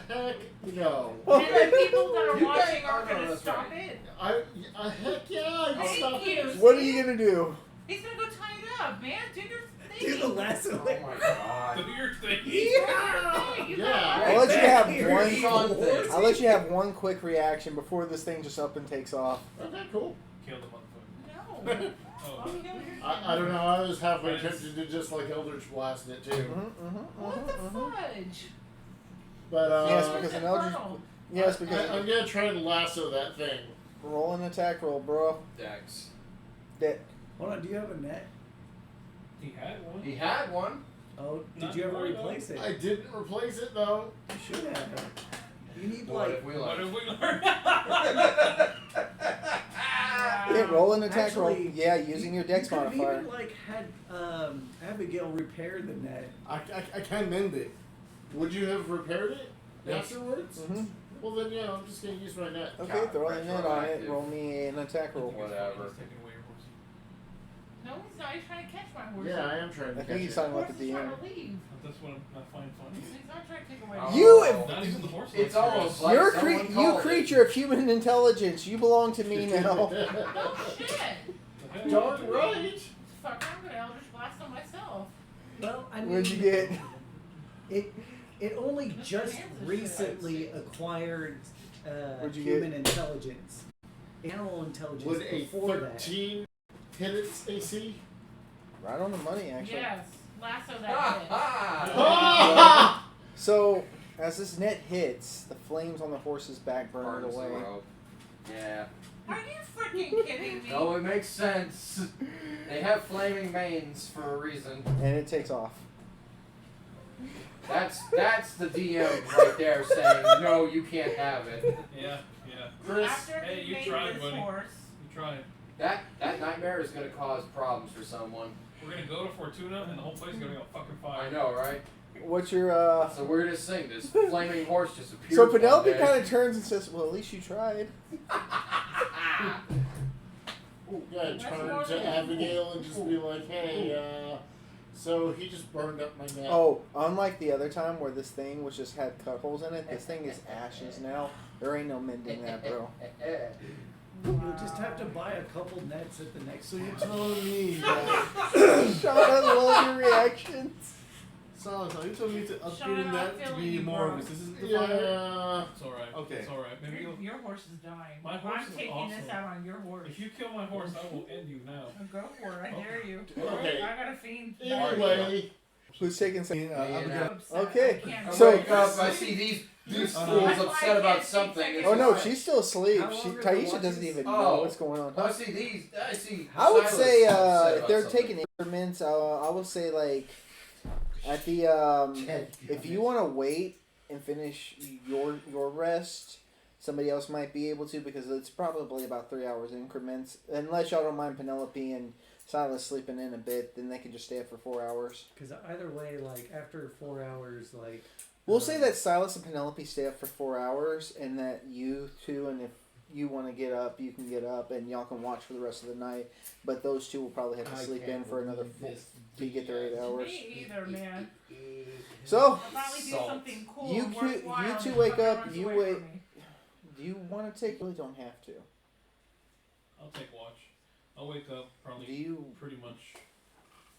Heck no. And the people that are You watching guys- are oh, no, gonna that's stop right. it. Heck yeah, I'd Thank stop you. it. What are you gonna do? He's gonna go tie it up, man. Do your thing. Do the lasso. Oh my god. Do your thing. Yeah. You Yeah. got I'll it. let you have Here one. he Fun goes. thing. I'll let you have one quick reaction before this thing just up and takes off. Okay, cool. Kill the motherfucker. No. Oh. I'll kill your I don't know, I was halfway Friends. tempted to just like Eldritch Blast it too. What the fudge? But Yes, Oh, because it's an Eldritch. infernal. Yes, because I'm gonna try and lasso that thing. roll an attack roll, bro. Dex. That Hold on. Do you have a net? He had one. He had one. Oh, did Not you ever anymore, though. replace it? I didn't replace it though. You should have. You need What like. if we What like? have we learned? yeah, roll an attack roll. Actually, Yeah, using your Dex you could've modifier. even like had Abigail repair the net. I can't mend it. Would you have repaired it Yes. afterwards? Mm-hmm. Well then yeah, I'm just gonna use my net. Okay, God, throw a net on it. retroactive. Roll me an attack roll. Whatever. He's taking away your horse. No, he's not. He's trying to catch my horse. Yeah, I am trying to I catch think he's it. talking The about horse the is trying DM. to leave. That's what I find funny. He's not trying to take away. Oh. You Not even the horse. It's likes your almost ass. like You're someone you called it. creature of human intelligence. You belong to me now. Oh shit! The hell? Darn right. Fuck! I'm gonna Eldritch Blast on myself. Well, I mean. What'd you get? It only Mr. just Hands is recently acquired What'd you human intelligence. Animal intelligence Would a before that. 13 hit its AC? Right on the money, actually. Yes. Lasso that Ha bitch. ha! So, as this net hits, the flames on the horse's back burn it Burns the away. rope. Yeah. Are you freaking kidding me? No, it makes sense. They have flaming manes for a reason. And it takes off. That's the DM right there saying, no, you can't have it. Yeah, yeah. Chris, After hey, he you made tried, this buddy. horse, You tried. That nightmare is gonna cause problems for someone. We're gonna go to Fortuna and the whole place is gonna be on fucking fire. I know, right? What's your So we're just saying this flaming horse just appears. So Penelope kind of turns and says, "Well, at least you tried." yeah, That's turn more to than- Abigail and just be like, hey, so he just burned up my net. Oh, unlike the other time where this thing was just had cut holes in it, this thing is ashes now. There ain't no mending that, bro. You'll just have to buy a couple nets at the next. So you're telling me that Sean, I love your reactions. Son, are you telling me to Sean, upgrade I'm that to feeling be you, more bro. resistant to fire? Yeah. It's alright. Okay. It's alright. Maybe your, you'll, your horse is dying. My horse I'm is taking awesome. this out on your horse. if you kill my horse, I will end you now. Go for it. I dare you. Okay. I got a fiend. Anyway, Who's taking second? I'm Yeah. gonna- Upset. Okay, I can't I So- wake up, I see these fools upset about something. It's Oh no, just- she's still asleep. How long She, are the Taisha watches? doesn't even Oh. know what's going on. I see these. I see. I would Silas say upset if about they're something. taking increments, I would say like at the if you want to wait and finish your rest, somebody else might be able to because it's probably about 3 hours increments. Unless y'all don't mind Penelope and Silas sleeping in a bit, then they can just stay up for 4 hours. Because either way, like after 4 hours, like We'll say that Silas and Penelope stay up for 4 hours, and that you two, and if you want to get up, you can get up, and y'all can watch for the rest of the night. But those two will probably have to sleep in for another to get their 8 hours. Me either, man. So, I'll probably do Salt. something cool. You and two- worthwhile you and two the wake fucker up, runs you away wait- from me. do you want to take? Really, don't have to. I'll take watch. I'll wake up probably Do you? pretty much.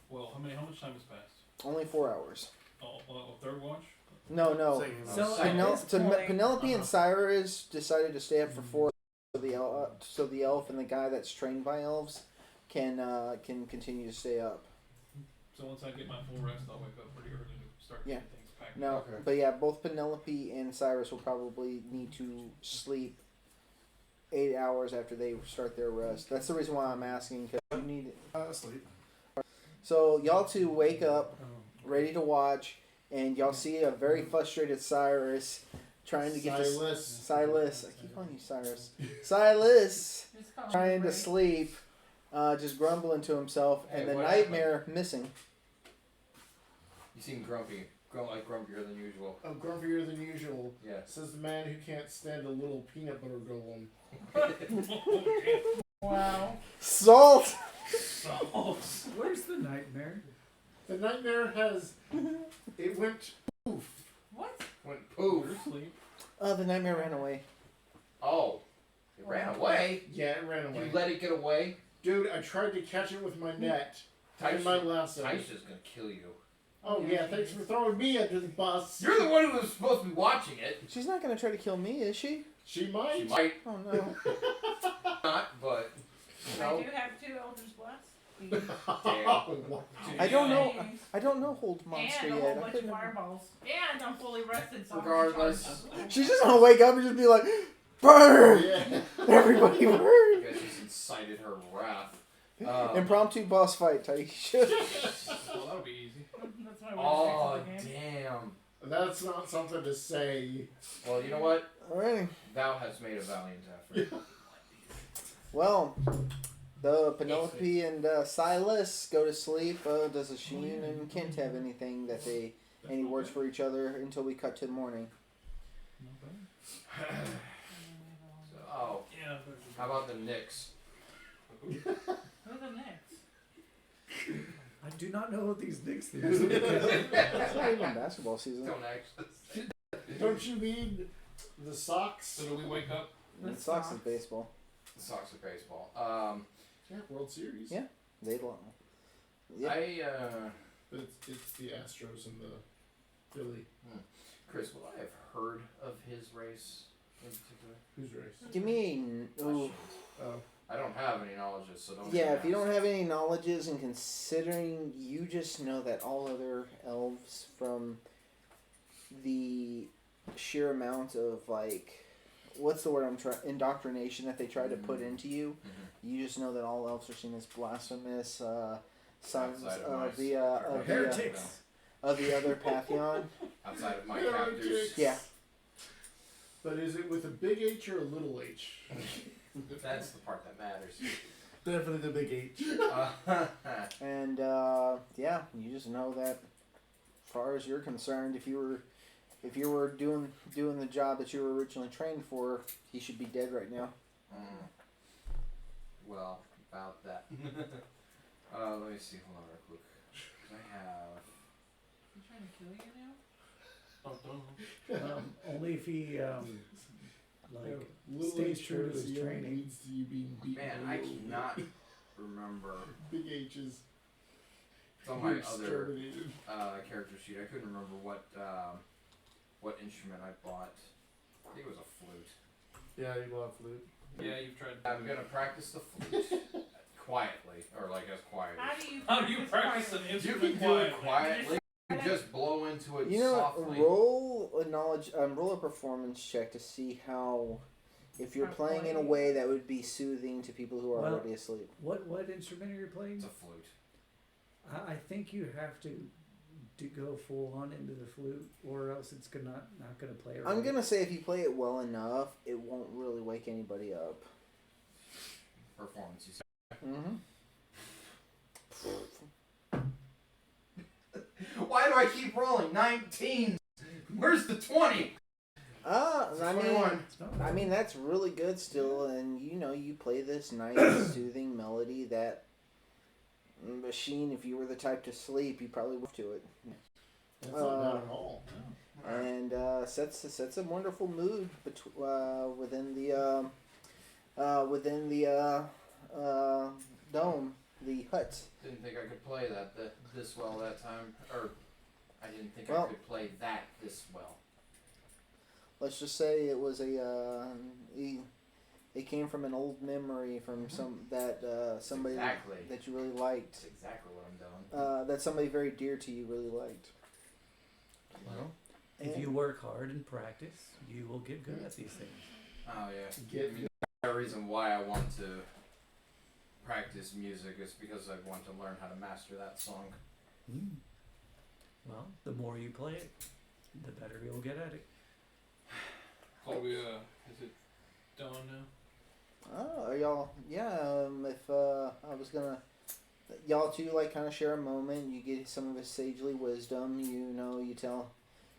Well, how much time has passed? Only 4 hours. Oh, third watch. No, no. Second. So Second. at this point, Penelope and Uh-huh. Cyrus decided to stay up for 4. So the elf and the guy that's trained by elves can continue to stay up. So once I get my full rest, I'll wake up pretty early to start Yeah. getting things packed. No, Okay. but yeah, both Penelope and Cyrus will probably need to sleep 8 hours after they start their rest. That's the reason why I'm asking, because you need. Sleep. So y'all two wake up, oh, ready to watch, and y'all see a very frustrated Cyrus trying to get Silas. Silas. I keep calling you Cyrus. Silas Just call me trying to Ray. sleep, just grumbling to himself, Hey, and the what nightmare missing. You seem grumpy. Grumpier than usual. I'm grumpier than usual. Yeah. Says the man who can't stand a little peanut butter golem. Wow. Salt! Where's the nightmare? The nightmare has. It went poof. What? Went poof. Sleep. The nightmare ran away. Oh. It ran away? Yeah, it ran away. You let it get away? Dude, I tried to catch it with my net. Taisha- In my lasso. Taisha's gonna kill you. Oh yeah, thanks for throwing me under the bus. You're the one who was supposed to be watching it. She's not gonna try to kill me, is she? She might. She might Oh no. not, but you I know. do have 2 Elders Blast. I don't know. Nice. I don't know Hold Monster And a yet. whole I bunch of couldn't- fireballs. And I'm fully rested, so Regardless. I'm recharged. She's just gonna wake up and just be like, burn! Yeah. Everybody You burn! guys just incited her wrath. Impromptu boss fight, Taisha. Well, that'll be easy. That's my way Oh, to fix the game. damn. That's not something to say. Well, you know what? Alrighty. Thou hast made a valiant effort. Well, the Penelope and Silas go to sleep. Does Sheen and Kent have anything that any words for each other until we cut to the morning? So, oh, Yeah. how about the Knicks? Who's the next? I do not know what these Knicks things It's not even basketball season. Don't actually. Don't you mean the socks? So do we wake up? It sucks is baseball. The Sox of baseball. Yeah, World Series. Yeah. They don't. Yep. But it's the Astros and the Philly. Chris, would I have heard of his race in particular? Who's race? Give me a. Ooh. Oh. I don't have any knowledge, so don't. Yeah, even if you ask. don't have any knowledges, and considering you just know that all other elves, from the sheer amount of like, what's the word I'm trying, indoctrination that they try to put into you, you just know that all elves are seen as blasphemous sons Outside of of my the Heretics. of the other Pantheon. Outside of my Heretics. captors. Yeah. But is it with a big H or a little H? That's the part that matters. Definitely the big H. And yeah, you just know that, as far as you're concerned, if you were doing the job that you were originally trained for, he should be dead right now. Well, about that. Let me see. Hold on real quick. 'Cause I have. You trying to kill you now? Only if he like Little stays H true to his courtesy only training. leads to you being beaten. Man, by I little cannot remember. Big H's. It's on my You're other exterminated. character sheet. I couldn't remember what instrument I bought. I think it was a flute. Yeah, you love flute. Yeah, you've tried. I'm gonna practice the flute quietly, or like as quiet. How do you Practice an quietly? You instrument can do it quietly. quietly. You can just blow into it You know, softly. roll a performance check to see how, if you're playing in a way that would be soothing to people who are Well- already asleep. What instrument are you playing? It's a flute. I think you have to go full on into the flute, or else it's not gonna play. Right. I'm gonna say if you play it well enough, it won't really wake anybody up. Performance, you said. Mm-hmm. Why do I keep rolling? 19. Where's the 20? I mean, 21. It's not I mean that's really good still, and you play this nice soothing melody that machine. If you were the type to sleep, you probably would to it, That's not bad at all. and sets a wonderful mood within the dome, the hut. Didn't think I could play that this well that time, or I didn't think I Well- could play that this well. Let's just say it was it came from an old memory from somebody Exactly. that you really liked. That's exactly what I'm doing. That somebody very dear to you really liked. Well, if And- you work hard and practice, you will get good at these things. Oh yeah. Get I mean, the reason why I want to practice music is because I want to learn how to master that song. Well, the more you play it, the better you'll get at it. So we is it dawn now? Oh, are y'all? Yeah. If I was gonna, y'all two like kind of share a moment. You get some of his sagely wisdom. You know, you tell.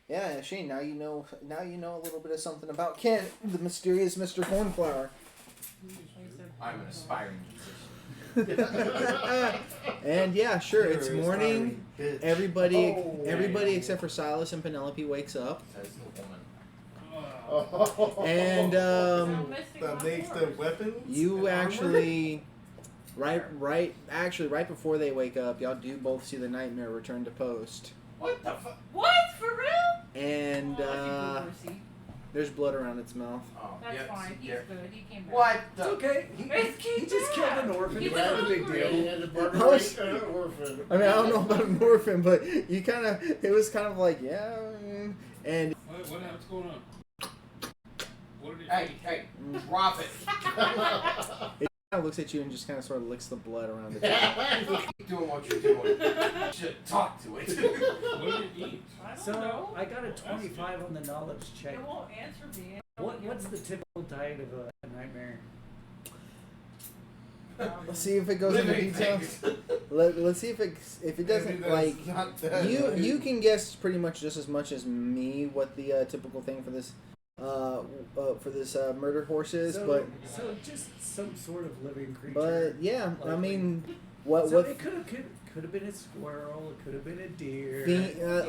Yeah, Shane. Now you know. Now you know a little bit of something about Kent, the mysterious Mr. Cornflower. I'm an aspiring And yeah, sure. You're It's a morning. aspiring bitch. Everybody, Oh, everybody man. except for Silas and Penelope wakes up, Says the woman. and So missing That my makes horse. them weapons. you and armor? actually, right before they wake up, y'all do both see the nightmare return to post, What the fuck? What? For real? and Oh, that's a boomer, see? there's blood around its mouth. Oh, That's yeah, fine. He's yeah. good. He came back. What It's the? okay. He just killed an orphan. He It's was not a big hungry. deal. He had to burn I was- away an orphan. I mean, I don't know about an orphan, but you kind of, it was kind of like, yeah, and What what's going on? What did it Hey, hey, drop it. it kind of looks at you and just kind of sort of licks the blood around its Keep doing what you're doing. Should talk to it. What did it eat? I don't So know. I got a 25 on the knowledge check. It won't answer me. What's the typical diet of a nightmare? Let's see if it goes into Living details. things. Let's see if it Maybe doesn't that's like not that you nice. can guess pretty much just as much as me what the typical thing for this murder horse is, So just some sort of living creature. but yeah, I Likely. mean, what So it could have been a squirrel. It could have been a deer.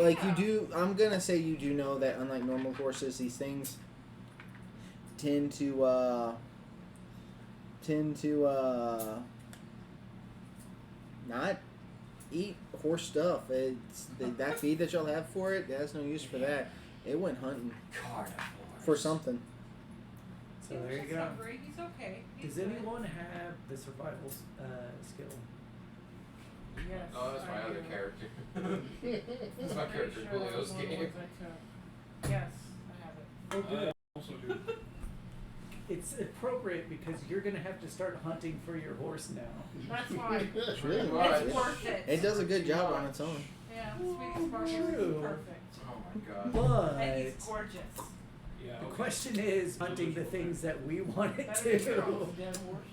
like you Yeah. do. I'm gonna say you do know that unlike normal horses, these things tend to not eat horse stuff. It's that feed that y'all have for it. It has no use for that. It went hunting Carnivores. for something. So He was there you just go. hungry. He's okay. He's Does good. anyone have the survival skill? Yes. Oh, that's my I other do. character. I'm That's my pretty character, sure that Julio's was one of the game. ones I took. Yes, I have it. Oh, good. Also do. It's appropriate because you're gonna have to start hunting for your horse now. That's fine. It's really Right. It's worth it. It does a good job on its own. Yeah, Sweetie Sparkles True. is perfect. Oh my god. But And he's gorgeous. Yeah. the okay. question is hunting the things that we want it Better than your to. own dead horse.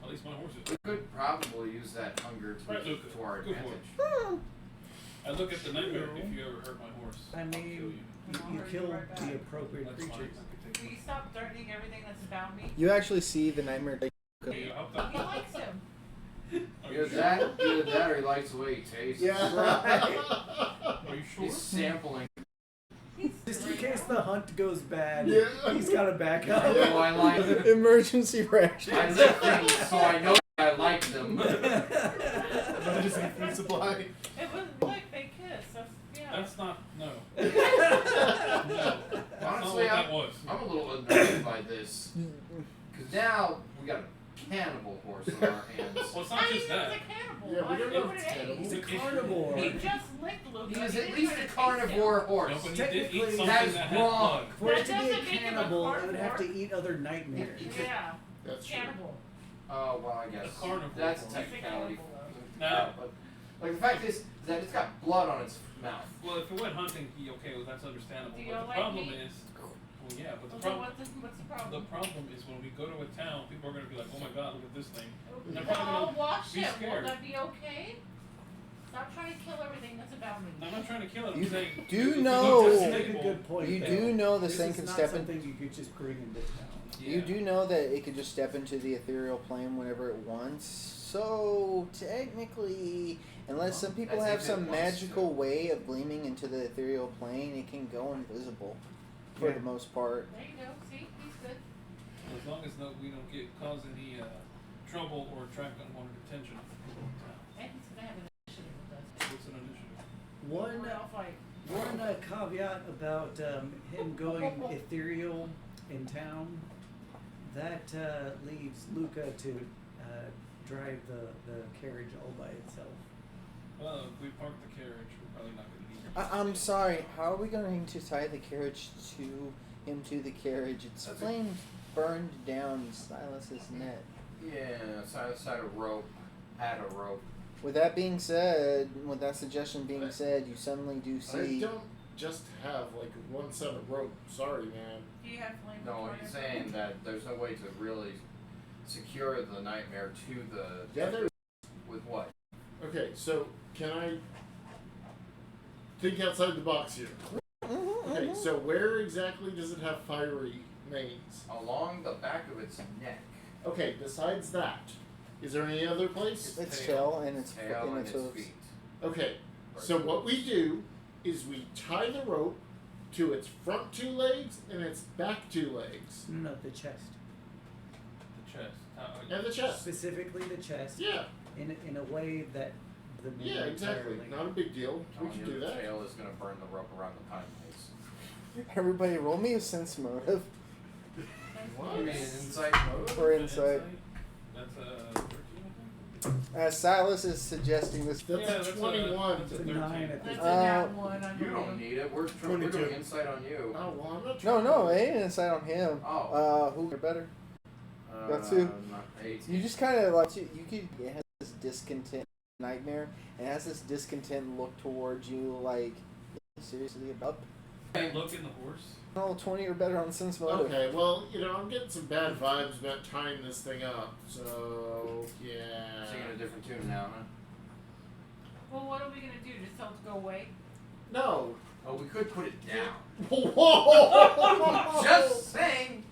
At least my horse is. We could probably use that hunger Right, Luca. to our Go for it. advantage. I look at the nightmare. If you ever hurt my horse, I I'll kill mean, you. you I'll hurt kill you right the back. appropriate That's fine. creatures. I could take Will it. you stop threatening everything that's about me? You actually see the nightmare. Yeah, how about He that? likes him. Are you Either sure? that or he likes the way he tastes. Yeah. Are you sure? He's sampling. Just in case the hunt goes bad, Yeah. he's got a I backup. know I like them. Emergency ration. I lick things so I know I like them. Emergency food supply. It was like they kissed. Yeah. That's not no. Yeah. No. That's Honestly, not what that was. I'm a little annoyed by this. Because now we got a cannibal horse on our hands. Well, it's I not didn't just know it that. was a cannibal. Yeah, we I didn't don't know know what if it it's ate. cannibal. He's a If you- carnivore. He just licked Luca. He was He at didn't least try a to carnivore taste horse. No, but he did eat Technically, something that's that had wrong. blood. For it That to be a doesn't make him a cannibal, it would have to carnivore. eat other nightmares. him. Yeah. That's true. Cannibal. Oh, well, I guess. A carnivore That's a horse. technicality. Now- But, like, the fact is that it's got blood on its mouth. Well, if it went hunting, okay, well, that's understandable. Do But you the like problem meat? is, well, yeah, but the So problem. what's the The problem? problem is when we go to a town, people are going to be like, "Oh my God, look at this thing." Well, They're probably I'll gonna wash be him. Will scared. that be okay? Stop trying to kill everything that's about me. No, I'm not trying to kill it. I'm You saying. do if we go know- to a Does make a stable- good point. You though. do know this thing is can not step in. something you could just bring into town. You Yeah. do know that it could just step into the ethereal plane whenever it wants. So technically, unless some people That's have if it some wants magical to. way of gleaming into the ethereal plane, it can go invisible for Yeah. the most part. There you go. See, he's good. As long as we don't cause any trouble or attract unwanted attention. And he's gonna have an initiative with us. What's an initiative? One I'll fight. caveat about him going ethereal in town, that leaves Luca to drive the carriage all by itself. Well, if we park the carriage, we're probably not going to need it. I'm sorry. How are we going to tie the carriage to him to the carriage? It's That's a- flames burned down Silas's net. Yeah, side a rope. Add a rope. With that being said, with that suggestion being said, you suddenly do I see. don't just have like one set of rope. Sorry, man. Do you have flame No, retardant? he's saying that there's no way to really secure the nightmare to the Yeah, there- with what? Okay, so can I think outside the box here? Okay, so where exactly does it have fiery mains? Along the back of its neck. Okay, besides that, is there any other place? Its tail and its Tail and and its its hooves. feet. Okay, so what we do is we tie the rope to its front 2 legs and its back 2 legs. No, the chest. The chest. And the chest. Specifically the chest. Yeah, In a way that the main yeah, exactly. entirely- Not a big deal. We Telling can you do the that. tail is gonna burn the rope around the pine maze. Everybody, roll me a sense motive What? You mean insight mode? or insight. That's 13, I think. Silas is suggesting this. That's Yeah, a that's a- 21. that's a It's a 13. 9 at That's this a nat Uh, one. I You don't believe. need it. We're 22. doing insight on you. Oh, well, I'm not No, trying no, to- it ain't insight on him. Oh. Who are better? Got Uh, two. not 18. You just kind of like you could. It has this discontent nightmare, and it has this discontent look towards you, like seriously about. Hey, look in the horse. Roll 20 or better on sense motive. Okay, well, I'm getting some bad vibes about tying this thing up, so, yeah. Singing a different tune now, huh? Well, what are we gonna do? Just tell it to go away? No. Oh, we could put it down. Whoa! Just saying.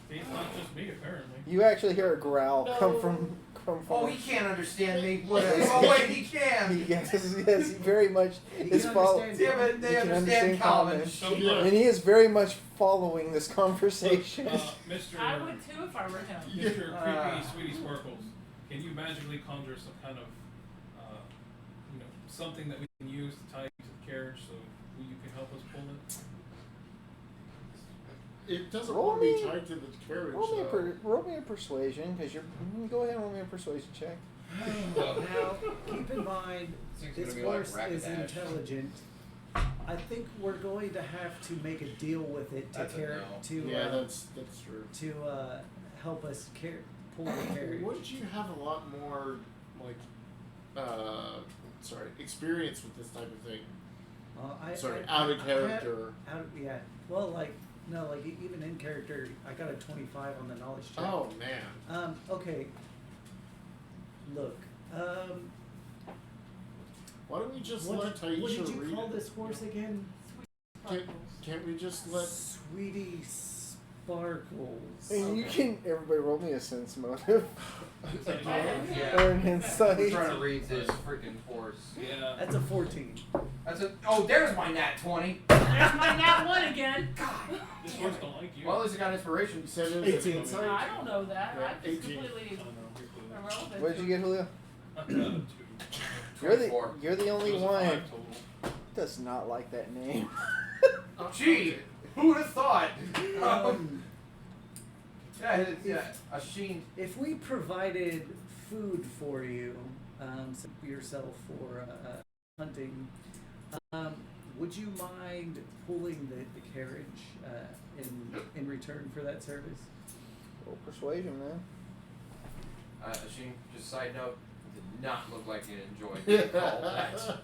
It's not just me, apparently. You actually hear a growl No. come from. Oh, he can't understand me. Oh, wait, he can. Yes, yes, he very much He is can following. understand Damn it, they You can understand common. common. So, Yeah. And he is very much following this conversation. Mr. I would too if I were him. Mr. Ah. Creepy Sweetie Sparkles, can you magically conjure some kind of, something that we can use to tie to the carriage so you can help us pull it? It doesn't Roll want to be me- tied to the carriage, roll me a persuasion, because you're. Go ahead and roll me a persuasion check. Now, keep in mind, It's this gonna be like horse is Rapidash. intelligent. I think we're going to have to make a deal with it to That's a no. to Yeah, that's true. help us pull the carriage. Wouldn't you have a lot more, like, experience with this type of thing? Out of character. Yeah. Well, even in character, I got a 25 on the knowledge check. Oh, man. Okay. Look. Why don't we just What let did Taisha you read call it? this horse again? Can't we just let... Sweetie Sparkles. And you can. Everybody, roll me a sense motive Yeah. or an insight. I'm trying to read this freaking horse. Yeah. That's a 14. That's a. Oh, there's my nat 20. There's my nat one again. This horse don't like you. Well, at least I got inspiration. You said it was 18. insight? I don't know that. Yeah, I'm just 18. completely I don't know. You're clueless. irrelevant. What did you get, Julio? 2. You're the only It was a one 5 total. does not like that name. Gee, who would have thought? Um, Yeah, a sheen. if we provided food for you, yourself for hunting, would you mind pulling the carriage in return for that service? Roll persuasion, man. A sheen. Just side note. Did not look like it enjoyed being called that.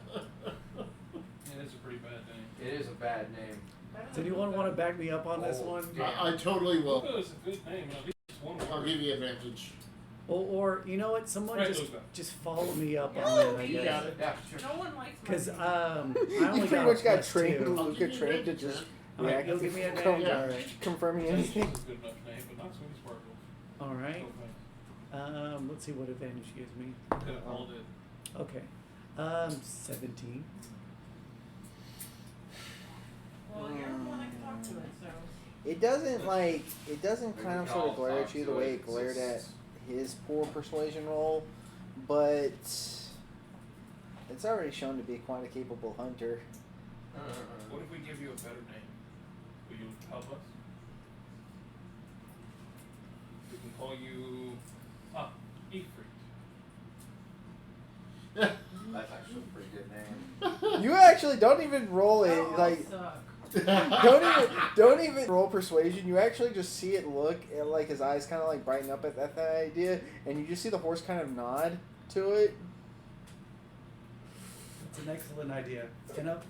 Yeah, it's a pretty bad name. It is a bad name. Does anyone want to back me up on this Oh, one? yeah. I totally will. Lugo is a good name. At least it's one I'll word. give you advantage. Or you know what? Someone Right, just Lugo. follow me up Yeah, on that. I me. guess. Got it. Yeah, sure. No one likes my Because name. I You only pretty got much a got plus trained. 2. Luca trained to just All right, react you'll give me a com- name. Yeah. All right. confirming This anything. is a good enough name, but not Sweetie Sparkles. All right. Okay. Let's see what advantage gives me. Could have called it. Okay. 17. Well, you're the one that can talk to it, so. It doesn't like. It doesn't We kind can of sort of call glare talk at you to the way it. it glared at It's- his poor persuasion roll, but it's already shown to be quite a capable hunter. What if we give you a better name? Will you help us? We can call you Ifrit. That's actually a pretty good name. You actually don't even roll it That'll like. suck. Don't even roll persuasion. You actually just see it look and like his eyes kind of like brighten up at that idea, and you just see the horse kind of nod to it. It's an excellent idea. And a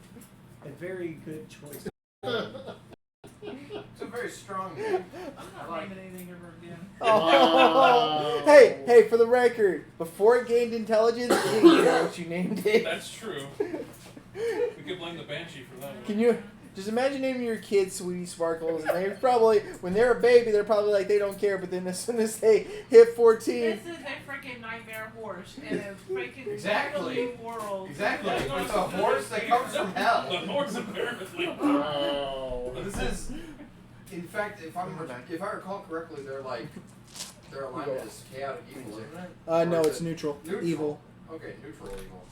very good choice. It's a very strong name. I'm not naming anything ever again. Oh. Hey, for the record, before it gained intelligence, it didn't care what you named it. That's true. We could blame the Banshee for that one. Can you just imagine naming your kid Sweetie Sparkles, and they probably, when they're a baby, they're probably like they don't care, but then as soon as they hit 14, This is a freaking nightmare horse in a freaking Exactly. totally world. Exactly. It's a horse that comes from hell. The horse apparently. Oh. This is, in fact, if I recall correctly, their alignment is chaotic evil, isn't it? Or no, is it's it neutral. neutral. Evil. Okay, neutral evil.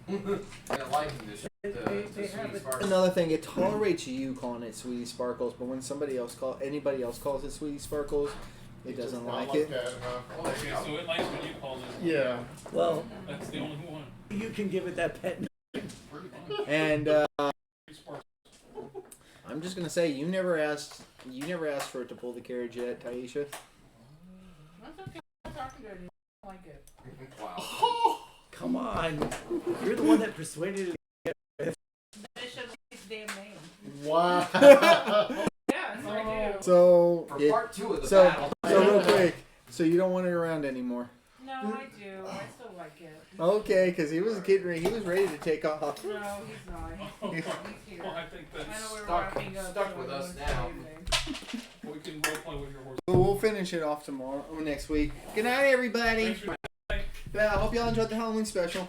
And I liking this They to have Sweetie it- Sparkles. Another thing, it tolerates you calling it Sweetie Sparkles, but when anybody else calls it Sweetie Sparkles, it doesn't Not like it. that, huh? Oh, there Okay, you go. so it likes when you call it. Yeah. Well, That's the only one. you can give it that pet name. Pretty fun. And Sparkles. I'm just gonna say, you never asked for it to pull the carriage yet, Taisha. That's okay. I'm not talking to it. I don't like it. Wow. Come on. You're the one that persuaded it. Then it should like its damn name. Wow. Yes, I do. So, For it, part 2 of the so, battle. so real quick, so you don't want it around anymore. No, I do. I still like it. Okay, because he was ready to take off. No, he's not. He's here. Well, I think I know that's. we're Stuck- wrapping up. stuck so with we're us gonna now. say anything. We can role play with your horse. Well, we'll finish it off tomorrow or next week. Good night, everybody. Thanks for Yeah, I hope y'all enjoyed the Halloween special.